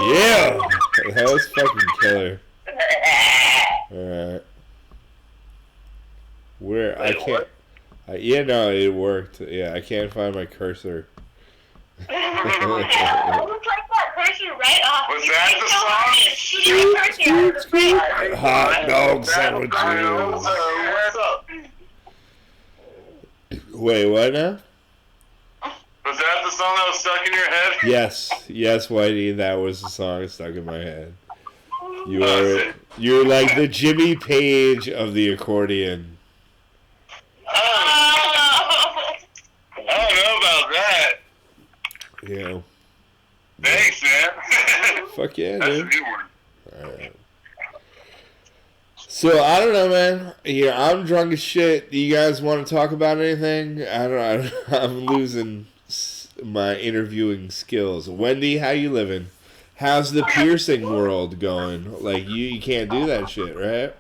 Yeah! That was fucking killer. Alright. Where? I can't. Yeah, no, it worked. Yeah, I can't find my cursor. Looks like that cursor right off. Was that the song? Hot dog sandwiches. Where's up? Wait, what now? Was that the song that was stuck in your head? Yes, Whitey, that was the song stuck in my head. You're like the Jimmy Page of the accordion. I don't know about that. Yeah. Thanks, man. Fuck yeah, That's a dude. new one. Alright. So, I don't know, man. Yeah, I'm drunk as shit. Do you guys want to talk about anything? I don't know. I'm losing my interviewing skills. Wendy, how you living? How's the piercing world going? Like, you can't do that shit, right?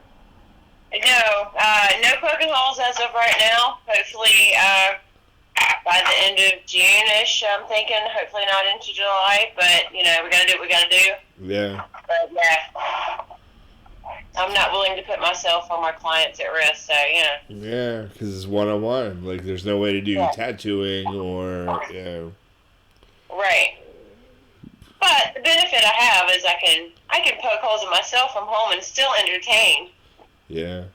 No poking holes as of right now. Hopefully, by the end of June-ish, I'm thinking. Hopefully not into July, but, we gotta do what we gotta do. Yeah. But, yeah. I'm not willing to put myself or my clients at risk, so, Yeah, because it's one-on-one. Like, there's no way to do tattooing or, Right. But the benefit I have is I can poke holes in myself from home and still entertain. Yeah.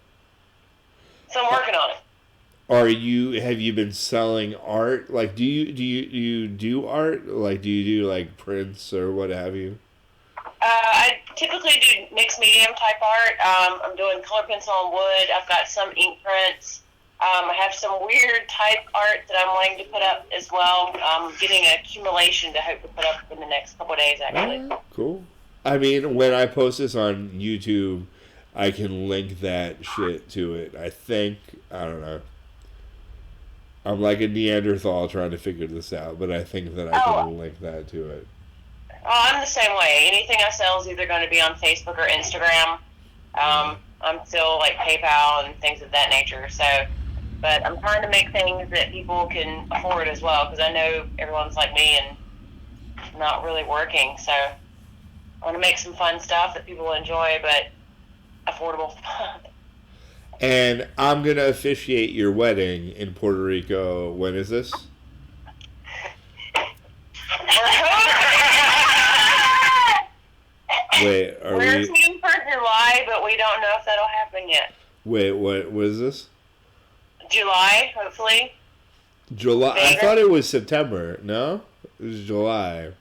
So I'm working on it. Have you been selling art? Like, do you do art? Like, do you do, like, prints or what have you? I typically do mixed medium type art. I'm doing color pencil on wood. I've got some ink prints. I have some weird type art that I'm wanting to put up as well. I'm getting an accumulation to hope to put up in the next couple of days, actually. Cool. I mean, when I post this on YouTube, I can link that shit to it. I think, I don't know. I'm like a Neanderthal trying to figure this out, but I think that I can link that to it. Oh, I'm the same way. Anything I sell is either going to be on Facebook or Instagram. I'm still like PayPal and things of that nature. So, but I'm trying to make things that people can afford as well, because I know everyone's like me and not really working. So I want to make some fun stuff that people enjoy, but affordable. And I'm going to officiate your wedding in Puerto Rico. When is this? Wait, we're shooting for July, but we don't know if that'll happen yet. Wait, what is this? July, hopefully. July? I thought it was September. No? It was July.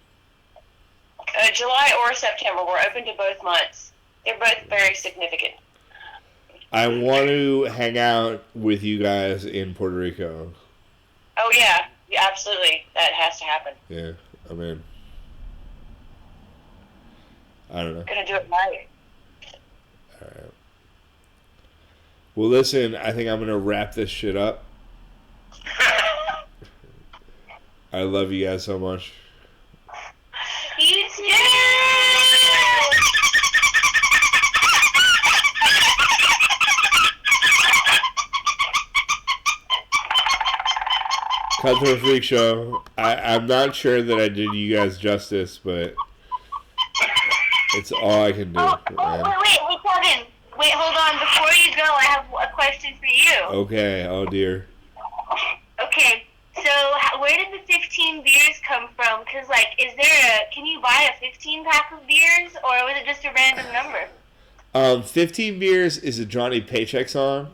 July or September. We're open to both months. They're both very significant. I want to hang out with you guys in Puerto Rico. Oh, yeah. Yeah, absolutely. That has to happen. Yeah, I mean, I don't know. Gonna do it right. Alright. Well, listen, I think I'm gonna wrap this shit up. I love you guys so much. You too! Cutthroat Freak Show. I'm not sure that I did you guys justice, but it's all I can do. Wait, Kevin. Wait, hold on. Before you go, I have a question for you. Okay, oh dear. Okay, so where did the 15 beers come from? Because, can you buy a 15-pack of beers, or was it just a random number? 15 Beers is a Johnny Paycheck song,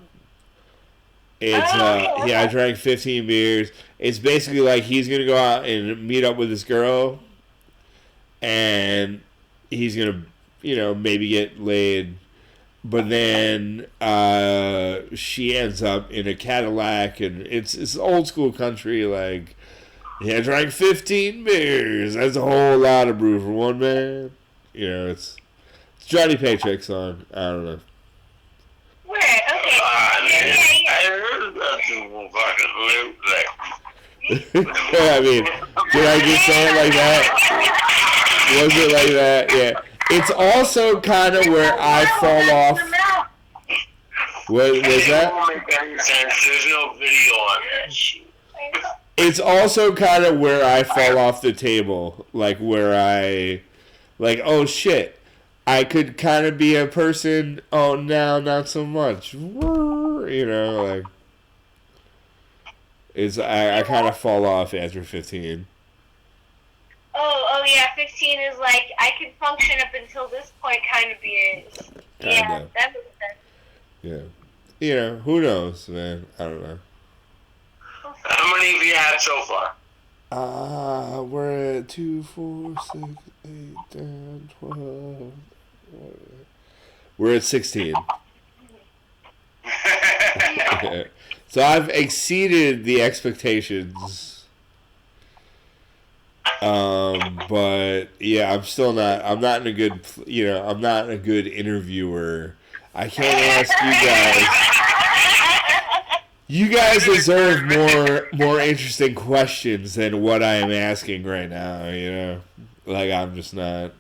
It's I drank 15 beers. It's basically like he's gonna go out and meet up with this girl, and he's gonna, maybe get laid, but then she ends up in a Cadillac, and it's old school country. Like, I drank 15 beers. That's a whole lot of brew for one man. It's Johnny Paycheck song. I don't know. Right, okay. I heard about some fucking I mean, did I just say it like that? Was it like that? Yeah. It's also kind of where I fall off. What was that? It won't make any sense. There's no video on that shit. It's also kind of where I fall off the table. Like, oh shit. I could kind of be a person. Oh, now not so much. Like, I kind of fall off after 15. Oh yeah, 15 is like I could function up until this point kind of beers. Yeah, that makes sense. Yeah. Who knows, man? I don't know. How many have you had so far? We're at 2, 4, 6, 8, 10, 12. We're at 16. So I've exceeded the expectations. But yeah, I'm not in a good, I'm not a good interviewer. I can't ask you guys. You guys deserve more interesting questions than what I am asking right now, Like, I'm just not.